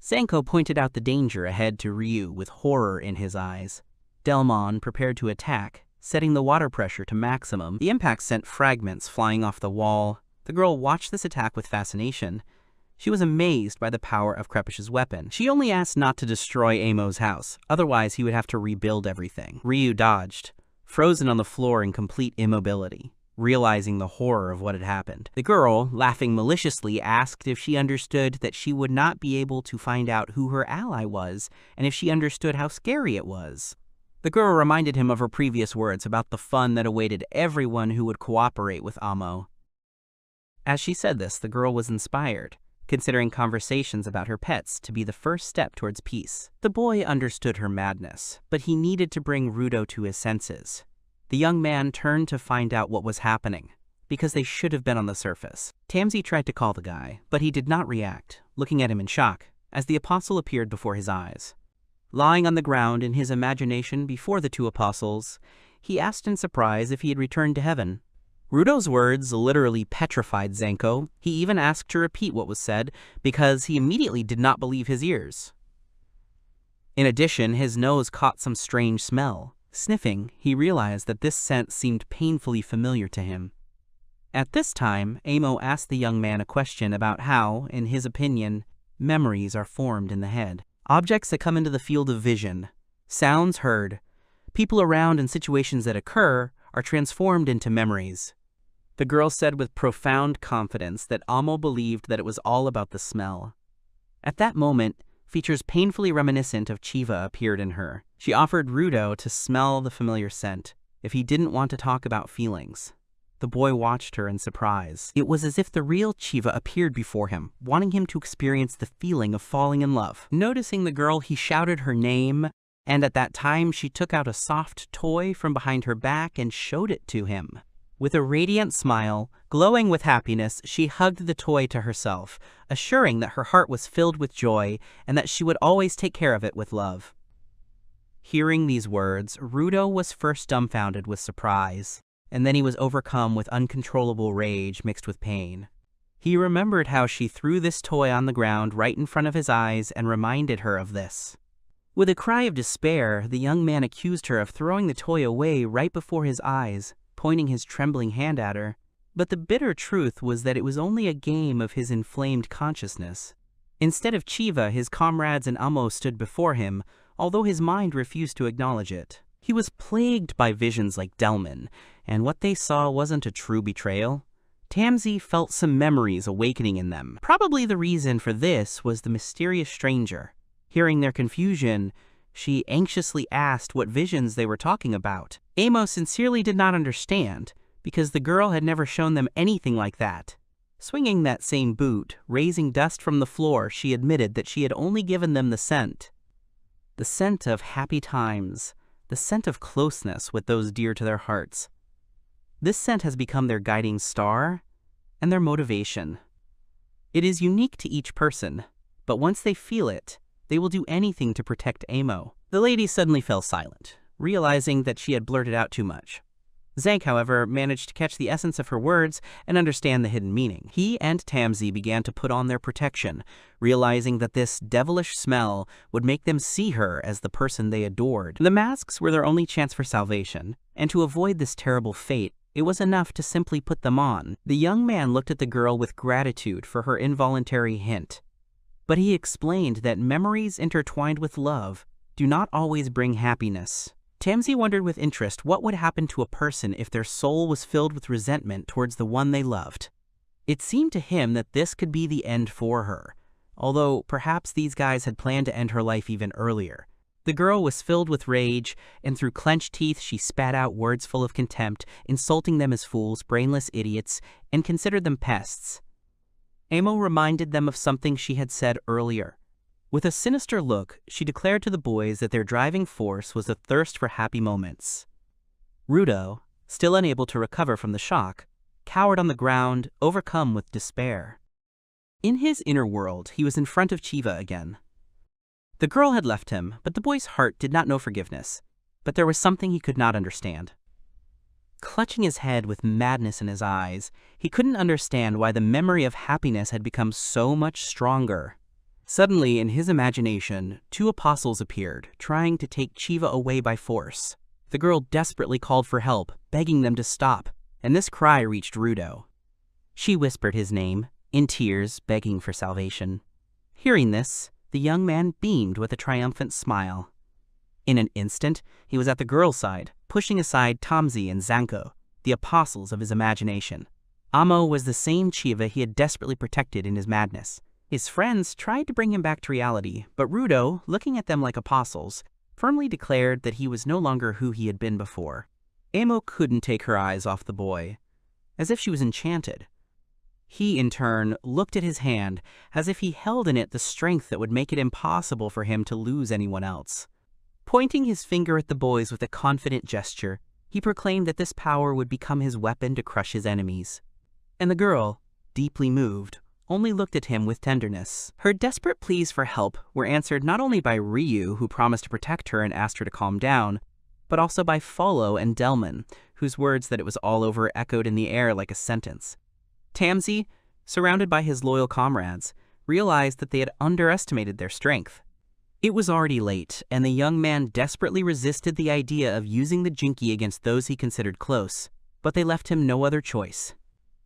Speaker 1: Sanko pointed out the danger ahead to Ryu with horror in his eyes. Delman prepared to attack, setting the water pressure to maximum. The impact sent fragments flying off the wall. The girl watched this attack with fascination. She was amazed by the power of Krepish's weapon. She only asked not to destroy Amo's house, otherwise he would have to rebuild everything. Ryu dodged, frozen on the floor in complete immobility, realizing the horror of what had happened. The girl, laughing maliciously, asked if she understood that she would not be able to find out who her ally was, and if she understood how scary it was. The girl reminded him of her previous words about the fun that awaited everyone who would cooperate with Amo. As she said this, the girl was inspired, considering conversations about her pets to be the first step towards peace. The boy understood her madness, but he needed to bring Rudo to his senses. The young man turned to find out what was happening, because they should have been on the surface. Tamsi tried to call the guy, but he did not react, looking at him in shock, as the apostle appeared before his eyes. Lying on the ground in his imagination before the two apostles, he asked in surprise if he had returned to heaven. Rudo's words literally petrified Zenko. He even asked to repeat what was said, because he immediately did not believe his ears. In addition, his nose caught some strange smell. Sniffing, he realized that this scent seemed painfully familiar to him. At this time, Amo asked the young man a question about how, in his opinion, memories are formed in the head. Objects that come into the field of vision, sounds heard, people around and situations that occur are transformed into memories. The girl said with profound confidence that Amo believed that it was all about the smell. At that moment, features painfully reminiscent of Chiva appeared in her. She offered Rudo to smell the familiar scent, if he didn't want to talk about feelings. The boy watched her in surprise. It was as if the real Chiva appeared before him, wanting him to experience the feeling of falling in love. Noticing the girl, he shouted her name, and at that time she took out a soft toy from behind her back and showed it to him. With a radiant smile, glowing with happiness, she hugged the toy to herself, assuring that her heart was filled with joy and that she would always take care of it with love. Hearing these words, Rudo was first dumbfounded with surprise, and then he was overcome with uncontrollable rage mixed with pain. He remembered how she threw this toy on the ground right in front of his eyes and reminded her of this. With a cry of despair, the young man accused her of throwing the toy away right before his eyes, pointing his trembling hand at her. But the bitter truth was that it was only a game of his inflamed consciousness. Instead of Chiva, his comrades and Amo stood before him, although his mind refused to acknowledge it. He was plagued by visions like Delman, and what they saw wasn't a true betrayal. Tamsi felt some memories awakening in them. Probably the reason for this was the mysterious stranger. Hearing their confusion, she anxiously asked what visions they were talking about. Amo sincerely did not understand, because the girl had never shown them anything like that. Swinging that same boot, raising dust from the floor, she admitted that she had only given them the scent. The scent of happy times, the scent of closeness with those dear to their hearts. This scent has become their guiding star and their motivation. It is unique to each person, but once they feel it, they will do anything to protect Amo. The lady suddenly fell silent, realizing that she had blurted out too much. Zank, however, managed to catch the essence of her words and understand the hidden meaning. He and Tamsi began to put on their protection, realizing that this devilish smell would make them see her as the person they adored. The masks were their only chance for salvation, and to avoid this terrible fate, it was enough to simply put them on. The young man looked at the girl with gratitude for her involuntary hint, but he explained that memories intertwined with love do not always bring happiness. Tamsi wondered with interest what would happen to a person if their soul was filled with resentment towards the one they loved. It seemed to him that this could be the end for her, although perhaps these guys had planned to end her life even earlier. The girl was filled with rage, and through clenched teeth she spat out words full of contempt, insulting them as fools, brainless idiots, and considered them pests. Amo reminded them of something she had said earlier. With a sinister look, she declared to the boys that their driving force was a thirst for happy moments. Rudo, still unable to recover from the shock, cowered on the ground, overcome with despair. In his inner world, he was in front of Chiva again. The girl had left him, but the boy's heart did not know forgiveness. But there was something he could not understand. Clutching his head with madness in his eyes, he couldn't understand why the memory of happiness had become so much stronger. Suddenly, in his imagination, two apostles appeared, trying to take Chiva away by force. The girl desperately called for help, begging them to stop, and this cry reached Rudo. She whispered his name, in tears, begging for salvation. Hearing this, the young man beamed with a triumphant smile. In an instant, he was at the girl's side, pushing aside Tamzi and Zanko, the apostles of his imagination. Amo was the same Chiva he had desperately protected in his madness. His friends tried to bring him back to reality, but Rudo, looking at them like apostles, firmly declared that he was no longer who he had been before. Amo couldn't take her eyes off the boy, as if she was enchanted. He, in turn, looked at his hand as if he held in it the strength that would make it impossible for him to lose anyone else. Pointing his finger at the boys with a confident gesture, he proclaimed that this power would become his weapon to crush his enemies. And the girl, deeply moved, only looked at him with tenderness. Her desperate pleas for help were answered not only by Ryu, who promised to protect her and asked her to calm down, but also by Follow and Delman, whose words that it was all over echoed in the air like a sentence. Tamzi, surrounded by his loyal comrades, realized that they had underestimated their strength. It was already late, and the young man desperately resisted the idea of using the Jinki against those he considered close, but they left him no other choice.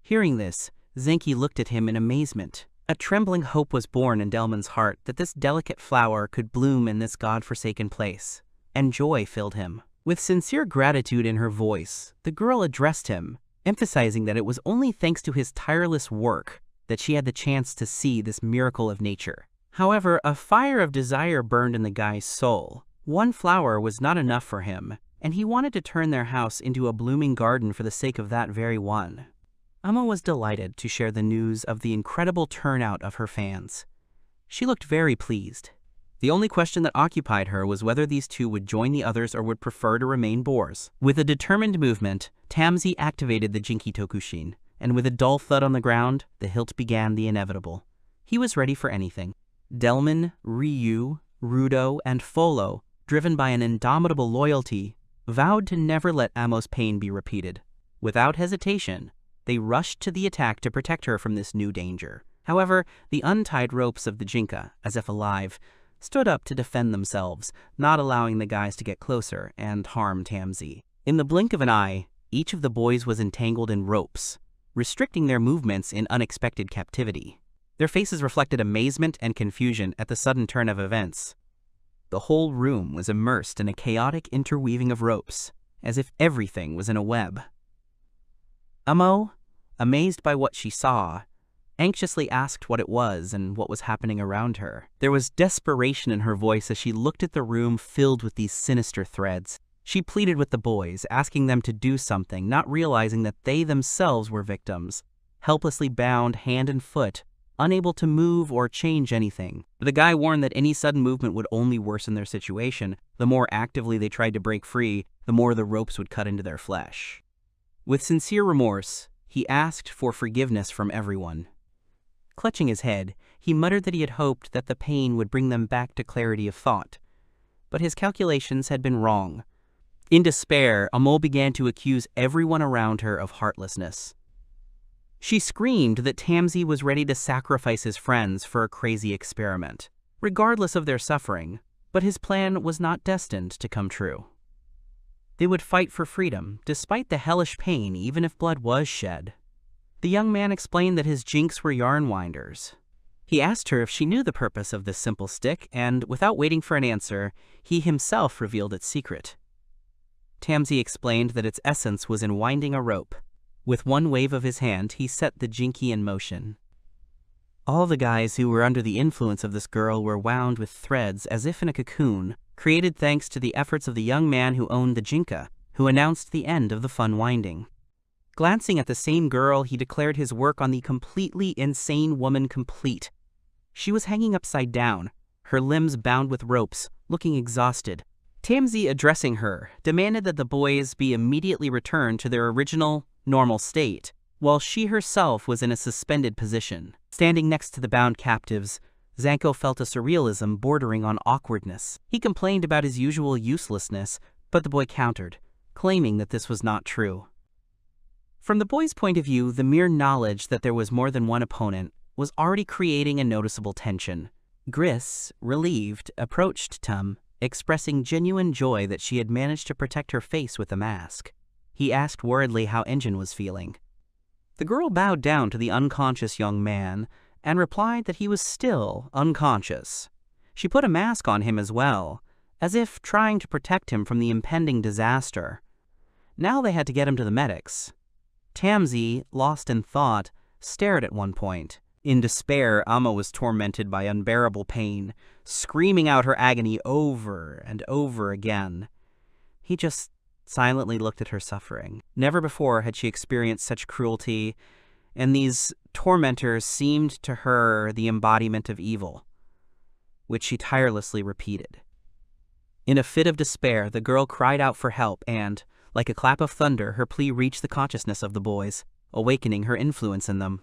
Speaker 1: Hearing this, Zenki looked at him in amazement. A trembling hope was born in Delman's heart that this delicate flower could bloom in this god-forsaken place, and joy filled him. With sincere gratitude in her voice, the girl addressed him, emphasizing that it was only thanks to his tireless work that she had the chance to see this miracle of nature. However, a fire of desire burned in the guy's soul. One flower was not enough for him, and he wanted to turn their house into a blooming garden for the sake of that very one. Amma was delighted to share the news of the incredible turnout of her fans. She looked very pleased. The only question that occupied her was whether these two would join the others or would prefer to remain boars. With a determined movement, Tamzi activated the Jinki Tokushin, and with a dull thud on the ground, the hilt began the inevitable. He was ready for anything. Delman, Ryu, Rudo, and Follow, driven by an indomitable loyalty, vowed to never let Amo's pain be repeated. Without hesitation, they rushed to the attack to protect her from this new danger. However, the untied ropes of the Jinka, as if alive, stood up to defend themselves, not allowing the guys to get closer and harm Tamzi. In the blink of an eye, each of the boys was entangled in ropes, restricting their movements in unexpected captivity. Their faces reflected amazement and confusion at the sudden turn of events. The whole room was immersed in a chaotic interweaving of ropes, as if everything was in a web. Amo, amazed by what she saw, anxiously asked what it was and what was happening around her. There was desperation in her voice as she looked at the room filled with these sinister threads. She pleaded with the boys, asking them to do something, not realizing that they themselves were victims, helplessly bound hand and foot, unable to move or change anything. The guy warned that any sudden movement would only worsen their situation. The more actively they tried to break free, the more the ropes would cut into their flesh. With sincere remorse, he asked for forgiveness from everyone. Clutching his head, he muttered that he had hoped that the pain would bring them back to clarity of thought. But his calculations had been wrong. In despair, Amol began to accuse everyone around her of heartlessness. She screamed that Tamzi was ready to sacrifice his friends for a crazy experiment, regardless of their suffering, but his plan was not destined to come true. They would fight for freedom, despite the hellish pain, even if blood was shed. The young man explained that his jinks were yarn winders. He asked her if she knew the purpose of this simple stick, and without waiting for an answer, he himself revealed its secret. Tamzi explained that its essence was in winding a rope. With one wave of his hand, he set the jinki in motion. All the guys who were under the influence of this girl were wound with threads as if in a cocoon, created thanks to the efforts of the young man who owned the jinka, who announced the end of the fun winding. Glancing at the same girl, he declared his work on the completely insane woman complete. She was hanging upside down, her limbs bound with ropes, looking exhausted. Tamzi, addressing her, demanded that the boys be immediately returned to their original, normal state, while she herself was in a suspended position. Standing next to the bound captives, Zanko felt a surrealism bordering on awkwardness. He complained about his usual uselessness, but the boy countered, claiming that this was not true. From the boy's point of view, the mere knowledge that there was more than one opponent was already creating a noticeable tension. Gris, relieved, approached Tum, expressing genuine joy that she had managed to protect her face with the mask. He asked worriedly how Engine was feeling. The girl bowed down to the unconscious young man and replied that he was still unconscious. She put a mask on him as well, as if trying to protect him from the impending disaster. Now they had to get him to the medics. Tamsi, lost in thought, stared at one point. In despair, Amma was tormented by unbearable pain, screaming out her agony over and over again. He just silently looked at her suffering. Never before had she experienced such cruelty, and these tormentors seemed to her the embodiment of evil, which she tirelessly repeated. In a fit of despair, the girl cried out for help and, like a clap of thunder, her plea reached the consciousness of the boys, awakening her influence in them.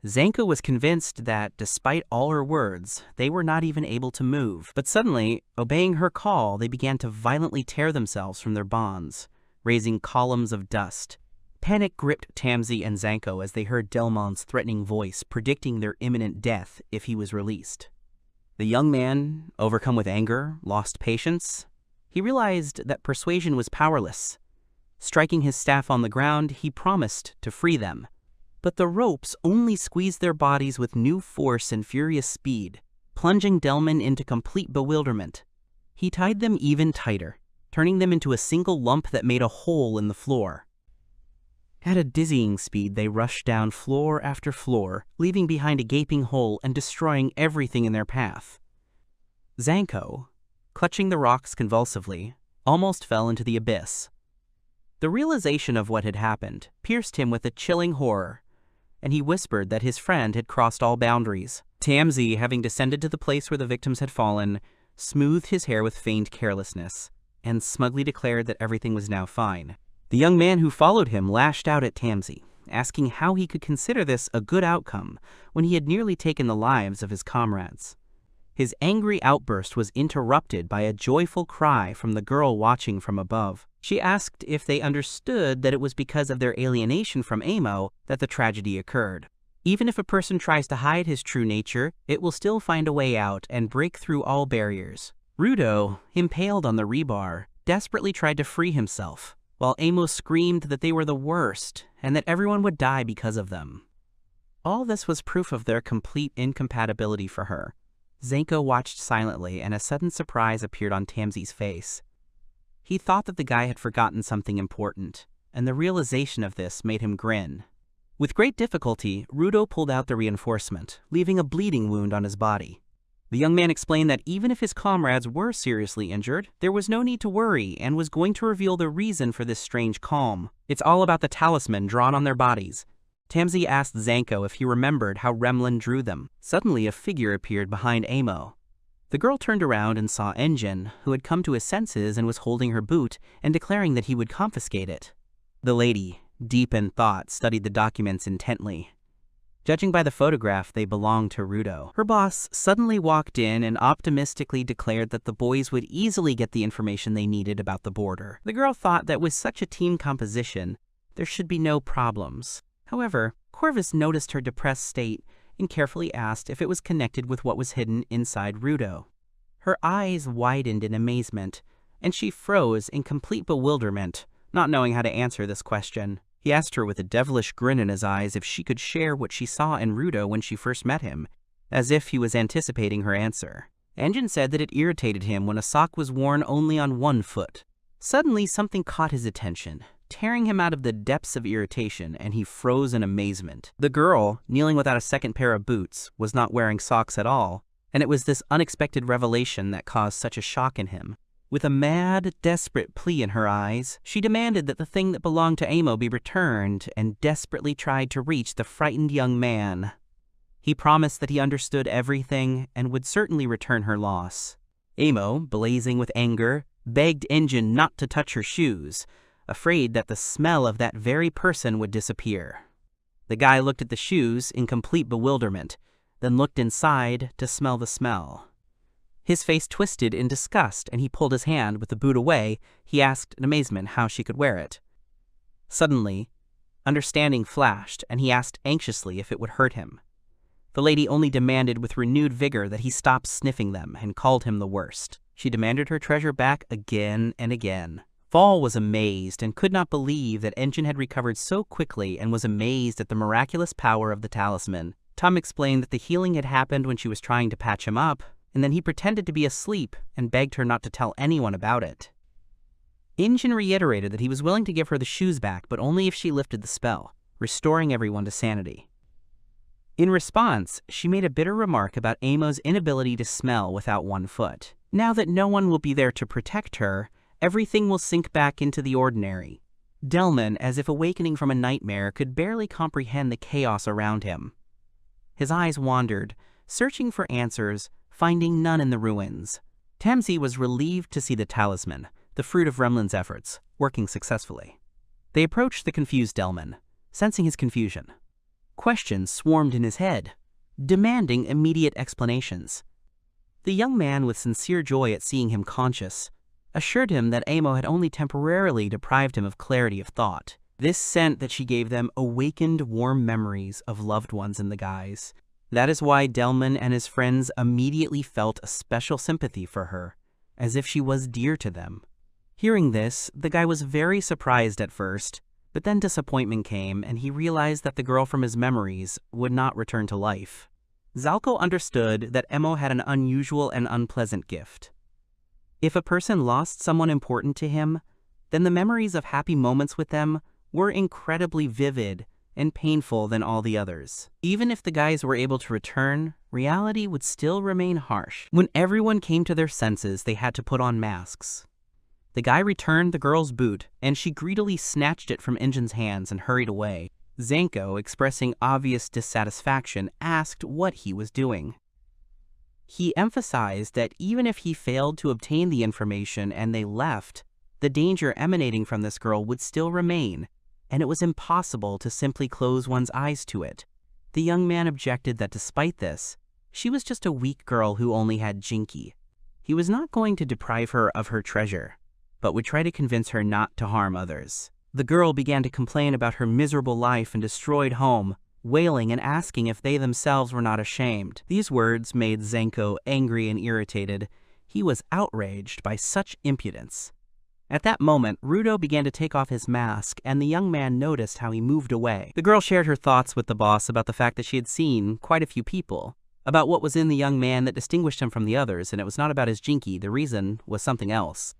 Speaker 1: Zanko was convinced that, despite all her words, they were not even able to move. But suddenly, obeying her call, they began to violently tear themselves from their bonds, raising columns of dust. Panic gripped Tamsi and Zanko as they heard Delmon's threatening voice predicting their imminent death if he was released. The young man, overcome with anger, lost patience. He realized that persuasion was powerless. Striking his staff on the ground, he promised to free them. But the ropes only squeezed their bodies with new force and furious speed, plunging Delmon into complete bewilderment. He tied them even tighter, turning them into a single lump that made a hole in the floor. At a dizzying speed, they rushed down floor after floor, leaving behind a gaping hole and destroying everything in their path. Zanko, clutching the rocks convulsively, almost fell into the abyss. The realization of what had happened pierced him with a chilling horror, and he whispered that his friend had crossed all boundaries. Tamsi, having descended to the place where the victims had fallen, smoothed his hair with feigned carelessness, and smugly declared that everything was now fine. The young man who followed him lashed out at Tamsi, asking how he could consider this a good outcome when he had nearly taken the lives of his comrades. His angry outburst was interrupted by a joyful cry from the girl watching from above. She asked if they understood that it was because of their alienation from Amo that the tragedy occurred. Even if a person tries to hide his true nature, it will still find a way out and break through all barriers. Rudo, impaled on the rebar, desperately tried to free himself, while Amo screamed that they were the worst and that everyone would die because of them. All this was proof of their complete incompatibility for her. Zanko watched silently, and a sudden surprise appeared on Tamsi's face. He thought that the guy had forgotten something important, and the realization of this made him grin. With great difficulty, Rudo pulled out the reinforcement, leaving a bleeding wound on his body. The young man explained that even if his comrades were seriously injured, there was no need to worry and was going to reveal the reason for this strange calm. It's all about the talisman drawn on their bodies. Tamsi asked Zanko if he remembered how Remlin drew them. Suddenly, a figure appeared behind Amo. The girl turned around and saw Engin, who had come to his senses and was holding her boot and declaring that he would confiscate it. The lady, deep in thought, studied the documents intently. Judging by the photograph, they belonged to Rudo. Her boss suddenly walked in and optimistically declared that the boys would easily get the information they needed about the border. The girl thought that with such a team composition, there should be no problems. However, Corvus noticed her depressed state and carefully asked if it was connected with what was hidden inside Rudo. Her eyes widened in amazement, and she froze in complete bewilderment, not knowing how to answer this question. He asked her with a devilish grin in his eyes if she could share what she saw in Rudo when she first met him, as if he was anticipating her answer. Engin said that it irritated him when a sock was worn only on one foot. Suddenly, something caught his attention, tearing him out of the depths of irritation, and he froze in amazement. The girl, kneeling without a second pair of boots, was not wearing socks at all, and it was this unexpected revelation that caused such a shock in him. With a mad, desperate plea in her eyes, she demanded that the thing that belonged to Amo be returned and desperately tried to reach the frightened young man. He promised that he understood everything and would certainly return her loss. Amo, blazing with anger, begged Engin not to touch her shoes, afraid that the smell of that very person would disappear. The guy looked at the shoes in complete bewilderment, then looked inside to smell the smell. His face twisted in disgust, and he pulled his hand with the boot away. He asked in amazement how she could wear it. Suddenly, understanding flashed, and he asked anxiously if it would hurt him. The lady only demanded with renewed vigor that he stop sniffing them and called him the worst. She demanded her treasure back again and again. Fall was amazed and could not believe that Engine had recovered so quickly and was amazed at the miraculous power of the talisman. Tom explained that the healing had happened when she was trying to patch him up, and then he pretended to be asleep and begged her not to tell anyone about it. Engine reiterated that he was willing to give her the shoes back, but only if she lifted the spell, restoring everyone to sanity. In response, she made a bitter remark about Amo's inability to smell without one foot. Now that no one will be there to protect her, everything will sink back into the ordinary. Delman, as if awakening from a nightmare, could barely comprehend the chaos around him. His eyes wandered, searching for answers, finding none in the ruins. Tamsi was relieved to see the talisman, the fruit of Remlin's efforts, working successfully. They approached the confused Delman, sensing his confusion. Questions swarmed in his head, demanding immediate explanations. The young man, with sincere joy at seeing him conscious, assured him that Amo had only temporarily deprived him of clarity of thought. This scent that she gave them awakened warm memories of loved ones in the guise. That is why Delman and his friends immediately felt a special sympathy for her, as if she was dear to them. Hearing this, the guy was very surprised at first, but then disappointment came and he realized that the girl from his memories would not return to life. Zalko understood that Emo had an unusual and unpleasant gift. If a person lost someone important to him, then the memories of happy moments with them were incredibly vivid and painful than all the others. Even if the guys were able to return, reality would still remain harsh. When everyone came to their senses, they had to put on masks. The guy returned the girl's boot, and she greedily snatched it from Engine's hands and hurried away. Zanko, expressing obvious dissatisfaction, asked what he was doing. He emphasized that even if he failed to obtain the information and they left, the danger emanating from this girl would still remain, and it was impossible to simply close one's eyes to it. The young man objected that despite this, she was just a weak girl who only had Jinky. He was not going to deprive her of her treasure, but would try to convince her not to harm others. The girl began to complain about her miserable life and destroyed home, wailing and asking if they themselves were not ashamed. These words made Zanko angry and irritated. He was outraged by such impudence. At that moment, Rudo began to take off his mask, and the young man noticed how he moved away. The girl shared her thoughts with the boss about the fact that she had seen quite a few people, about what was in the young man that distinguished him from the others, and it was not about his Jinky. The reason was something else.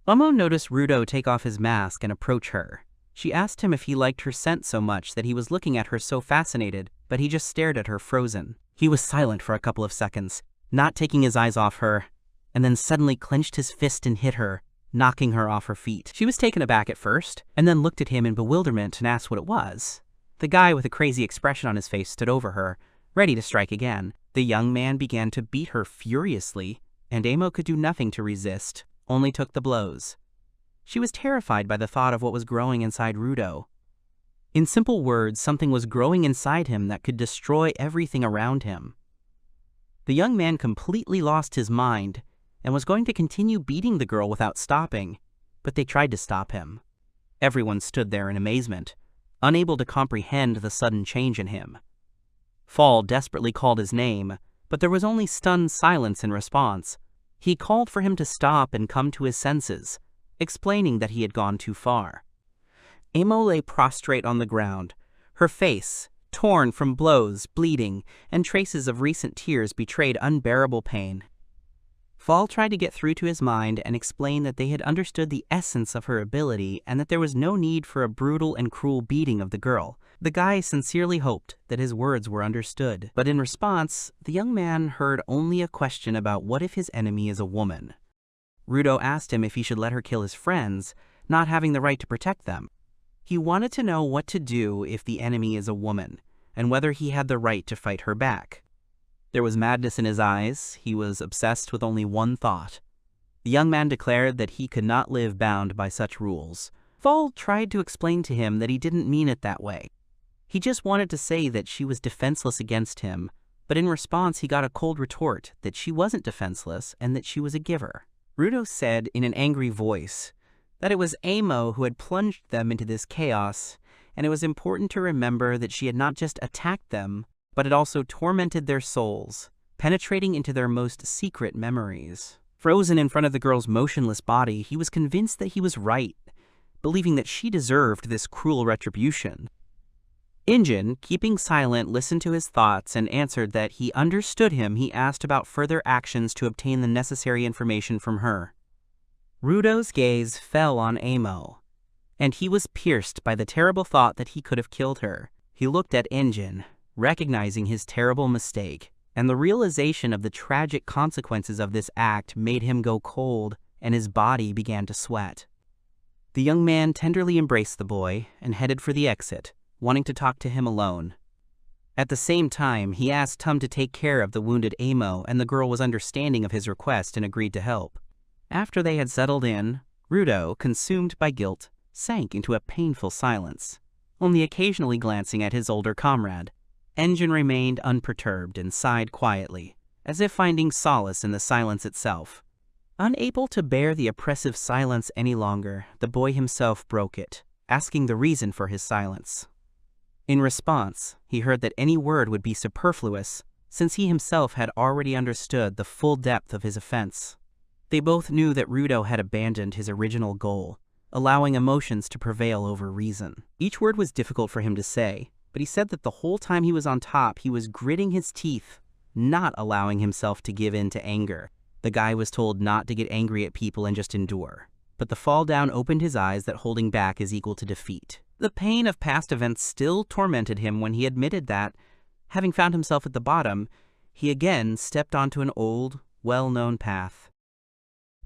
Speaker 1: Momo noticed Rudo take off his mask and approach her. She asked him if he liked her scent so much that he was looking at her so fascinated, but he just stared at her frozen. He was silent for a couple of seconds, not taking his eyes off her, and then suddenly clenched his fist and hit her, knocking her off her feet. She was taken aback at first, and then looked at him in bewilderment and asked what it was. The guy with a crazy expression on his face stood over her, ready to strike again. The young man began to beat her furiously, and Amo could do nothing to resist, only took the blows. She was terrified by the thought of what was growing inside Rudo. In simple words, something was growing inside him that could destroy everything around him. The young man completely lost his mind and was going to continue beating the girl without stopping, but they tried to stop him. Everyone stood there in amazement, unable to comprehend the sudden change in him. Fall desperately called his name, but there was only stunned silence in response. He called for him to stop and come to his senses, explaining that he had gone too far. Amo lay prostrate on the ground, her face, torn from blows, bleeding, and traces of recent tears betrayed unbearable pain. Fall tried to get through to his mind and explain that they had understood the essence of her ability and that there was no need for a brutal and cruel beating of the girl. The guy sincerely hoped that his words were understood, but in response, the young man heard only a question about what if his enemy is a woman. Rudo asked him if he should let her kill his friends, not having the right to protect them. He wanted to know what to do if the enemy is a woman, and whether he had the right to fight her back. There was madness in his eyes. He was obsessed with only one thought. The young man declared that he could not live bound by such rules. Fall tried to explain to him that he didn't mean it that way. He just wanted to say that she was defenseless against him, but in response he got a cold retort that she wasn't defenseless and that she was a giver. Rudo said in an angry voice that it was Amo who had plunged them into this chaos, and it was important to remember that she had not just attacked them, but had also tormented their souls, penetrating into their most secret memories. Frozen in front of the girl's motionless body, he was convinced that he was right, believing that she deserved this cruel retribution. Injin, keeping silent, listened to his thoughts and answered that he understood him. He asked about further actions to obtain the necessary information from her. Rudo's gaze fell on Amo, and he was pierced by the terrible thought that he could have killed her. He looked at Injin, recognizing his terrible mistake, and the realization of the tragic consequences of this act made him go cold, and his body began to sweat. The young man tenderly embraced the boy and headed for the exit, wanting to talk to him alone. At the same time, he asked Tum to take care of the wounded Amo, and the girl was understanding of his request and agreed to help. After they had settled in, Rudo, consumed by guilt, sank into a painful silence, only occasionally glancing at his older comrade. Enjin remained unperturbed and sighed quietly, as if finding solace in the silence itself. Unable to bear the oppressive silence any longer, the boy himself broke it, asking the reason for his silence. In response, he heard that any word would be superfluous, since he himself had already understood the full depth of his offense. They both knew that Rudo had abandoned his original goal, allowing emotions to prevail over reason. Each word was difficult for him to say, but he said that the whole time he was on top, he was gritting his teeth, not allowing himself to give in to anger. The guy was told not to get angry at people and just endure. But the fall down opened his eyes that holding back is equal to defeat. The pain of past events still tormented him when he admitted that, having found himself at the bottom, he again stepped onto an old, well-known path.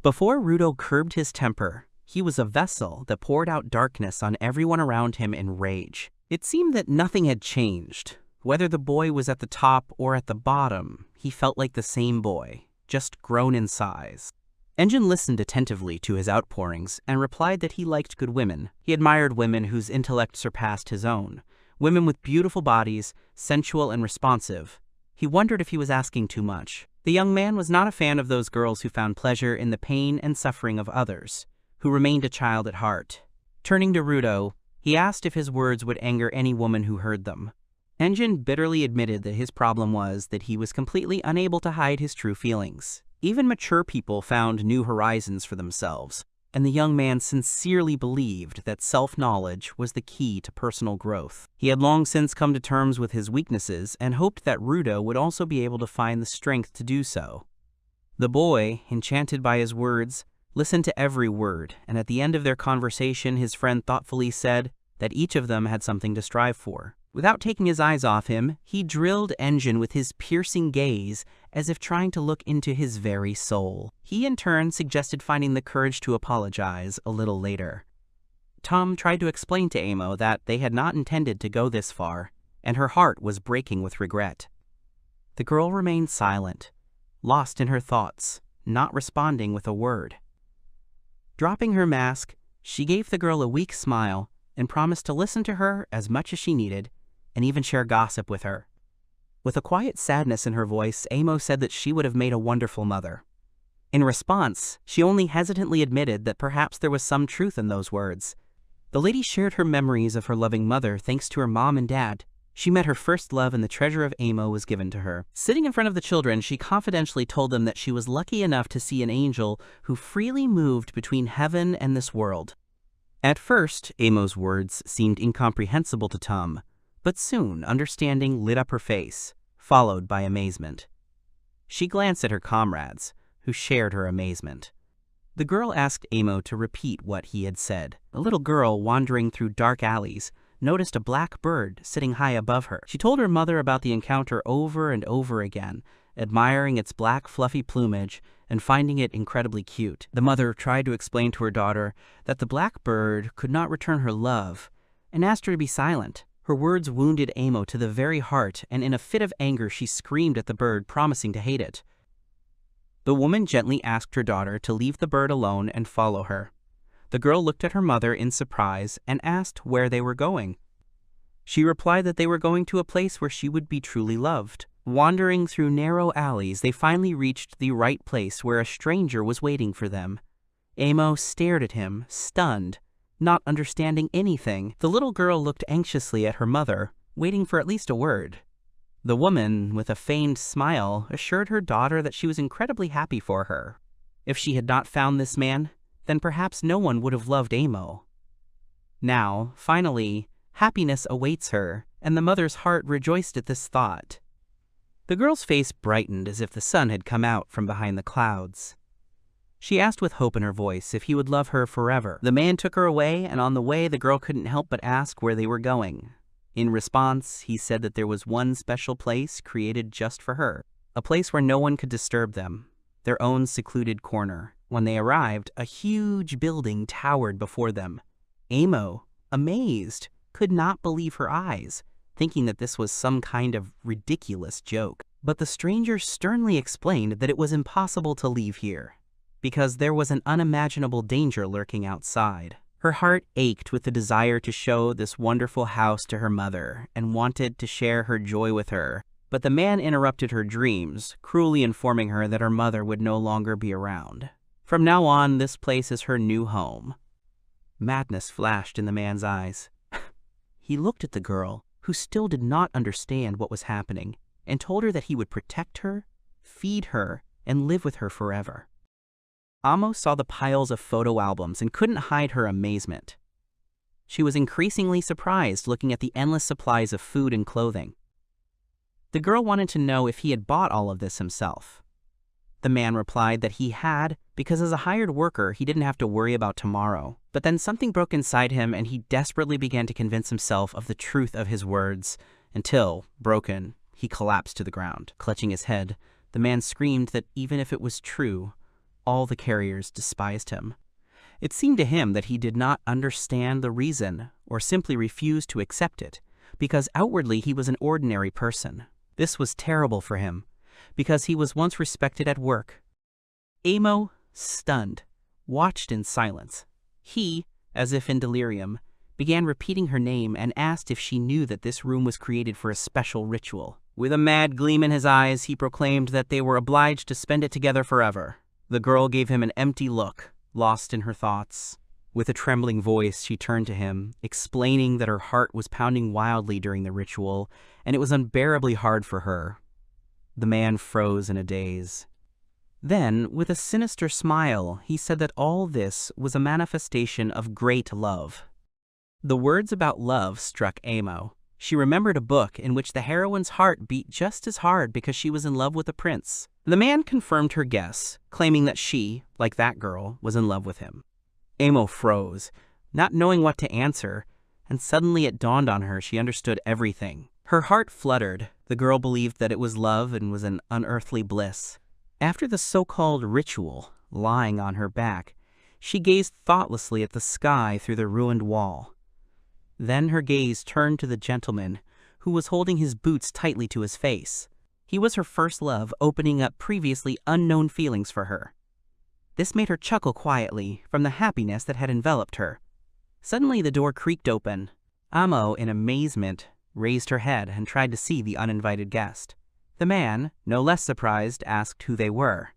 Speaker 1: Before Rudo curbed his temper, he was a vessel that poured out darkness on everyone around him in rage. It seemed that nothing had changed. Whether the boy was at the top or at the bottom, he felt like the same boy, just grown in size. Enjin listened attentively to his outpourings and replied that he liked good women. He admired women whose intellect surpassed his own, women with beautiful bodies, sensual and responsive. He wondered if he was asking too much. The young man was not a fan of those girls who found pleasure in the pain and suffering of others, who remained a child at heart. Turning to Rudo, he asked if his words would anger any woman who heard them. Enjin bitterly admitted that his problem was that he was completely unable to hide his true feelings. Even mature people found new horizons for themselves, and the young man sincerely believed that self-knowledge was the key to personal growth. He had long since come to terms with his weaknesses and hoped that Rudo would also be able to find the strength to do so. The boy, enchanted by his words, listened to every word, and at the end of their conversation his friend thoughtfully said that each of them had something to strive for. Without taking his eyes off him, he drilled Enjin with his piercing gaze as if trying to look into his very soul. He in turn suggested finding the courage to apologize a little later. Tom tried to explain to Amo that they had not intended to go this far, and her heart was breaking with regret. The girl remained silent, lost in her thoughts, not responding with a word. Dropping her mask, she gave the girl a weak smile and promised to listen to her as much as she needed, and even share gossip with her. With a quiet sadness in her voice, Amo said that she would have made a wonderful mother. In response, she only hesitantly admitted that perhaps there was some truth in those words. The lady shared her memories of her loving mother thanks to her mom and dad. She met her first love and the treasure of Amo was given to her. Sitting in front of the children, she confidentially told them that she was lucky enough to see an angel who freely moved between heaven and this world. At first, Amo's words seemed incomprehensible to Tum, but soon understanding lit up her face, followed by amazement. She glanced at her comrades, who shared her amazement. The girl asked Amo to repeat what he had said. A little girl wandering through dark alleys noticed a black bird sitting high above her. She told her mother about the encounter over and over again, admiring its black fluffy plumage and finding it incredibly cute. The mother tried to explain to her daughter that the black bird could not return her love and asked her to be silent. Her words wounded Amo to the very heart, and in a fit of anger she screamed at the bird, promising to hate it. The woman gently asked her daughter to leave the bird alone and follow her. The girl looked at her mother in surprise and asked where they were going. She replied that they were going to a place where she would be truly loved. Wandering through narrow alleys, they finally reached the right place where a stranger was waiting for them. Amo stared at him, stunned, not understanding anything. The little girl looked anxiously at her mother, waiting for at least a word. The woman, with a feigned smile, assured her daughter that she was incredibly happy for her. If she had not found this man, then perhaps no one would have loved Amo. Now, finally, happiness awaits her, and the mother's heart rejoiced at this thought. The girl's face brightened as if the sun had come out from behind the clouds. She asked with hope in her voice if he would love her forever. The man took her away, and on the way the girl couldn't help but ask where they were going. In response, he said that there was one special place created just for her, a place where no one could disturb them, their own secluded corner. When they arrived, a huge building towered before them. Amo, amazed, could not believe her eyes, thinking that this was some kind of ridiculous joke. But the stranger sternly explained that it was impossible to leave here, because there was an unimaginable danger lurking outside. Her heart ached with the desire to show this wonderful house to her mother and wanted to share her joy with her. But the man interrupted her dreams, cruelly informing her that her mother would no longer be around. From now on, this place is her new home. Madness flashed in the man's eyes. He looked at the girl, who still did not understand what was happening, and told her that he would protect her, feed her, and live with her forever. Amo saw the piles of photo albums and couldn't hide her amazement. She was increasingly surprised looking at the endless supplies of food and clothing. The girl wanted to know if he had bought all of this himself. The man replied that he had, because as a hired worker, he didn't have to worry about tomorrow. But then something broke inside him and he desperately began to convince himself of the truth of his words, until, broken, he collapsed to the ground. Clutching his head, the man screamed that even if it was true, all the carriers despised him. It seemed to him that he did not understand the reason or simply refused to accept it, because outwardly he was an ordinary person. This was terrible for him, because he was once respected at work. Amo, stunned, watched in silence. He, as if in delirium, began repeating her name and asked if she knew that this room was created for a special ritual. With a mad gleam in his eyes, he proclaimed that they were obliged to spend it together forever. The girl gave him an empty look, lost in her thoughts. With a trembling voice, she turned to him, explaining that her heart was pounding wildly during the ritual, and it was unbearably hard for her. The man froze in a daze. Then, with a sinister smile, he said that all this was a manifestation of great love. The words about love struck Amo. She remembered a book in which the heroine's heart beat just as hard because she was in love with a prince. The man confirmed her guess, claiming that she, like that girl, was in love with him. Amo froze, not knowing what to answer, and suddenly it dawned on her she understood everything. Her heart fluttered. The girl believed that it was love and was an unearthly bliss. After the so-called ritual, lying on her back, she gazed thoughtlessly at the sky through the ruined wall. Then her gaze turned to the gentleman, who was holding his boots tightly to his face. He was her first love, opening up previously unknown feelings for her. This made her chuckle quietly from the happiness that had enveloped her. Suddenly the door creaked open. Amo, in amazement, raised her head and tried to see the uninvited guest. The man, no less surprised, asked who they were.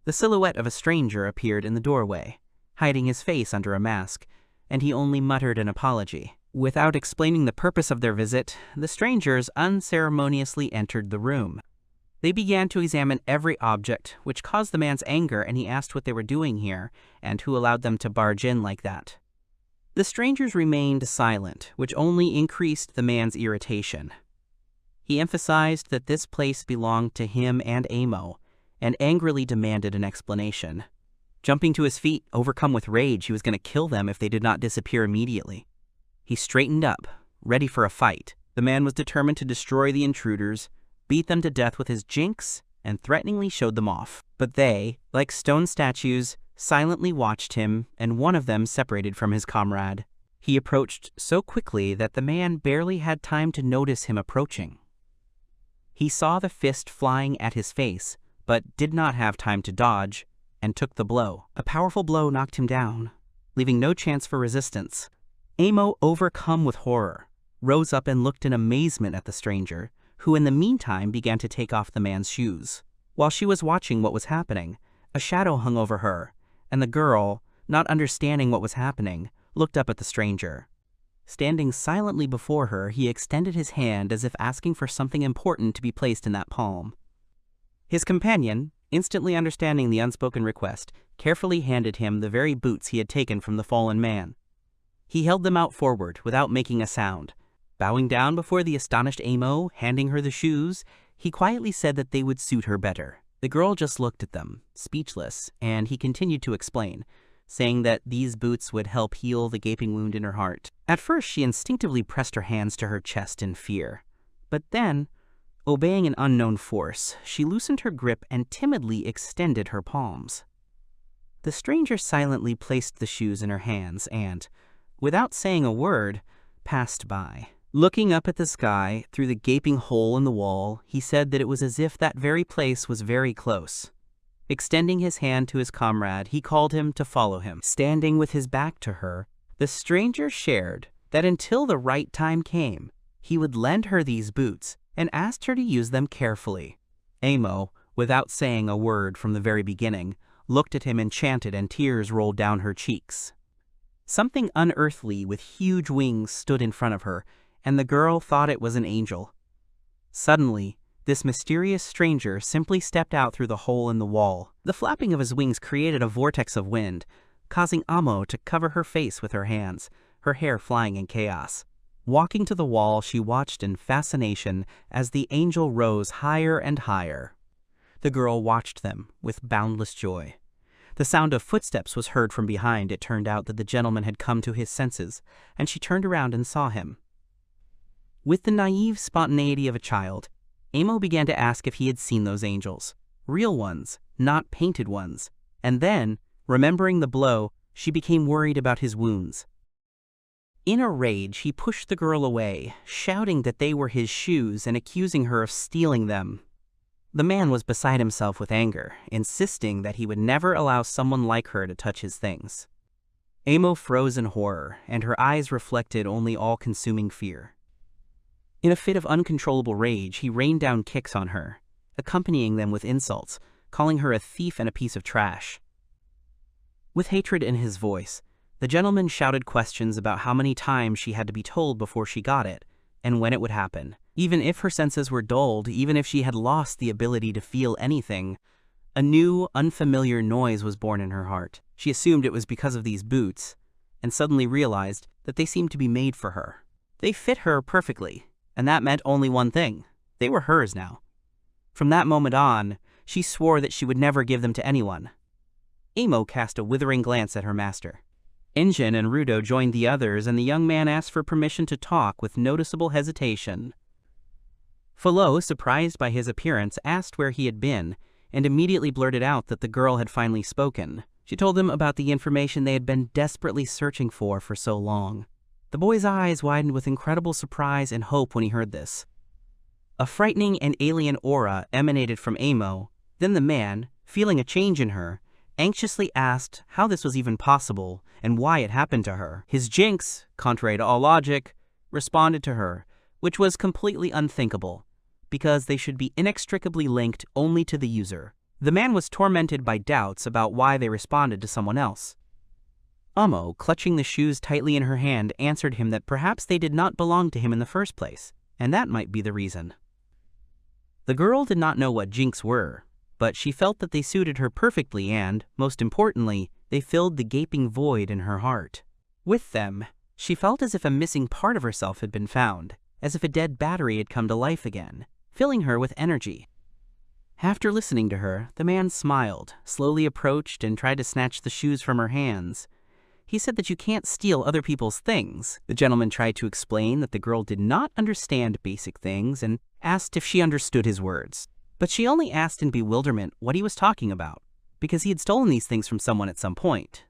Speaker 1: The silhouette of a stranger appeared in the doorway, hiding his face under a mask, and he only muttered an apology. Without explaining the purpose of their visit, the strangers unceremoniously entered the room. They began to examine every object, which caused the man's anger, and he asked what they were doing here and who allowed them to barge in like that. The strangers remained silent, which only increased the man's irritation. He emphasized that this place belonged to him and Amo, and angrily demanded an explanation. Jumping to his feet, overcome with rage, he was going to kill them if they did not disappear immediately. He straightened up, ready for a fight. The man was determined to destroy the intruders, beat them to death with his jinx, and threateningly showed them off. But they, like stone statues, silently watched him, and one of them separated from his comrade. He approached so quickly that the man barely had time to notice him approaching. He saw the fist flying at his face, but did not have time to dodge, and took the blow. A powerful blow knocked him down, leaving no chance for resistance. Amo, overcome with horror, rose up and looked in amazement at the stranger, who in the meantime began to take off the man's shoes. While she was watching what was happening, a shadow hung over her, and the girl, not understanding what was happening, looked up at the stranger. Standing silently before her, he extended his hand as if asking for something important to be placed in that palm. His companion, instantly understanding the unspoken request, carefully handed him the very boots he had taken from the fallen man. He held them out forward without making a sound. Bowing down before the astonished Amo, handing her the shoes, he quietly said that they would suit her better. The girl just looked at them, speechless, and he continued to explain, saying that these boots would help heal the gaping wound in her heart. At first, she instinctively pressed her hands to her chest in fear. But then, obeying an unknown force, she loosened her grip and timidly extended her palms. The stranger silently placed the shoes in her hands and, without saying a word, passed by. Looking up at the sky through the gaping hole in the wall, he said that it was as if that very place was very close. Extending his hand to his comrade, he called him to follow him. Standing with his back to her, the stranger shared that until the right time came, he would lend her these boots and asked her to use them carefully. Amo, without saying a word from the very beginning, looked at him enchanted and tears rolled down her cheeks. Something unearthly with huge wings stood in front of her, and the girl thought it was an angel. Suddenly, this mysterious stranger simply stepped out through the hole in the wall. The flapping of his wings created a vortex of wind, causing Amo to cover her face with her hands, her hair flying in chaos. Walking to the wall, she watched in fascination as the angel rose higher and higher. The girl watched them with boundless joy. The sound of footsteps was heard from behind. It turned out that the gentleman had come to his senses, and she turned around and saw him. With the naive spontaneity of a child, Amo began to ask if he had seen those angels, real ones, not painted ones, and then, remembering the blow, she became worried about his wounds. In a rage, he pushed the girl away, shouting that they were his shoes and accusing her of stealing them. The man was beside himself with anger, insisting that he would never allow someone like her to touch his things. Amo froze in horror, and her eyes reflected only all-consuming fear. In a fit of uncontrollable rage, he rained down kicks on her, accompanying them with insults, calling her a thief and a piece of trash. With hatred in his voice, the gentleman shouted questions about how many times she had to be told before she got it, and when it would happen. Even if her senses were dulled, even if she had lost the ability to feel anything, a new, unfamiliar noise was born in her heart. She assumed it was because of these boots, and suddenly realized that they seemed to be made for her. They fit her perfectly, and that meant only one thing. They were hers now. From that moment on, she swore that she would never give them to anyone. Amo cast a withering glance at her master. Injin and Rudo joined the others, and the young man asked for permission to talk with noticeable hesitation. Falo, surprised by his appearance, asked where he had been, and immediately blurted out that the girl had finally spoken. She told him about the information they had been desperately searching for so long. The boy's eyes widened with incredible surprise and hope when he heard this. A frightening and alien aura emanated from Amo. Then the man, feeling a change in her, anxiously asked how this was even possible and why it happened to her. His jinx, contrary to all logic, responded to her, which was completely unthinkable, because they should be inextricably linked only to the user. The man was tormented by doubts about why they responded to someone else. Amo, clutching the shoes tightly in her hand, answered him that perhaps they did not belong to him in the first place, and that might be the reason. The girl did not know what jinx were, but she felt that they suited her perfectly and, most importantly, they filled the gaping void in her heart. With them, she felt as if a missing part of herself had been found, as if a dead battery had come to life again, filling her with energy. After listening to her, the man smiled, slowly approached and tried to snatch the shoes from her hands. He said that you can't steal other people's things. The gentleman tried to explain that the girl did not understand basic things and asked if she understood his words. But she only asked in bewilderment what he was talking about, because he had stolen these things from someone at some point.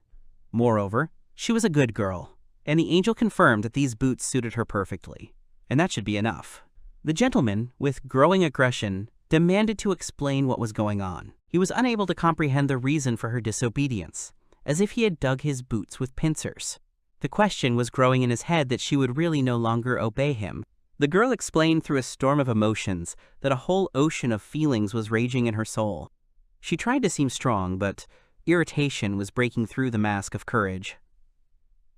Speaker 1: Moreover, she was a good girl, and the angel confirmed that these boots suited her perfectly, and that should be enough. The gentleman, with growing aggression, demanded to explain what was going on. He was unable to comprehend the reason for her disobedience, as if he had dug his boots with pincers. The question was growing in his head that she would really no longer obey him. The girl explained through a storm of emotions that a whole ocean of feelings was raging in her soul. She tried to seem strong, but irritation was breaking through the mask of courage.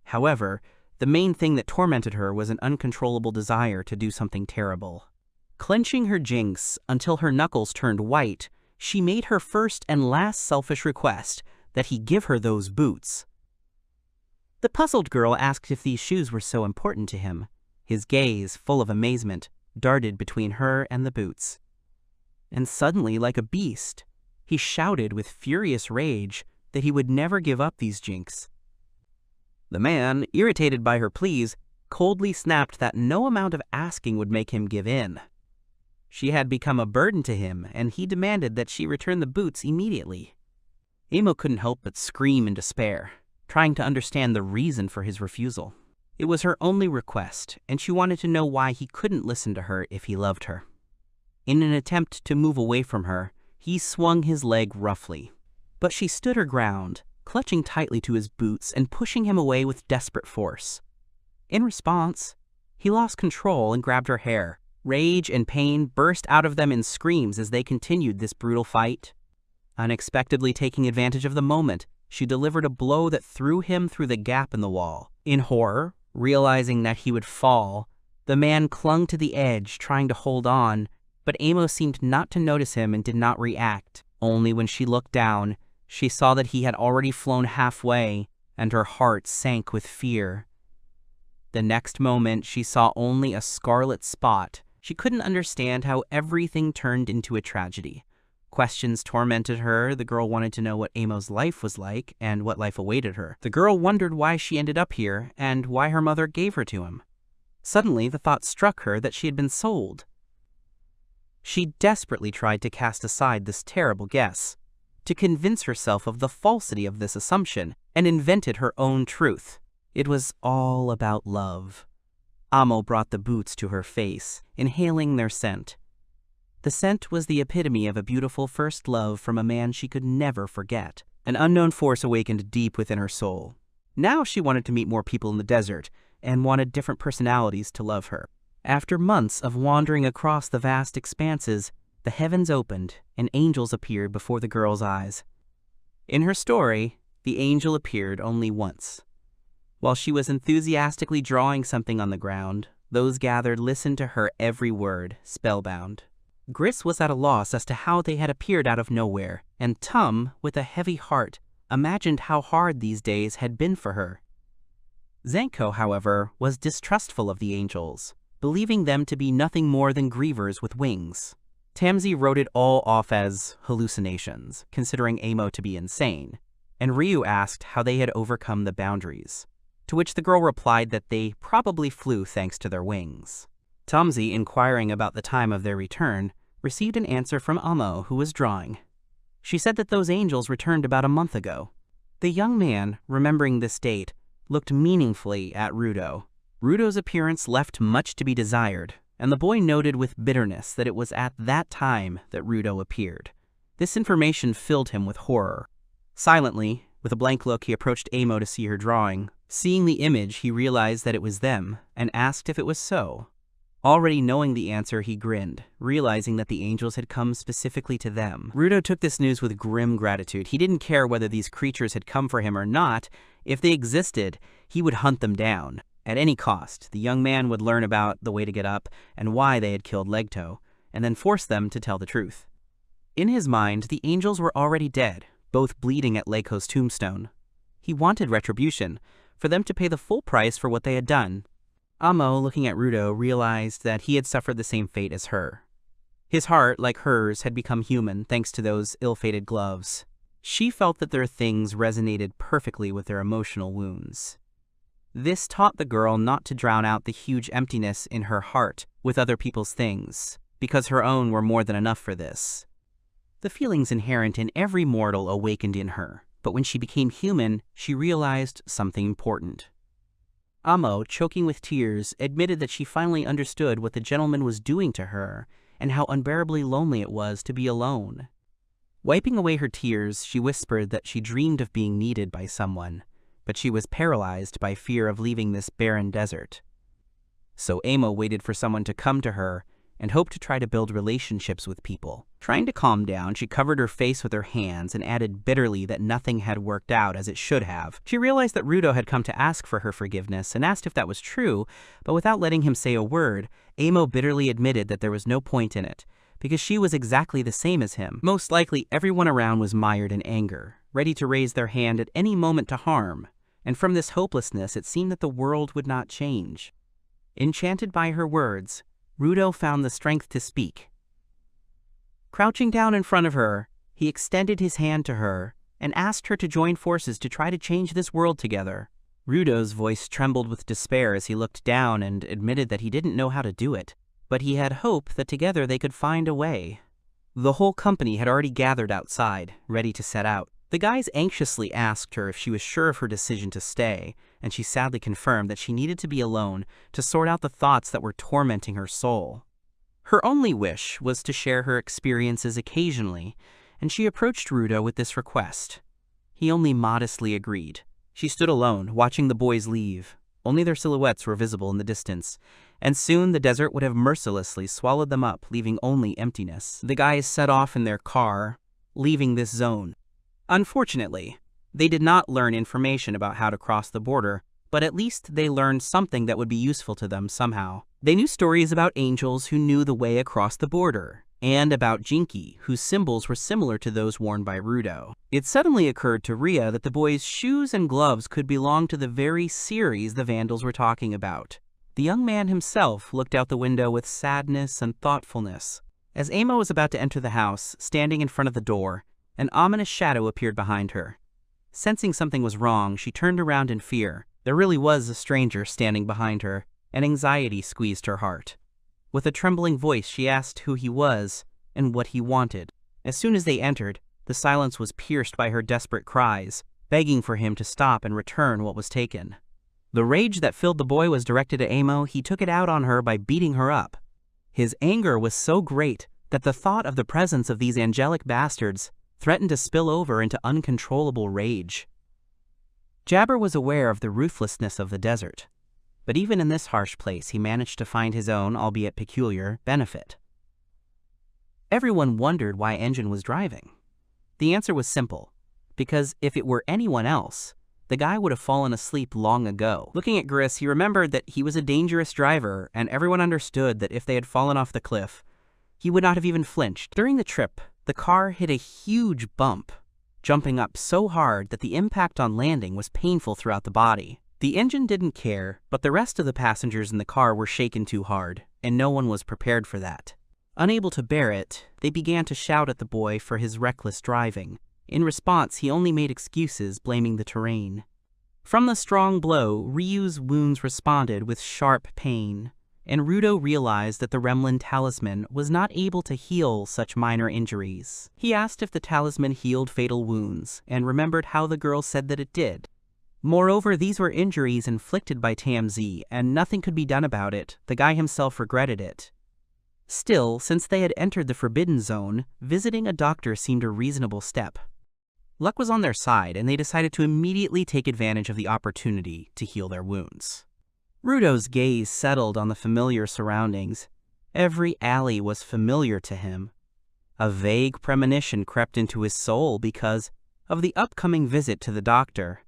Speaker 1: However, the main thing that tormented her was an uncontrollable desire to do something terrible. Clenching her jinx until her knuckles turned white, she made her first and last selfish request, that he give her those boots. The puzzled girl asked if these shoes were so important to him. His gaze, full of amazement, darted between her and the boots. And suddenly, like a beast, he shouted with furious rage that he would never give up these jinks. The man, irritated by her pleas, coldly snapped that no amount of asking would make him give in. She had become a burden to him, and he demanded that she return the boots immediately. Amo couldn't help but scream in despair, trying to understand the reason for his refusal. It was her only request, and she wanted to know why he couldn't listen to her if he loved her. In an attempt to move away from her, he swung his leg roughly. But she stood her ground, clutching tightly to his boots and pushing him away with desperate force. In response, he lost control and grabbed her hair. Rage and pain burst out of them in screams as they continued this brutal fight. Unexpectedly taking advantage of the moment, she delivered a blow that threw him through the gap in the wall. In horror, realizing that he would fall, the man clung to the edge, trying to hold on, but Amo seemed not to notice him and did not react. Only when she looked down, she saw that he had already flown halfway, and her heart sank with fear. The next moment, she saw only a scarlet spot. She couldn't understand how everything turned into a tragedy. Questions tormented her. The girl wanted to know what Amo's life was like and what life awaited her. The girl wondered why she ended up here and why her mother gave her to him. Suddenly, the thought struck her that she had been sold. She desperately tried to cast aside this terrible guess, to convince herself of the falsity of this assumption, and invented her own truth. It was all about love. Amo brought the boots to her face, inhaling their scent. The scent was the epitome of a beautiful first love from a man she could never forget. An unknown force awakened deep within her soul. Now she wanted to meet more people in the desert, and wanted different personalities to love her. After months of wandering across the vast expanses, the heavens opened, and angels appeared before the girl's eyes. In her story, the angel appeared only once. While she was enthusiastically drawing something on the ground, those gathered listened to her every word, spellbound. Gris was at a loss as to how they had appeared out of nowhere, and Tum, with a heavy heart, imagined how hard these days had been for her. Zanko, however, was distrustful of the angels, believing them to be nothing more than grievers with wings. Tamsi wrote it all off as hallucinations, considering Amo to be insane, and Ryu asked how they had overcome the boundaries, to which the girl replied that they probably flew thanks to their wings. Tamsi, inquiring about the time of their return, received an answer from Amo, who was drawing. She said that those angels returned about a month ago. The young man, remembering this date, looked meaningfully at Rudo. Rudo's appearance left much to be desired, and the boy noted with bitterness that it was at that time that Rudo appeared. This information filled him with horror. Silently, with a blank look, he approached Amo to see her drawing. Seeing the image, he realized that it was them, and asked if it was so. Already knowing the answer, he grinned, realizing that the angels had come specifically to them. Rudo took this news with grim gratitude. He didn't care whether these creatures had come for him or not. If they existed, he would hunt them down. At any cost, the young man would learn about the way to get up and why they had killed Legto, and then force them to tell the truth. In his mind, the angels were already dead, both bleeding at Leiko's tombstone. He wanted retribution, for them to pay the full price for what they had done. Amo, looking at Rudo, realized that he had suffered the same fate as her. His heart, like hers, had become human thanks to those ill-fated gloves. She felt that their things resonated perfectly with their emotional wounds. This taught the girl not to drown out the huge emptiness in her heart with other people's things, because her own were more than enough for this. The feelings inherent in every mortal awakened in her, but when she became human, she realized something important. Amo, choking with tears, admitted that she finally understood what the gentleman was doing to her and how unbearably lonely it was to be alone. Wiping away her tears, she whispered that she dreamed of being needed by someone, but she was paralyzed by fear of leaving this barren desert. So Amo waited for someone to come to her and hoped to try to build relationships with people. Trying to calm down, she covered her face with her hands and added bitterly that nothing had worked out as it should have. She realized that Rudo had come to ask for her forgiveness and asked if that was true, but without letting him say a word, Amo bitterly admitted that there was no point in it, because she was exactly the same as him. Most likely, everyone around was mired in anger, ready to raise their hand at any moment to harm, and from this hopelessness it seemed that the world would not change. Enchanted by her words, Rudo found the strength to speak. Crouching down in front of her, he extended his hand to her and asked her to join forces to try to change this world together. Rudo's voice trembled with despair as he looked down and admitted that he didn't know how to do it, but he had hope that together they could find a way. The whole company had already gathered outside, ready to set out. The guys anxiously asked her if she was sure of her decision to stay, and she sadly confirmed that she needed to be alone to sort out the thoughts that were tormenting her soul. Her only wish was to share her experiences occasionally, and she approached Rudo with this request. He only modestly agreed. She stood alone, watching the boys leave. Only their silhouettes were visible in the distance, and soon the desert would have mercilessly swallowed them up, leaving only emptiness. The guys set off in their car, leaving this zone. Unfortunately, they did not learn information about how to cross the border, but at least they learned something that would be useful to them somehow. They knew stories about angels who knew the way across the border, and about Jinki, whose symbols were similar to those worn by Rudo. It suddenly occurred to Ria that the boys' shoes and gloves could belong to the very series the Vandals were talking about. The young man himself looked out the window with sadness and thoughtfulness. As Amo was about to enter the house, standing in front of the door, an ominous shadow appeared behind her. Sensing something was wrong, she turned around in fear. There really was a stranger standing behind her, and anxiety squeezed her heart. With a trembling voice, she asked who he was and what he wanted. As soon as they entered, the silence was pierced by her desperate cries, begging for him to stop and return what was taken. The rage that filled the boy was directed at Amo. He took it out on her by beating her up. His anger was so great that the thought of the presence of these angelic bastards threatened to spill over into uncontrollable rage. Jabber was aware of the ruthlessness of the desert, but even in this harsh place he managed to find his own, albeit peculiar, benefit. Everyone wondered why Engine was driving. The answer was simple, because if it were anyone else, the guy would have fallen asleep long ago. Looking at Gris, he remembered that he was a dangerous driver, and everyone understood that if they had fallen off the cliff, he would not have even flinched. During the trip, the car hit a huge bump, jumping up so hard that the impact on landing was painful throughout the body. The engine didn't care, but the rest of the passengers in the car were shaken too hard, and no one was prepared for that. Unable to bear it, they began to shout at the boy for his reckless driving. In response, he only made excuses, blaming the terrain. From the strong blow, Ryu's wounds responded with sharp pain, and Rudo realized that the Remlin talisman was not able to heal such minor injuries. He asked if the talisman healed fatal wounds, and remembered how the girl said that it did. Moreover, these were injuries inflicted by TMZ, and nothing could be done about it. The guy himself regretted it. Still, since they had entered the Forbidden Zone, visiting a doctor seemed a reasonable step. Luck was on their side, and they decided to immediately take advantage of the opportunity to heal their wounds. Rudo's gaze settled on the familiar surroundings. Every alley was familiar to him. A vague premonition crept into his soul because of the upcoming visit to the doctor.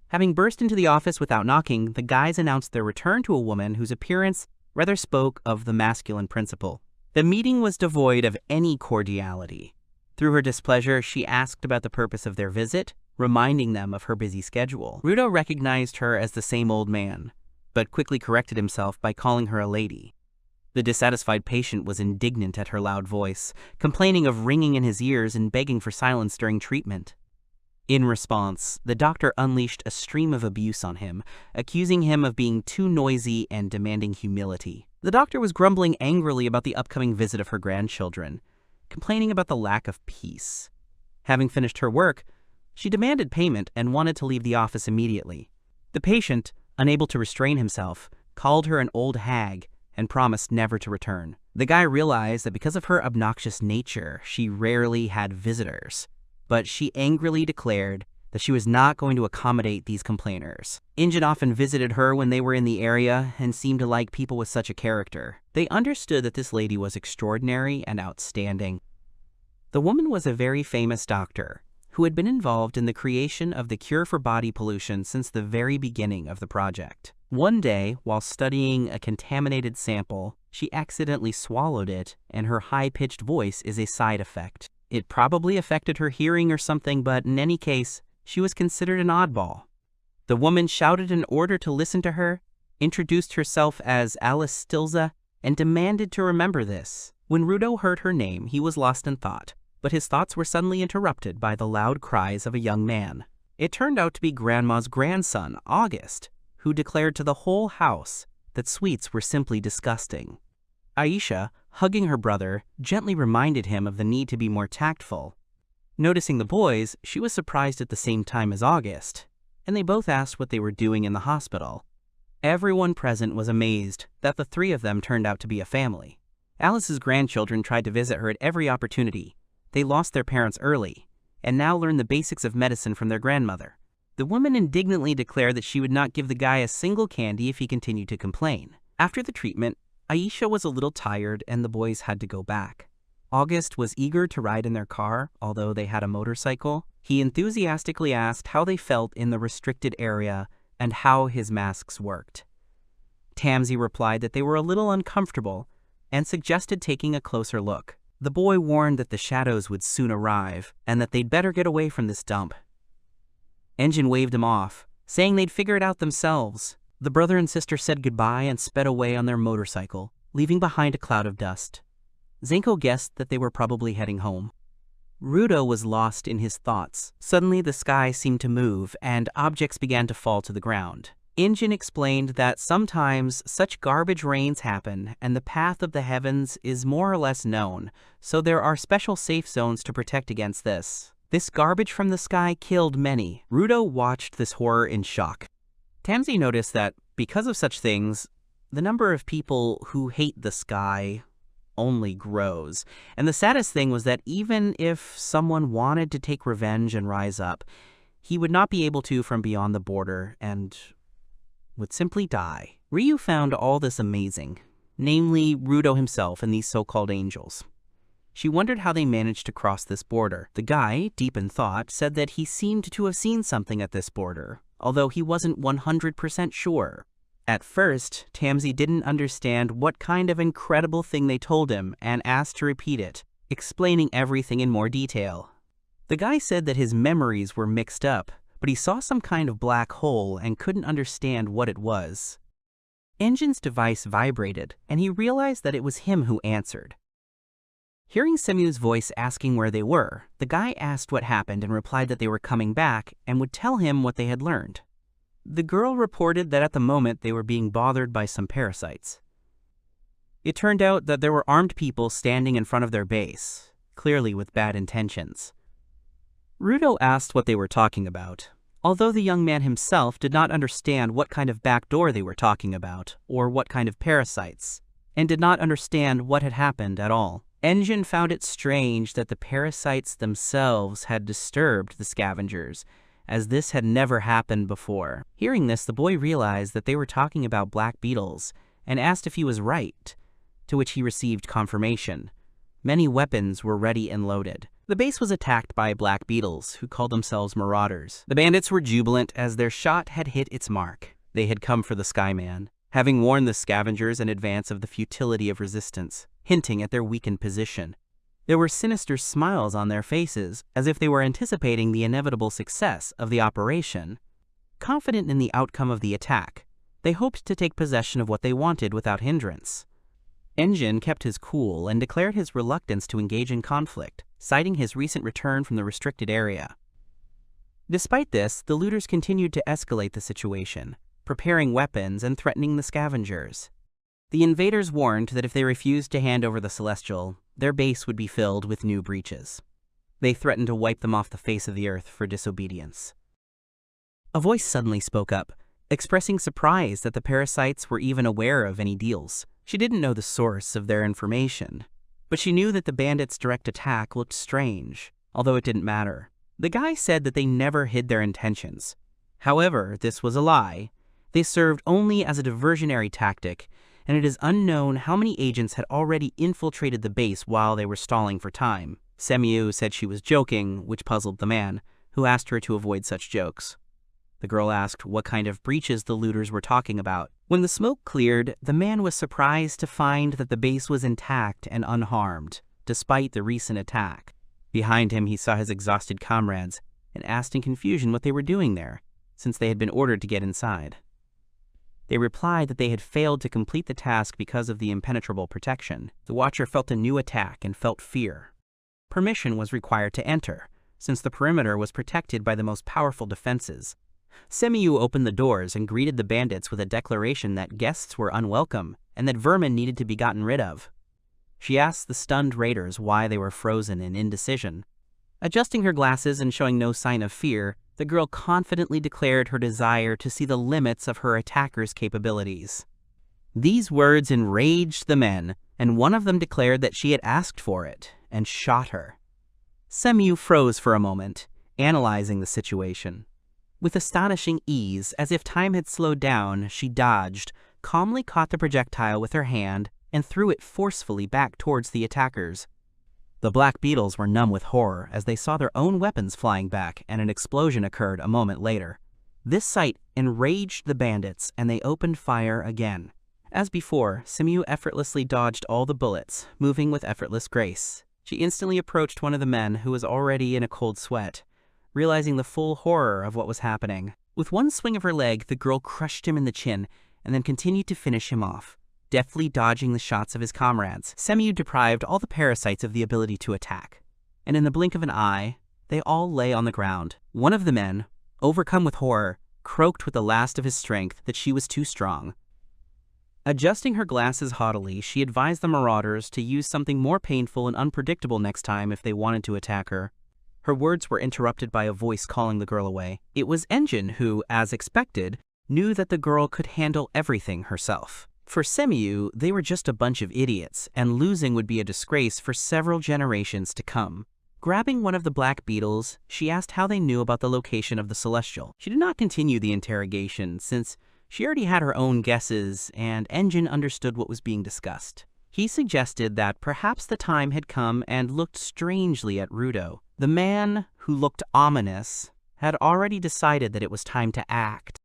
Speaker 1: Having burst into the office without knocking, the guys announced their return to a woman whose appearance rather spoke of the masculine principle. The meeting was devoid of any cordiality. Through her displeasure, she asked about the purpose of their visit, reminding them of her busy schedule. Rudo recognized her as the same old man, but quickly corrected himself by calling her a lady. The dissatisfied patient was indignant at her loud voice, complaining of ringing in his ears and begging for silence during treatment. In response, the doctor unleashed a stream of abuse on him, accusing him of being too noisy and demanding humility. The doctor was grumbling angrily about the upcoming visit of her grandchildren, complaining about the lack of peace. Having finished her work, she demanded payment and wanted to leave the office immediately. The patient, unable to restrain himself, called her an old hag and promised never to return. The guy realized that because of her obnoxious nature, she rarely had visitors, but she angrily declared that she was not going to accommodate these complainers. Injin often visited her when they were in the area and seemed to like people with such a character. They understood that this lady was extraordinary and outstanding. The woman was a very famous doctor who had been involved in the creation of the cure for body pollution since the very beginning of the project. One day, while studying a contaminated sample, she accidentally swallowed it, and her high-pitched voice is a side effect. It probably affected her hearing or something, but in any case, she was considered an oddball. The woman shouted an order to listen to her, introduced herself as Alice Stilza, and demanded to remember this. When Rudo heard her name, he was lost in thought, but his thoughts were suddenly interrupted by the loud cries of a young man. It turned out to be Grandma's grandson, August, who declared to the whole house that sweets were simply disgusting. Aisha, hugging her brother, gently reminded him of the need to be more tactful. Noticing the boys, she was surprised at the same time as August, and they both asked what they were doing in the hospital. Everyone present was amazed that the three of them turned out to be a family. Alice's grandchildren tried to visit her at every opportunity. They lost their parents early, and now learned the basics of medicine from their grandmother. The woman indignantly declared that she would not give the guy a single candy if he continued to complain. After the treatment, Aisha was a little tired and the boys had to go back. August was eager to ride in their car, although they had a motorcycle. He enthusiastically asked how they felt in the restricted area and how his masks worked. Tamsi replied that they were a little uncomfortable and suggested taking a closer look. The boy warned that the shadows would soon arrive and that they'd better get away from this dump. Engine waved him off, saying they'd figure it out themselves. The brother and sister said goodbye and sped away on their motorcycle, leaving behind a cloud of dust. Zenko guessed that they were probably heading home. Rudo was lost in his thoughts. Suddenly the sky seemed to move and objects began to fall to the ground. Engine explained that sometimes such garbage rains happen and the path of the heavens is more or less known, so there are special safe zones to protect against this. This garbage from the sky killed many. Rudo watched this horror in shock. Tamsi noticed that, because of such things, the number of people who hate the sky only grows. And the saddest thing was that even if someone wanted to take revenge and rise up, he would not be able to from beyond the border and would simply die. Ryu found all this amazing, namely Rudo himself and these so-called angels. She wondered how they managed to cross this border. The guy, deep in thought, said that he seemed to have seen something at this border, although he wasn't 100% sure. At first, Tamsi didn't understand what kind of incredible thing they told him and asked to repeat it, explaining everything in more detail. The guy said that his memories were mixed up, but he saw some kind of black hole and couldn't understand what it was. Engine's device vibrated, and he realized that it was him who answered. Hearing Semyu's voice asking where they were, the guy asked what happened and replied that they were coming back and would tell him what they had learned. The girl reported that at the moment they were being bothered by some parasites. It turned out that there were armed people standing in front of their base, clearly with bad intentions. Rudo asked what they were talking about, although the young man himself did not understand what kind of backdoor they were talking about, or what kind of parasites, and did not understand what had happened at all. Engine found it strange that the parasites themselves had disturbed the scavengers, as this had never happened before. Hearing this, the boy realized that they were talking about black beetles, and asked if he was right, to which he received confirmation. Many weapons were ready and loaded. The base was attacked by black beetles, who called themselves marauders. The bandits were jubilant as their shot had hit its mark. They had come for the Skyman, having warned the scavengers in advance of the futility of resistance, hinting at their weakened position. There were sinister smiles on their faces, as if they were anticipating the inevitable success of the operation. Confident in the outcome of the attack, they hoped to take possession of what they wanted without hindrance. Engine kept his cool and declared his reluctance to engage in conflict, citing his recent return from the restricted area. Despite this, the looters continued to escalate the situation, preparing weapons and threatening the scavengers. The invaders warned that if they refused to hand over the Celestial, their base would be filled with new breaches. They threatened to wipe them off the face of the earth for disobedience. A voice suddenly spoke up, expressing surprise that the parasites were even aware of any deals. She didn't know the source of their information, but she knew that the bandits' direct attack looked strange, although it didn't matter. The guy said that they never hid their intentions. However, this was a lie. They served only as a diversionary tactic, and it is unknown how many agents had already infiltrated the base while they were stalling for time. Semyu said she was joking, which puzzled the man, who asked her to avoid such jokes. The girl asked what kind of breaches the looters were talking about. When the smoke cleared, the man was surprised to find that the base was intact and unharmed, despite the recent attack. Behind him, he saw his exhausted comrades and asked in confusion what they were doing there, since they had been ordered to get inside. They replied that they had failed to complete the task because of the impenetrable protection. The watcher felt a new attack and felt fear. Permission was required to enter, since the perimeter was protected by the most powerful defenses. Semiyu opened the doors and greeted the bandits with a declaration that guests were unwelcome and that vermin needed to be gotten rid of. She asked the stunned raiders why they were frozen in indecision. Adjusting her glasses and showing no sign of fear, the girl confidently declared her desire to see the limits of her attacker's capabilities. These words enraged the men, and one of them declared that she had asked for it and shot her. Semiyu froze for a moment, analyzing the situation. With astonishing ease, as if time had slowed down, she dodged, calmly caught the projectile with her hand, and threw it forcefully back towards the attackers. The black beetles were numb with horror as they saw their own weapons flying back, and an explosion occurred a moment later. This sight enraged the bandits, and they opened fire again. As before, Semiyu effortlessly dodged all the bullets, moving with effortless grace. She instantly approached one of the men, who was already in a cold sweat, realizing the full horror of what was happening. With one swing of her leg, the girl crushed him in the chin, and then continued to finish him off, deftly dodging the shots of his comrades. Semiyu deprived all the parasites of the ability to attack, and in the blink of an eye, they all lay on the ground. One of the men, overcome with horror, croaked with the last of his strength that she was too strong. Adjusting her glasses haughtily, she advised the marauders to use something more painful and unpredictable next time if they wanted to attack her. Her words were interrupted by a voice calling the girl away. It was Engine who, as expected, knew that the girl could handle everything herself. For Semiyu, they were just a bunch of idiots, and losing would be a disgrace for several generations to come. Grabbing one of the black beetles, she asked how they knew about the location of the Celestial. She did not continue the interrogation, since she already had her own guesses, and Engine understood what was being discussed. He suggested that perhaps the time had come and looked strangely at Rudo. The man, who looked ominous, had already decided that it was time to act.